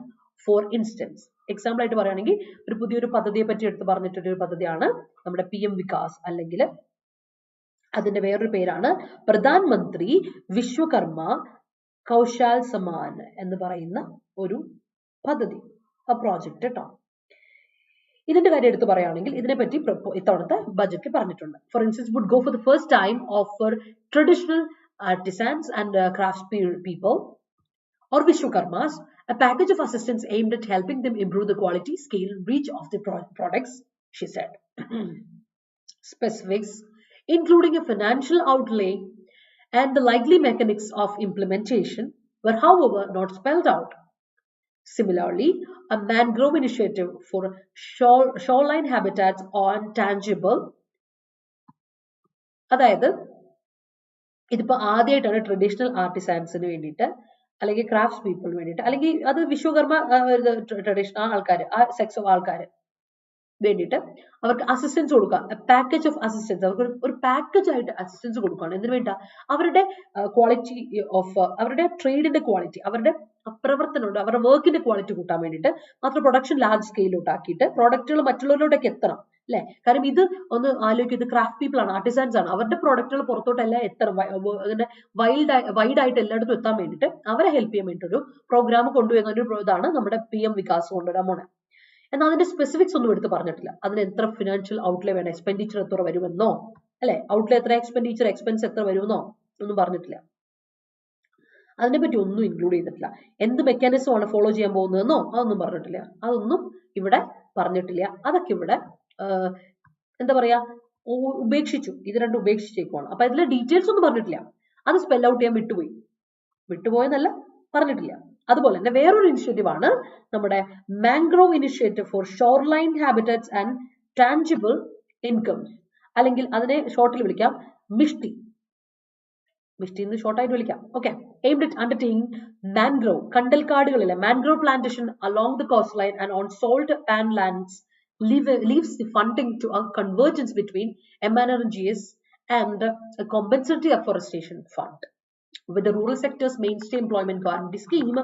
for instance. Example ആയിട്ട് പറയുകയാണെങ്കിൽ ഒരു പുതിയൊരു പദ്ധതിയെ പറ്റി എടുത്ത് പറഞ്ഞിട്ടൊരു പദ്ധതിയാണ് നമ്മുടെ PM വികാസ്, അല്ലെങ്കിൽ അതിന്റെ വേറൊരു പേരാണ് പ്രധാൻ മന്ത്രി വിശ്വകർമ്മ കൗശൽ സമ്മാൻ എന്ന് പറയുന്ന ഒരു പദ്ധതി, ആ പ്രോജക്റ്റ് കേട്ടോ. ഇതിന്റെ കാര്യം എടുത്ത് പറയുകയാണെങ്കിൽ ഇതിനെപ്പറ്റി ഇത്തവണത്തെ ബജറ്റിൽ പറഞ്ഞിട്ടുണ്ട്. For instance would go for the first time offer traditional artisans and craft people or Vishwakarmas a package of assistance aimed at helping them improve the quality, scale, reach of the products, she said. Specifics including a financial outlay and the likely mechanics of implementation were however not spelled out. Similarly, a mangrove initiative for shoreline habitats on tangible, അതായത് ഇതിപ്പോ ആദ്യമായിട്ടാണ് traditional ആർട്ടിസാൻസിന് വേണ്ടിയിട്ട് അല്ലെങ്കിൽ craft പീപ്പിളിന് വേണ്ടിയിട്ട്, അല്ലെങ്കിൽ അത് Vishwakarma traditional ആൾക്കാർ, ആ സെക്സ് ഓഫ് ആൾക്കാർ വേണ്ടിയിട്ട് അവർക്ക് അസിസ്റ്റൻസ് കൊടുക്കുക, പാക്കേജ് ഓഫ് അസിസ്റ്റൻസ്, അവർക്ക് ഒരു പാക്കേജ് ആയിട്ട് അസിസ്റ്റൻസ് കൊടുക്കുകയാണ്. എന്തിനു വേണ്ട, അവരുടെ ക്വാളിറ്റി ഓഫ് അവരുടെ ട്രേഡിന്റെ ക്വാളിറ്റി, അവരുടെ പ്രവർത്തനമുണ്ട്, അവരുടെ വർക്കിന്റെ ക്വാളിറ്റി കൂട്ടാൻ വേണ്ടിയിട്ട് മാത്രം പ്രൊഡക്ഷൻ ലാർജ് സ്കെയിലോട്ട് ആക്കിയിട്ട് പ്രോഡക്റ്റുകൾ മറ്റുള്ളവരിലോട്ടൊക്കെ എത്തണം അല്ലെ. കാരണം ഇത് ഒന്ന് ആലോചിക്കും, ഇത് ക്രാഫ്റ്റ് പീപ്പിൾ ആണ്, ആർട്ടിസാൻസ് ആണ്, അവരുടെ പ്രോഡക്റ്റുകൾ പുറത്തോട്ടെല്ലാം എത്തണം, അതിന്റെ വൈഡ് ആയിട്ട് എല്ലായിടത്തും എത്താൻ വേണ്ടിയിട്ട് അവരെ ഹെൽപ്പ് ചെയ്യാൻ വേണ്ടിയിട്ടൊരു പ്രോഗ്രാം കൊണ്ടുവരുന്ന ഒരു ഇതാണ് നമ്മുടെ PM വികാസ് കൊണ്ടുവരാൻ പോണെ. എന്നാൽ അതിന്റെ സ്പെസിഫിക്സ് ഒന്നും എടുത്ത് പറഞ്ഞിട്ടില്ല. അതിന് എത്ര ഫിനാൻഷ്യൽ ഔട്ട്ലേ വേണം, എക്സ്പെൻഡിച്ചർ എത്ര വരുമെന്നോ അല്ലെ, ഔട്ട്ലേ എത്ര, എക്സ്പെൻസ് എത്ര വരുമെന്നോ ഒന്നും പറഞ്ഞിട്ടില്ല. അതിനെപ്പറ്റി ഒന്നും ഇൻക്ലൂഡ് ചെയ്തിട്ടില്ല. എന്ത് മെക്കാനിസം ആണ് ഫോളോ ചെയ്യാൻ പോകുന്നതെന്നോ അതൊന്നും പറഞ്ഞിട്ടില്ല. അതൊന്നും ഇവിടെ പറഞ്ഞിട്ടില്ല. അതൊക്കെ ഇവിടെ എന്താ പറയാ ഉപേക്ഷിച്ചു, ഇത് രണ്ടും ഉപേക്ഷിച്ചേക്കുവാണ്. അപ്പൊ ഇതിലെ ഡീറ്റെയിൽസ് ഒന്നും പറഞ്ഞിട്ടില്ല. അത് സ്പെൽ ഔട്ട് ചെയ്യാൻ വിട്ടുപോയെന്നല്ല, പറഞ്ഞിട്ടില്ല. അതുപോലെ തന്നെ വേറൊരു ഇനിഷ്യേറ്റീവ് ആണ് നമ്മുടെ mangrove initiative for shoreline habitats and tangible incomes, അല്ലെങ്കിൽ അതിനെ ഷോർട്ടിൽ വിളിക്കാം മിഷ്ടി എന്ന് ഷോർട്ടായിട്ട് വിളിക്കാം. Okay, aimed at undertaking mangrove കണ്ടൽക്കാടുകളിലെ mangrove plantation along the coastline and on salt pan lands leaves the funding to a convergence between MNRGS and a compensatory afforestation fund. With the rural sector's mainstay employment guarantee scheme,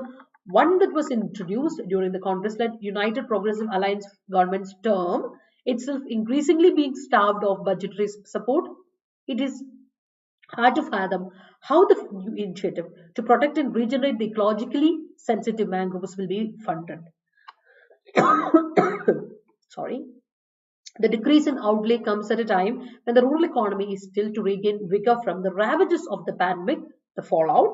one that was introduced during the Congress-led United Progressive Alliance government's term, itself increasingly being starved of budgetary support, it is hard to fathom how the new initiative to protect and regenerate the ecologically sensitive mangroves will be funded. Sorry. The decrease in outlay comes at a time when the rural economy is still to regain vigor from the ravages of the pandemic, the fallout.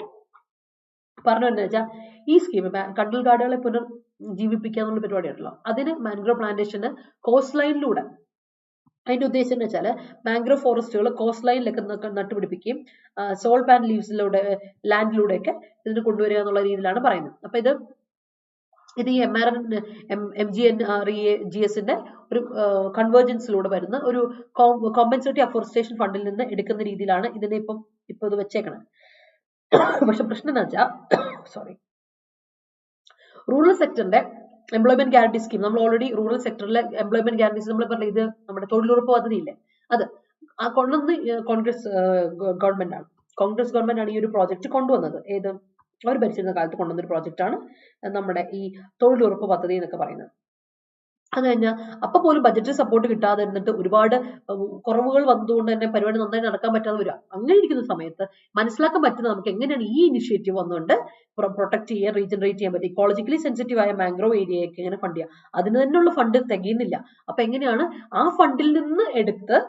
പറഞ്ഞെന്ന് വെച്ചാൽ ഈ scheme കണ്ടൽക്കാടുകളെ പുനർജീവിപ്പിക്കുക എന്നുള്ള പരിപാടിയാണല്ലോ. അതിന് mangrove plantation cost ലൈനിലൂടെ, അതിന്റെ ഉദ്ദേശം എന്ന് വെച്ചാൽ മാംഗ്രോവ് ഫോറസ്റ്റുകൾ കോസ്റ്റ് ലൈനിലൊക്കെ നട്ടുപിടിപ്പിക്കുകയും സോൾ പാൻ ലീവ്സിലൂടെ ലാൻഡിലൂടെയൊക്കെ ഇതിന് കൊണ്ടുവരിക എന്നുള്ള രീതിയിലാണ് പറയുന്നത്. അപ്പൊ ഇത് ഇത് ഈ MGNREGSന്റെ ഒരു കൺവേർജൻസിലൂടെ വരുന്ന ഒരു കോമ്പൻസേറ്ററി അഫോറസ്റ്റേഷൻ ഫണ്ടിൽ നിന്ന് എടുക്കുന്ന രീതിയിലാണ് ഇതിനെ ഇപ്പൊ ഇത് വെച്ചേക്കണത്. പക്ഷെ പ്രശ്നം എന്താ വെച്ചാൽ റൂറൽ സെക്ടറിന്റെ എംപ്ലോയ്മെന്റ് ഗ്യാരണ്ടി സ്കീം, നമ്മൾ ഓൾറെഡി റൂറൽ സെക്ടറിലെ എംപ്ലോയ്മെന്റ് ഗ്യാരണ്ടി നമ്മൾ പറഞ്ഞ ഇത് നമ്മുടെ തൊഴിലുറപ്പ് പദ്ധതി ഇല്ലേ, അത് ആ കൊണ്ടുവന്ന് കോൺഗ്രസ് ഗവൺമെന്റ് ആണ് ഈ ഒരു പ്രോജക്റ്റ് കൊണ്ടുവന്നത്. ഏത് അവർ ഭരിച്ചിരുന്ന കാലത്ത് കൊണ്ടുവന്ന ഒരു പ്രോജക്റ്റ് ആണ് നമ്മുടെ ഈ തൊഴിലുറപ്പ് പദ്ധതി എന്നൊക്കെ പറയുന്നത്. അത് കഴിഞ്ഞാൽ അപ്പൊ പോലും ബജറ്റ് സപ്പോർട്ട് കിട്ടാതെ ഇരുന്നിട്ട് ഒരുപാട് കുറവുകൾ വന്നതുകൊണ്ട് തന്നെ പരിപാടി നന്നായി നടക്കാൻ പറ്റാതെ വരിക. അങ്ങനെ ഇരിക്കുന്ന സമയത്ത് മനസ്സിലാക്കാൻ പറ്റുന്നത് നമുക്ക് എങ്ങനെയാണ് ഈ ഇനിഷ്യേറ്റീവ് വന്നുകൊണ്ട് പ്രൊട്ടക്ട് ചെയ്യാൻ, റീജനറേറ്റ് ചെയ്യാൻ പറ്റും. ഇക്കോളജിക്കലി സെൻസിറ്റീവ് ആയ മാംഗ്രോവ് ഏരിയയൊക്കെ എങ്ങനെ ഫണ്ട് ചെയ്യാം, അതിന് തന്നെയുള്ള ഫണ്ട് തികയുന്നില്ല. അപ്പൊ എങ്ങനെയാണ് ആ ഫണ്ടിൽ നിന്ന് എടുത്ത്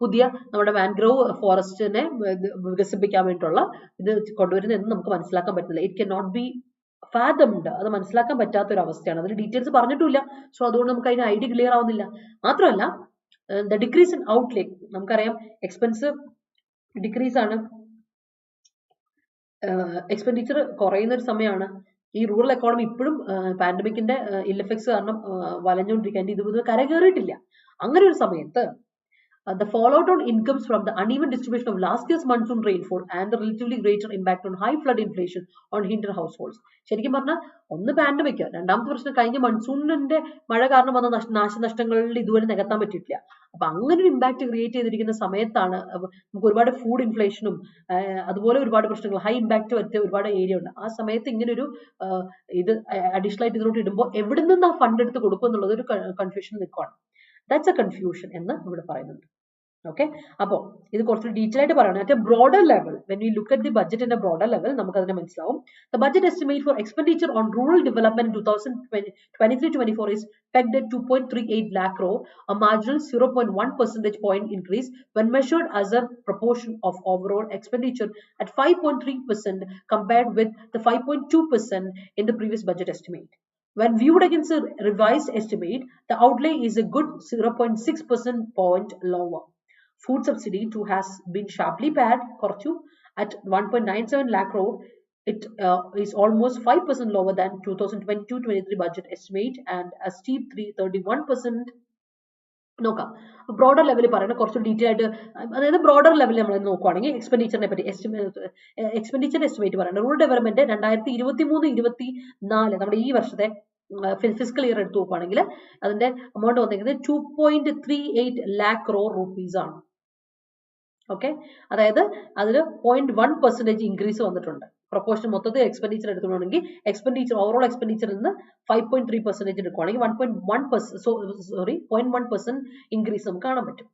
പുതിയ നമ്മുടെ മാൻഗ്രോവ് ഫോറസ്റ്റിനെ വികസിപ്പിക്കാൻ വേണ്ടിയിട്ടുള്ള ഇത് കൊണ്ടുവരുന്നതെന്ന് നമുക്ക് മനസ്സിലാക്കാൻ പറ്റുന്നില്ല. ഇറ്റ് കൻ നോട്ട് ബി ഫാദംഡ്, അത് മനസ്സിലാക്കാൻ പറ്റാത്ത ഒരു അവസ്ഥയാണ്. അതിൽ ഡീറ്റെയിൽസ് പറഞ്ഞിട്ടില്ല. സോ അതുകൊണ്ട് നമുക്ക് അതിന് ഐഡിയ ക്ലിയർ ആവുന്നില്ല. മാത്രമല്ല ദ ഡിക്രീസ് ഇൻ ഔട്ട്ലേ, നമുക്കറിയാം എക്സ്പെൻസ് ഡിക്രീസ് ആണ്, എക്സ്പെൻഡിച്ചർ കുറയുന്ന ഒരു സമയമാണ്. ഈ റൂറൽ എക്കോണമി ഇപ്പോഴും പാൻഡമിക്കിന്റെ ഇൽ എഫക്ട്സ് കാരണം വലഞ്ഞുകൊണ്ടിരിക്കാൻ ഇത് കരകയറിയിട്ടില്ല. അങ്ങനെ ഒരു സമയത്ത് the fallout on incomes from the uneven distribution of last year's monsoon rainfall and the relatively greater impact on high flood inflation on hinder households. ശരിക്കും പറഞ്ഞാൽ ഒന്ന് പാൻഡമിക്, രണ്ടാമത്തെ പ്രശ്നം കഴിഞ്ഞ മൺസൂണിന്റെ മഴ കാരണം വന്ന നാശനഷ്ടങ്ങളിൽ ഇതുവരെ നികത്താൻ പറ്റിയിട്ടില്ല. അപ്പൊ അങ്ങനെ ഒരു ഇമ്പാക്ട് ക്രിയേറ്റ് ചെയ്തിരിക്കുന്ന സമയത്താണ് നമുക്ക് ഒരുപാട് ഫുഡ് ഇൻഫ്ലേഷനും അതുപോലെ ഒരുപാട് പ്രശ്നങ്ങൾ, ഹൈ ഇമ്പാക്ട് വരുത്തിയ ഒരുപാട് ഏരിയ ഉണ്ട്. ആ സമയത്ത് ഇങ്ങനെ ഒരു ഇത് അഡീഷണൽ ആയിട്ട് ഇതിലോട്ട് ഇടുമ്പോൾ എവിടെ നിന്ന് ആ ഫണ്ട് എടുത്ത് കൊടുക്കും എന്നുള്ളത് ഒരു കൺഫ്യൂഷൻ നിൽക്കുകയാണ്. ദാറ്റ്സ് എ കൺഫ്യൂഷൻ എന്ന് ഇവിടെ പറയുന്നുണ്ട്. Okay, അപ്പോൾ ഇത് കുറച്ച് ഡീറ്റെയിൽ ആയിട്ട് പറയണം. At a broader level, when we look at the budget in a broader level, നമുക്ക് അതിനെ മനസ്സിലാവും. The budget estimate for expenditure on rural development in 2023-24 is pegged at 2.38 lakh crore, a marginal 0.1 percentage point increase when measured as a proportion of overall expenditure at 5.3% compared with the 5.2% in the previous budget estimate. When viewed against a revised estimate, the outlay is a good 0.6% point lower. Food subsidy too has been sharply pared at 1.97 lakh crore. It is almost 5% lower than 2022-23 budget estimate and a steep 31%. നോക്കാം. Broader ലെവലിൽ പറയുന്ന കുറച്ച് detail ആയിട്ട്, അതായത് broader ലെവലിൽ നമ്മൾ നോക്കുവാണെങ്കിൽ എക്സ്പെൻഡിച്ചറിനെ പറ്റി എക്സ്പെൻഡിച്ചർ എസ്റ്റിമേറ്റ് പറയുന്നത് റൂറൽ ഡെവലപ്മെന്റ് 2023-24 നമ്മുടെ ഈ വർഷത്തെ ഫിസിക്കൽ ഇയർ എടുത്ത് നോക്കുകയാണെങ്കിൽ അതിന്റെ എമൗണ്ട് വന്നിരിക്കുന്നത് 2.38 lakh crore rupees ആണ്. ഓക്കെ, അതായത് അതിൽ 0.1% ഇൻക്രീസ് വന്നിട്ടുണ്ട്. പ്രൊപ്പോർഷൻ മൊത്തത്തിൽ എക്സ്പെൻഡിച്ചർ എടുക്കുകയാണെങ്കിൽ ഓവറോൾ എക്സ്പെൻഡിച്ചറിൽ നിന്ന് 5.3% എടുക്കുകയാണെങ്കിൽ 0.1% ഇൻക്രീസ് നമുക്ക് കാണാൻ പറ്റും.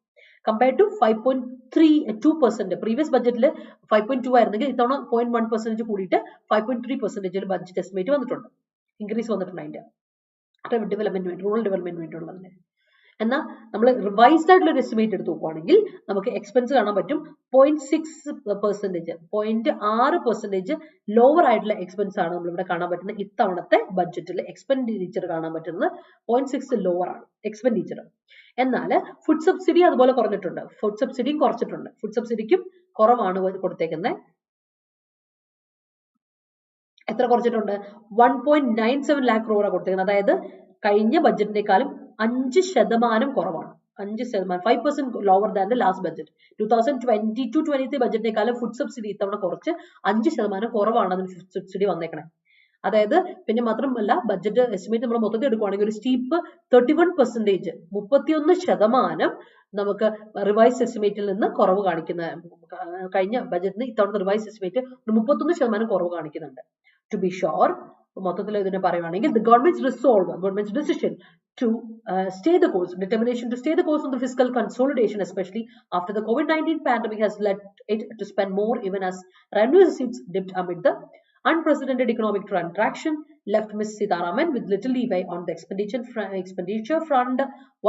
കമ്പയർഡ് ടു 5.32%, പ്രീവിയസ് ബഡ്ജറ്റിൽ 5.2 ആയിരുന്നെങ്കിൽ ഇത്തവണ 0.1% കൂടിയിട്ട് 5.3% ബഡ്ജറ്റ് എസ്റ്റിമേറ്റ് വന്നിട്ടുണ്ട്, ഇൻക്രീസ് വന്നിട്ടുണ്ട് അതിന്റെ റൂറൽ ഡെവലപ്മെന്റ് വേണ്ടിയുള്ളതിന്. എന്നാൽ നമ്മൾ റിവൈസ്ഡ് ആയിട്ടുള്ള ഒരു എസ്റ്റിമേറ്റ് എടുത്ത് നോക്കുകയാണെങ്കിൽ നമുക്ക് എക്സ്പെൻസ് കാണാൻ പറ്റും 0.6% ലോവർ ആയിട്ടുള്ള എക്സ്പെൻസ് ആണ് നമ്മളിവിടെ കാണാൻ പറ്റുന്നത്. ഇത്തവണത്തെ ബഡ്ജറ്റിൽ എക്സ്പെൻഡിച്ചർ കാണാൻ പറ്റുന്നത് 0.6 ലോവർ ആണ് എക്സ്പെൻഡിച്ചർ. എന്നാൽ ഫുഡ് സബ്സിഡി അതുപോലെ കുറഞ്ഞിട്ടുണ്ട്, ഫുഡ് സബ്സിഡിയും കുറച്ചിട്ടുണ്ട്. ഫുഡ് സബ്സിഡിക്കും കുറവാണ് കൊടുത്തേക്കുന്നത്. എത്ര കുറച്ചിട്ടുണ്ട്? 1.97 lakh crore കൊടുത്തേക്കുന്നത്. അതായത് കഴിഞ്ഞ ബഡ്ജറ്റിനേക്കാളും 5% കുറവാണ്. 5%, 5% lower than the last budget. 2022-23 ബഡ്ജറ്റിനേക്കാളും ഫുഡ് സബ്സിഡി ഇത്തവണ കുറച്ച് 5% കുറവാണ് അതിന് ഫുഡ് സബ്സിഡി വന്നേക്കണേ. അതായത് പിന്നെ മാത്രമല്ല ബഡ്ജറ്റ് എസ്റ്റിമേറ്റ് നമ്മൾ മൊത്തത്തിൽ എടുക്കുകയാണെങ്കിൽ ഒരു സ്റ്റീപ്പ് 31%, 31% നമുക്ക് റിവൈസ് എസ്റ്റിമേറ്റിൽ നിന്ന് കുറവ് കാണിക്കുന്ന, കഴിഞ്ഞ ബഡ്ജറ്റിന് ഇത്തവണ റിവൈസ് എസ്റ്റിമേറ്റ് 31% കുറവ് കാണിക്കുന്നുണ്ട്. ടു ബി ഷുവർ, മൊത്തത്തിൽ ഇതിനെ പറയുവാണെങ്കിൽ the government's decision to stay the course, determination to stay the course on the fiscal consolidation, especially after the COVID-19 pandemic, has led it to spend more even as revenue receipts dipped amid the unprecedented economic contraction, left Ms. Sitharaman with little leeway on the expenditure front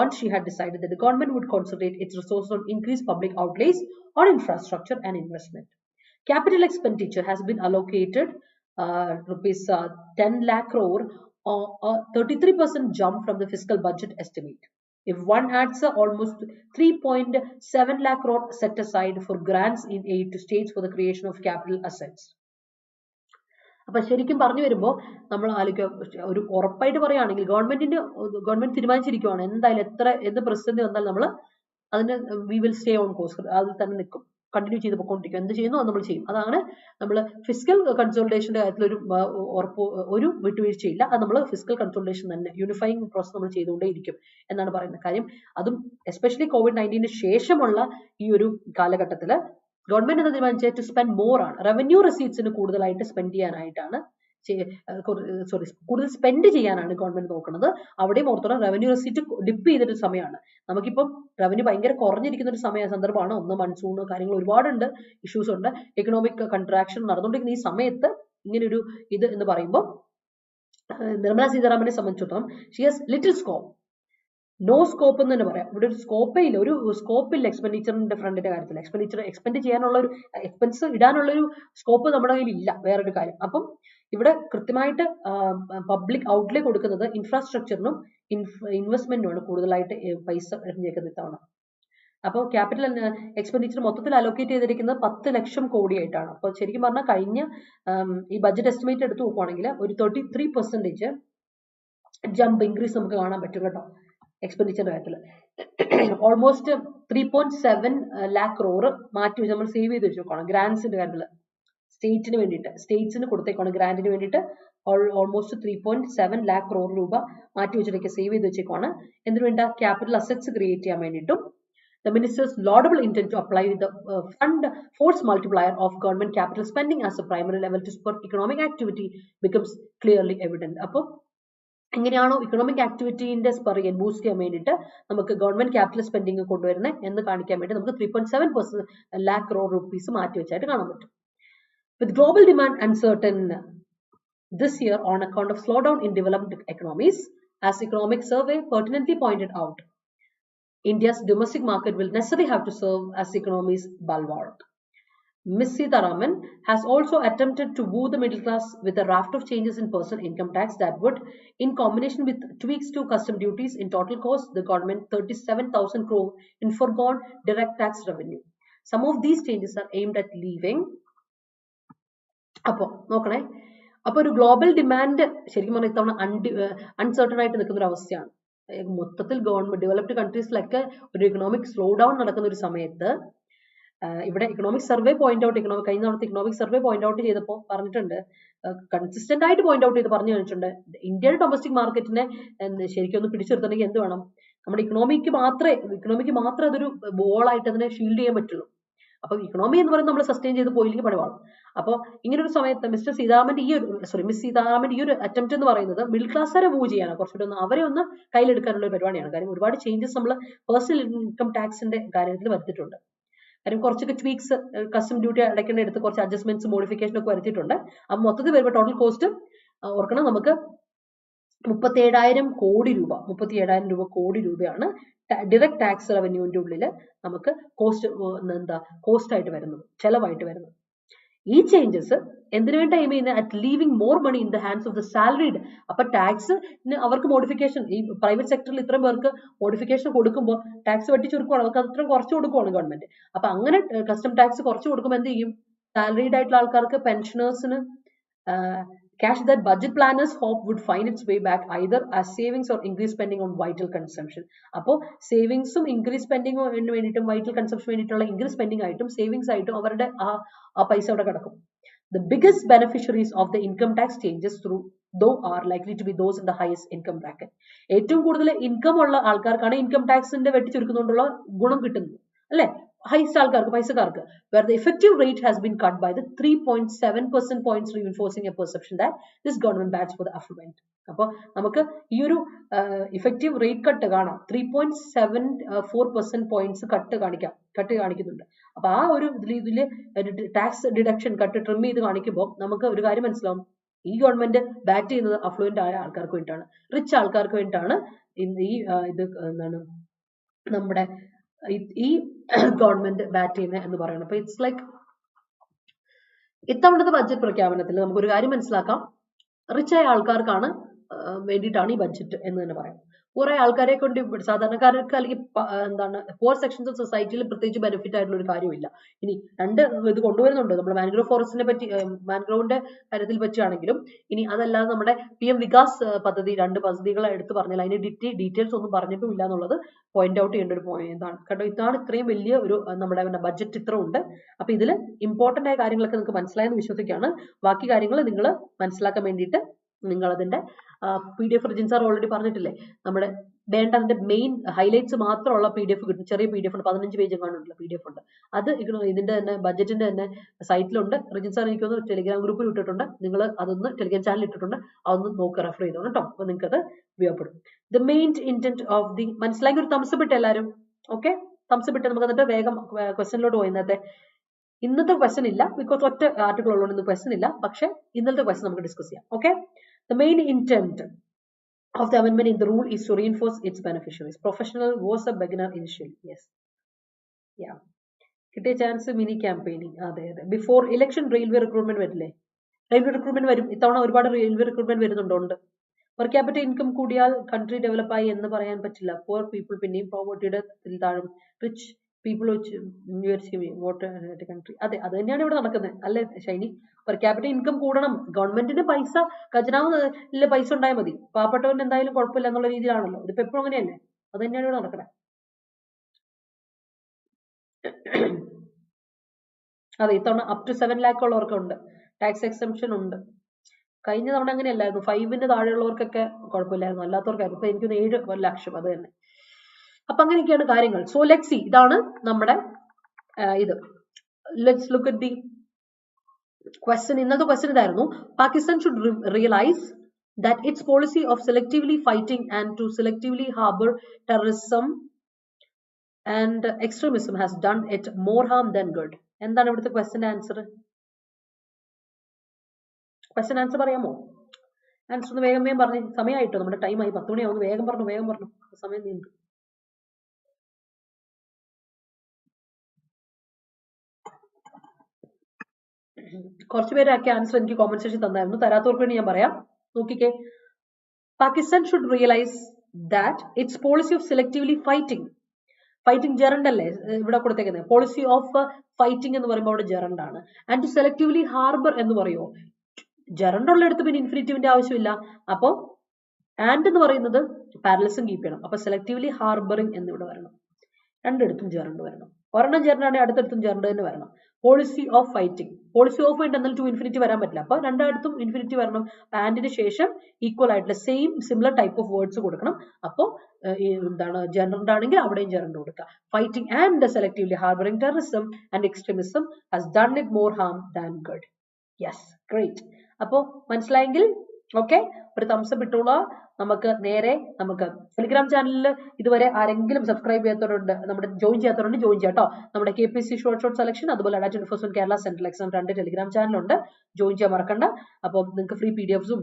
once she had decided that the government would concentrate its resources on increased public outlays on infrastructure and investment. Capital expenditure has been allocated rupees 10 lakh crore, a 33% jump from the fiscal budget estimate. If one adds almost 3.7 lakh crore set aside for grants in aid to states for the creation of capital assets. അപ്പൊ ശരിക്കും പറഞ്ഞു വരുമ്പോൾ നമ്മൾ ആലോചിക്കുക, ഒരു ഉറപ്പായിട്ട് പറയുകയാണെങ്കിൽ government തീരുമാനിച്ചിരിക്കുവാണ് എന്തായാലും എന്ത് പ്രതിസന്ധി വന്നാൽ നമ്മൾ അതിന് we will stay on course, അതിൽ തന്നെ നിൽക്കും, കണ്ടിന്യൂ ചെയ്ത് പോയിക്കൊണ്ടിരിക്കും. എന്ത് ചെയ്യുന്നു അത് നമ്മൾ ചെയ്യും. അതാണ് നമ്മൾ ഫിസിക്കൽ കൺസോളിഡേഷന്റെ കാര്യത്തിൽ ഒരു വിട്ടുവീഴ്ചയില്ല. അത് നമ്മൾ ഫിസിക്കൽ കൺസോളിഡേഷൻ തന്നെ യൂണിഫൈങ് പ്രോസസ് നമ്മൾ ചെയ്തുകൊണ്ടേയിരിക്കും എന്നാണ് പറയുന്നത്. കാര്യം അതും എസ്പെഷ്യലി COVID-19 ശേഷമുള്ള ഈ ഒരു കാലഘട്ടത്തിൽ ഗവൺമെന്റ് എന്ന് തീരുമാനിച്ചത് ടു സ്പെൻഡ് മോർ ആണ്. റവന്യൂ റെസീറ്റ്സിന് കൂടുതലായിട്ട് സ്പെൻഡ് ചെയ്യാനായിട്ടാണ്, കൂടുതൽ സ്പെൻഡ് ചെയ്യാനാണ് ഗവൺമെന്റ് നോക്കുന്നത്. അവിടെയും ഓർത്തോളം റവന്യൂ റെസീറ്റ് ഡിപ്പ് ചെയ്തിട്ട് സമയമാണ്. നമുക്കിപ്പം റവന്യൂ ഭയങ്കര കുറഞ്ഞിരിക്കുന്ന ഒരു സന്ദർഭമാണ്. ഒന്ന് മൺസൂൺ കാര്യങ്ങൾ ഒരുപാടുണ്ട്, ഇഷ്യൂസ് ഉണ്ട്, എക്കണോമിക് കൺട്രാക്ഷൻ നടന്നുകൊണ്ടിരിക്കുന്ന ഈ സമയത്ത് ഇങ്ങനെ ഒരു ഇത് എന്ന് പറയുമ്പോൾ നിർമ്മല സീതാരാമനെ സംബന്ധിച്ചിടത്തോളം she has little scope, no scope എന്ന് തന്നെ പറയാം. ഇവിടെ ഒരു സ്കോപ്പില്ല എക്സ്പെൻഡിച്ചറിന്റെ ഫ്രണ്ടിന്റെ കാര്യത്തിൽ. എക്സ്പെൻഡ് ചെയ്യാനുള്ള ഒരു എക്സ്പെൻസ് ഇടാനുള്ള ഒരു സ്കോപ്പ് നമ്മുടെ കയ്യിൽ ഇല്ല, വേറൊരു കാര്യം. അപ്പം ഇവിടെ കൃത്യമായിട്ട് പബ്ലിക് ഔട്ട്ലേ കൊടുക്കുന്നത് ഇൻഫ്രാസ്ട്രക്ചറിനും ഇൻവെസ്റ്റ്മെന്റിനുമാണ് കൂടുതലായിട്ട് പൈസ എറിഞ്ഞേക്കുന്നത് ഇത്തവണ. അപ്പോൾ ക്യാപിറ്റൽ എക്സ്പെൻഡിച്ചർ മൊത്തത്തിൽ അലോക്കേറ്റ് ചെയ്തിരിക്കുന്നത് 10 ലക്ഷം കോടി ആയിട്ടാണ്. അപ്പോൾ ശരിക്കും പറഞ്ഞാൽ കഴിഞ്ഞ ഈ ബഡ്ജറ്റ് എസ്റ്റിമേറ്റ് എടുത്ത് നോക്കുവാണെങ്കിൽ ഒരു 33% ജമ്പ് ഇൻക്രീസ് നമുക്ക് കാണാൻ പറ്റും കേട്ടോ എക്സ്പെൻഡിച്ചറിന്റെ കാര്യത്തിൽ. ഓൾമോസ്റ്റ് 3.7 lakh crore മാറ്റി വെച്ച് നമ്മൾ സേവ് ചെയ്ത് വെച്ചേക്കണം ഗ്രാൻസിന്റെ കാര്യത്തിൽ. സ്റ്റേറ്റിന് വേണ്ടിയിട്ട്, സ്റ്റേറ്റ്സിന് കൊടുത്തേക്കാണ് ഗ്രാന്റിന് വേണ്ടിയിട്ട് ഓൾമോസ്റ്റ് 3.7 lakh crore രൂപ മാറ്റി വെച്ചിട്ടൊക്കെ സേവ് ചെയ്ത് വെച്ചേക്കാണ്. എന്തിനു വേണ്ട? ക്യാപിറ്റൽ അസറ്റ്സ് ക്രിയേറ്റ് ചെയ്യാൻ വേണ്ടിയിട്ടും. The minister's laudable intent to apply the fund force multiplier of government capital spending as a primary level to support economic activity becomes clearly evident. അപ്പോൾ എങ്ങനെയാണോ ഇക്കണോമിക് ആക്ടിവിറ്റിന്റെ സ്പർ ചെയ്യാൻ boost ചെയ്യാൻ വേണ്ടിയിട്ട് നമുക്ക് government capital spending കൊണ്ടുവരുന്നത് എന്ന് കാണിക്കാൻ വേണ്ടി നമുക്ക് 3.7 lakh crore rupees മാറ്റി വെച്ചായിട്ട് കാണാൻ പറ്റും. With global demand uncertain this year on account of slowdown in developed economies, as economic survey pertinently pointed out, India's domestic market will necessarily have to serve as the economy's bulwark. Ms. Sitharaman has also attempted to woo the middle class with a raft of changes in personal income tax that would, in combination with tweaks to custom duties, in total cost the government 37,000 crore in foregone direct tax revenue. Some of these changes are aimed at leaving. അപ്പോൾ നോക്കണേ, അപ്പൊ ഒരു global demand ശരിക്കും പറഞ്ഞാൽ ഇത്തവണ uncertain ആയിട്ട് നിൽക്കുന്ന ഒരു അവസ്ഥയാണ്. മൊത്തത്തിൽ ഡെവലപ്ഡ് കൺട്രീസിലൊക്കെ ഒരു എക്കണോമിക് സ്ലോ ഡൗൺ നടക്കുന്ന ഒരു സമയത്ത് ഇവിടെ ഇക്കണോമിക് സർവേ പോയിന്റ് ഔട്ട് കഴിഞ്ഞ തവണത്തെ ഇക്കണോമിക് സർവേ പോയിന്റ് ഔട്ട് ചെയ്തപ്പോൾ പറഞ്ഞിട്ടുണ്ട്, കൺസിസ്റ്റന്റ് ആയിട്ട് പോയിന്റ് ഔട്ട് ചെയ്ത് പറഞ്ഞു കാണിച്ചിട്ടുണ്ട്, ഇന്ത്യയുടെ ഡൊമസ്റ്റിക് മാർക്കറ്റിനെ ശരിക്കും ഒന്ന് പിടിച്ചെടുത്തിട്ടുണ്ടെങ്കിൽ എന്ത് വേണം? നമ്മുടെ ഇക്കണോമിക്ക് മാത്രമേ അതൊരു ബോളായിട്ട് അതിനെ ഷീൽഡ് ചെയ്യാൻ പറ്റുള്ളൂ. അപ്പൊ ഇക്കണോമി എന്ന് പറയുന്നത് നമ്മൾ സസ്റ്റെയിൻ ചെയ്ത് പോയില്ലെങ്കിൽ പണിവാളും. അപ്പോൾ ഇങ്ങനെ ഒരു സമയത്ത് മിസ് സീതാരാമന്റെ ഈ ഒരു അറ്റംപ്റ്റ് എന്ന് പറയുന്നത് മിഡിൽ ക്ലാസ്സുകാരെ മൂവ് ചെയ്യാനാണ്, കുറച്ചുകൂടി അവരെ ഒന്ന് കയ്യിലെടുക്കാനുള്ള ഒരു പരിപാടിയാണ്. കാര്യം ഒരുപാട് ചേഞ്ചസ് നമ്മൾ പേഴ്സണൽ ഇൻകം ടാക്സിന്റെ കാര്യത്തിൽ വരുത്തിയിട്ടുണ്ട്. കാര്യം കുറച്ചൊക്കെ ട്വീക്സ്, കസ്റ്റം ഡ്യൂട്ടി അടയ്ക്കേണ്ട എടുത്ത് കുറച്ച് അഡ്ജസ്റ്റ്മെന്റ്സ്, മോഡിഫിക്കേഷൻ ഒക്കെ വരുത്തിയിട്ടുണ്ട്. അപ്പൊ മൊത്തത്തിൽ വരുമ്പോൾ ടോട്ടൽ കോസ്റ്റ് ഓർക്കണം, നമുക്ക് 37,000 കോടി രൂപയാണ് ഡിറക്ട് ടാക്സ് റവന്യൂവിന്റെ ഉള്ളിൽ നമുക്ക് കോസ്റ്റ് ആയിട്ട് വരുന്നത്, ചെലവായിട്ട് വരുന്നത്. ഈ ചേഞ്ചസ് എന്തിനു വേണ്ടി എയിം ചെയ്യുന്നത്? At leaving more money in the hands of the salaried. അപ്പൊ ടാക്സ് അവർക്ക് മോഡിഫിക്കേഷൻ, ഈ പ്രൈവറ്റ് സെക്ടറിൽ ഇത്രയും പേർക്ക് മോഡിഫിക്കേഷൻ കൊടുക്കുമ്പോൾ ടാക്സ് വെട്ടിച്ചുരുക്കുവാണ്, അവർക്ക് അത്രയും കുറച്ച് കൊടുക്കുവാണ് ഗവൺമെന്റ്. അപ്പൊ അങ്ങനെ കസ്റ്റം ടാക്സ് കുറച്ച് കൊടുക്കുമ്പോൾ എന്ത് ചെയ്യും? സാലറീഡ് ആയിട്ടുള്ള ആൾക്കാർക്ക്, പെൻഷനേഴ്സിന് cash that budget planners hope would find its way back either as savings or increased spending on vital consumption. അപ്പോൾ സേവിങ്സും ഇൻക്രീസ് സ്പെൻഡിങ്ങിന് വേണ്ടിയിട്ടും വൈറ്റൽ കൺസംഷൻ വേണ്ടിയിട്ടുള്ള ഇൻക്രീസ് സ്പെൻഡിങ് ആയിട്ടും സേവിങ്സ് ആയിട്ടും അവരുടെ ആ പൈസ അവിടെ കിടക്കും. The biggest beneficiaries of the income tax changes though are likely to be those in the highest income bracket. ഏറ്റവും കൂടുതൽ ഇൻകം ഉള്ള ആൾക്കാർക്കാണ് ഇൻകം ടാക്സിന്റെ വെട്ടിച്ചുരുക്കുന്നതുകൊണ്ടുള്ള ഗുണം കിട്ടുന്നത്, അല്ലെ? ഹൈസ്റ്റ് ആൾക്കാർക്ക്, പൈസക്കാർക്ക്. Where the effective rate has been cut by the 3.7% points, reinforcing a perception that this government bats for the affluent. അപ്പോൾ നമുക്ക് ഈ ഒരു ഇഫക്റ്റീവ് റേറ്റ് കട്ട് കാണാം, 3.74% പോയിന്റ്സ് കട്ട് കാണിക്കുന്നുണ്ട്. അപ്പൊ ആ ഒരു ഇതില് ടാക്സ് ഡിഡക്ഷൻ കട്ട് ട്രിം ചെയ്ത് കാണിക്കുമ്പോൾ നമുക്ക് ഒരു കാര്യം മനസ്സിലാവും, ഈ ഗവൺമെന്റ് ബാറ്റ് ചെയ്യുന്നത് അഫ്ലുവന്റ് ആയ ആൾക്കാർക്ക് വേണ്ടിയിട്ടാണ്, റിച്ച് ആൾക്കാർക്ക് വേണ്ടിയിട്ടാണ് ഇത് എന്താണ് നമ്മുടെ ഈ ഗവൺമെന്റ് ബാറ്റ് ചെയ്യുന്നത് എന്ന് പറയുന്നത്. അപ്പൊ ഇറ്റ്സ് ലൈക്ക് ഇത്തവണത്തെ ബഡ്ജറ്റ് പ്രഖ്യാപനത്തിൽ നമുക്കൊരു കാര്യം മനസ്സിലാക്കാം, റിച്ച് ആയ ആൾക്കാർക്കാണ് വേണ്ടിയിട്ടാണ് ഈ ബഡ്ജറ്റ് എന്ന് തന്നെ പറയാം. കുറെ ആൾക്കാരെ കൊണ്ട് സാധാരണക്കാർക്ക് അല്ലെങ്കിൽ എന്താണ് പോർ സെക്ഷൻസ് ഓഫ് സൊസൈറ്റിയിൽ പ്രത്യേകിച്ച് ബെനിഫിറ്റ് ആയിട്ടുള്ള ഒരു കാര്യമില്ല. ഇനി രണ്ട് ഇത് കൊണ്ടുവരുന്നുണ്ട് നമ്മൾ മാൻഗ്രോവ് ഫോറസ്റ്റിനെ പറ്റി, മാൻഗ്രോവിന്റെ കാര്യത്തിൽ പറ്റിയാണെങ്കിലും. ഇനി അതല്ലാതെ നമ്മുടെ PM വികാസ് പദ്ധതി, 2 പദ്ധതികളെ എടുത്ത് പറഞ്ഞാൽ അതിന്റെ ഡീറ്റെയിൽസ് ഒന്നും പറഞ്ഞിട്ടും ഇല്ല എന്നുള്ളത് പോയിന്റ് ഔട്ട് ചെയ്യേണ്ട ഒരു ഇതാണ്. കാരണം ഇതാണ് ഇത്രയും വലിയ ഒരു നമ്മുടെ ബഡ്ജറ്റ് ഇത്ര ഉണ്ട്. അപ്പൊ ഇതിൽ ഇമ്പോർട്ടന്റ് ആയ കാര്യങ്ങളൊക്കെ നിങ്ങൾക്ക് മനസ്സിലായെന്ന് വിശ്വസിക്കുകയാണ്. ബാക്കി കാര്യങ്ങൾ നിങ്ങൾ മനസ്സിലാക്കാൻ വേണ്ടിയിട്ട് നിങ്ങൾ അതിന്റെ PDF റിജിൻ സാർ ഓൾറെഡി പറഞ്ഞിട്ടില്ലേ, നമ്മുടെ വേണ്ട അതിന്റെ മെയിൻ ഹൈലൈറ്റ്സ് മാത്രമുള്ള PDF കിട്ടും. ചെറിയ PDF ഉണ്ട്, 15 പേജ് കാണുന്നുണ്ടല്ലോ PDF ഉണ്ട്. അത് ഇതിന്റെ തന്നെ ബഡ്ജറ്റിന്റെ തന്നെ സൈറ്റിലുണ്ട്. റിജിൻ സാർ എനിക്കൊന്ന് ടെലിഗ്രാം ഗ്രൂപ്പിൽ ഇട്ടിട്ടുണ്ട്, നിങ്ങൾ അതൊന്ന് ടെലിഗ്രാം ചാനൽ ഇട്ടിട്ടുണ്ട്, അതൊന്ന് നോക്ക്, റെഫർ ചെയ്തോണം കേട്ടോ. അപ്പൊ നിങ്ങൾക്ക് അത് ഉപയോഗപ്പെടും. The main intent of the, മനസ്സിലാക്കി ഒരു തംസ് ഇട്ട് എല്ലാവരും. ഓക്കെ, തംസ് ഇട്ട് നമുക്ക് എന്നിട്ട് വേഗം ക്വസ്റ്റ്യനിലോട്ട് പോയി. ഇന്നത്തെ ക്വസ്റ്റ്യൻ ഇല്ല, ബിക്കോസ് ഒറ്റ ആർട്ടിക്കിൾ ഉള്ളതുകൊണ്ട് ഇന്ന് ക്വസ്റ്റ്യൻ ഇല്ല. പക്ഷെ ഇന്നത്തെ ക്വസ്റ്റ്യൻ നമുക്ക് ഡിസ്കസ് ചെയ്യാം. Okay, the main intent of the amendment in the rule is to reinforce its beneficiaries. Professional was a beginner initially. Yes, yeah, കിട്ടിയ ചാൻസ് മിനി ക്യാമ്പയിനിങ്. അതെ അതെ, ബിഫോർ ഇലക്ഷൻ റെയിൽവേ റിക്രൂട്ട്മെന്റ് വരില്ലേ? Railway recruitment വരും ഇത്തവണ, ഒരുപാട് railway recruitment വരുന്നുണ്ട്. Per capita income കൂടിയാൽ country develop ആയി എന്ന് പറയാൻ പറ്റില്ല. പുവർ പീപ്പിൾ പിന്നെയും പോവർട്ടിയുടെ താഴും, റിച്ച് പീപ്പിൾ വെച്ച് വോട്ട് കൺട്രി. അതെ, അത് തന്നെയാണ് ഇവിടെ നടക്കുന്നത് അല്ലേ ഷൈനി? പെർ ക്യാപിറ്റൽ ഇൻകം കൂടണം, ഗവൺമെന്റിന് പൈസ, ഖജനാവില് പൈസ ഉണ്ടായാൽ മതി, പാവപ്പെട്ടവന് എന്തായാലും കുഴപ്പമില്ല എന്നുള്ള രീതിയിലാണല്ലോ. ഇതിപ്പോ എപ്പോഴും അങ്ങനെയല്ലേ? അത് തന്നെയാണ് ഇവിടെ നടക്കുന്നത്. അതെ, ഇത്തവണ അപ് ടു 7 lakh ഉള്ളവർക്ക് ഉണ്ട്, ടാക്സ് എക്സംഷൻ ഉണ്ട്. കഴിഞ്ഞ തവണ അങ്ങനെയല്ലായിരുന്നു, 5-ന് താഴെയുള്ളവർക്കൊക്കെ കുഴപ്പമില്ലായിരുന്നു, അല്ലാത്തവർക്കായിരുന്നു. ഇപ്പൊ എനിക്കൊന്ന് 7 ലക്ഷം അത് തന്നെ. അപ്പൊ അങ്ങനെയൊക്കെയാണ് കാര്യങ്ങൾ. സോ ലെറ്റ്സ് സീ, ഇതാണ് നമ്മുടെ ഇത്. Let's look at the question. ഇന്നത്തെ ക്വസ്റ്റ്യൻ ഇതായിരുന്നു: Pakistan should realise that its policy of selectively fighting and to selectively harbor terrorism and extremism has done it more harm than good. എന്താണ് ഇവിടുത്തെ question answer? Question answer പറയാമോ? Answer ഒന്ന് വേഗം പറഞ്ഞു. സമയമായിട്ടോ, നമ്മുടെ time ആയി, 10 മണിയാവുന്നു. വേഗം പറഞ്ഞു, സമയം നീണ്ടു. കുറച്ച് പേരൊക്കെ ആൻസർ എനിക്ക് കോമന്റ് സെക്ഷൻ തന്നായിരുന്നു, തരാത്തവർക്ക് വേണ്ടി ഞാൻ പറയാം. നോക്കിക്കേ, Pakistan should realise that it's policy of selectively fighting gerund അല്ലേ ഇവിടെ കൊടുത്തേക്കുന്നത്? പോളിസി ഓഫ് ഫൈറ്റിംഗ് എന്ന് പറയുമ്പോൾ അവിടെ ജെറണ്ട് ആണ്. ആൻഡ് ടു സെലക്റ്റീവ്ലി ഹാർബർ എന്ന് പറയുമോ? ജെറണ്ട് ഉള്ളിടത്ത് പിന്നെ ഇൻഫിനിറ്റീവിന്റെ ആവശ്യമില്ല. അപ്പോ ആൻഡ് എന്ന് പറയുന്നത് പാരലസും കീപ്പ് ചെയ്യണം. അപ്പൊ സെലക്റ്റീവ്ലി ഹാർബറിംഗ് എന്നിവിടെ വരണം, രണ്ടിടത്തും ജെറണ്ട് വരണം. ഒരെണ്ണം ജെറണ്ട് ആണെങ്കിൽ അടുത്തടുത്തും ജെറണ്ട് തന്നെ വരണം. Policy of fighting, policy of fight എന്നാൽ ടു ഇൻഫിനിറ്റി വരാൻ പറ്റില്ല. അപ്പൊ രണ്ടിടത്തും ഇൻഫിനിറ്റി വരണം. ആൻഡിന് ശേഷം ഈക്വൽ ആയിട്ടുള്ള സിമിലർ ടൈപ്പ് ഓഫ് വേർഡ്സ് കൊടുക്കണം. അപ്പോൾ എന്താണ്, ജെറണ്ട് ആണെങ്കിൽ അവിടെയും ജെറണ്ട് കൊടുക്കുക. Fighting and selectively harbouring terrorism and extremism has done it more harm than good. Yes, great. അപ്പോ മനസ്സിലായെങ്കിൽ ഓക്കെ, ഒരു തംസ് അപ്പ് ഇട്ടോളൂ. നമുക്ക് ടെലിഗ്രാം ചാനലിൽ ഇതുവരെ ആരെങ്കിലും സബ്സ്ക്രൈബ് ചെയ്യാത്തവരുണ്ട്, നമ്മുടെ ജോയിൻ ചെയ്യാത്തവരുണ്ട്, ജോയിൻ ചെയ്യാം കേട്ടോ. നമ്മുടെ KPSC ഷോർട്ട് സെലക്ഷൻ, അതുപോലെ ADA 24/7 Kerala central exam 2 Telegram ചാനലുണ്ട്, ജോയിൻ ചെയ്യാൻ മറക്കണ്ട. അപ്പോൾ നിങ്ങൾക്ക് ഫ്രീ PDFസും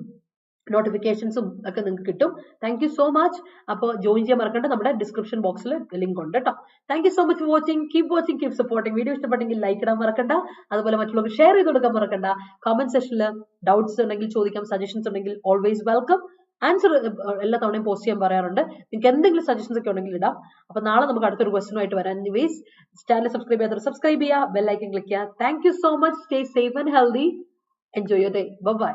നോട്ടിഫിക്കേഷൻസും ഒക്കെ നിങ്ങൾക്ക് കിട്ടും. Thank you so much. അപ്പോൾ ജോയിൻ ചെയ്യാൻ മറക്കണ്ട, നമ്മുടെ ഡിസ്ക്രിപ്ഷൻ ബോക്സിൽ ലിങ്ക് ഉണ്ട് കേട്ടോ. Thank you so much for watching. Keep supporting. Video ഇഷ്ടപ്പെട്ടെങ്കിൽ ലൈക്ക് ഇടാൻ മറക്കണ്ട, അതുപോലെ മറ്റുള്ളവർക്ക് ഷെയർ ചെയ്ത് കൊടുക്കാൻ മറക്കണ്ട. കമന്റ് സെക്ഷനിൽ ഡൗട്ട്സ് ഉണ്ടെങ്കിൽ ചോദിക്കാം, സജഷൻസ് ഉണ്ടെങ്കിൽ ഓൾവേസ് വെൽക്കം. ആൻസർ എല്ലാ തവണയും പോസ്റ്റ് ചെയ്യാൻ പറയാറുണ്ട്. നിങ്ങൾക്ക് എന്തെങ്കിലും സജഷൻസ് ഒക്കെ ഉണ്ടെങ്കിൽ ഇടാം. അപ്പൊ നാളെ നമുക്ക് അടുത്തൊരു ക്വസ്റ്റ്യനുമായിട്ട് വരാം. എനിവേസ്, ചാനൽ സബ്സ്ക്രൈബ് ചെയ്യാത്തവർ സബ്സ്ക്രൈബ് ചെയ്യുക, ബെൽ ഐക്കൺ ക്ലിക്ക് ചെയ്യുക. Thank you so much. Stay safe and healthy. Enjoy your day. By.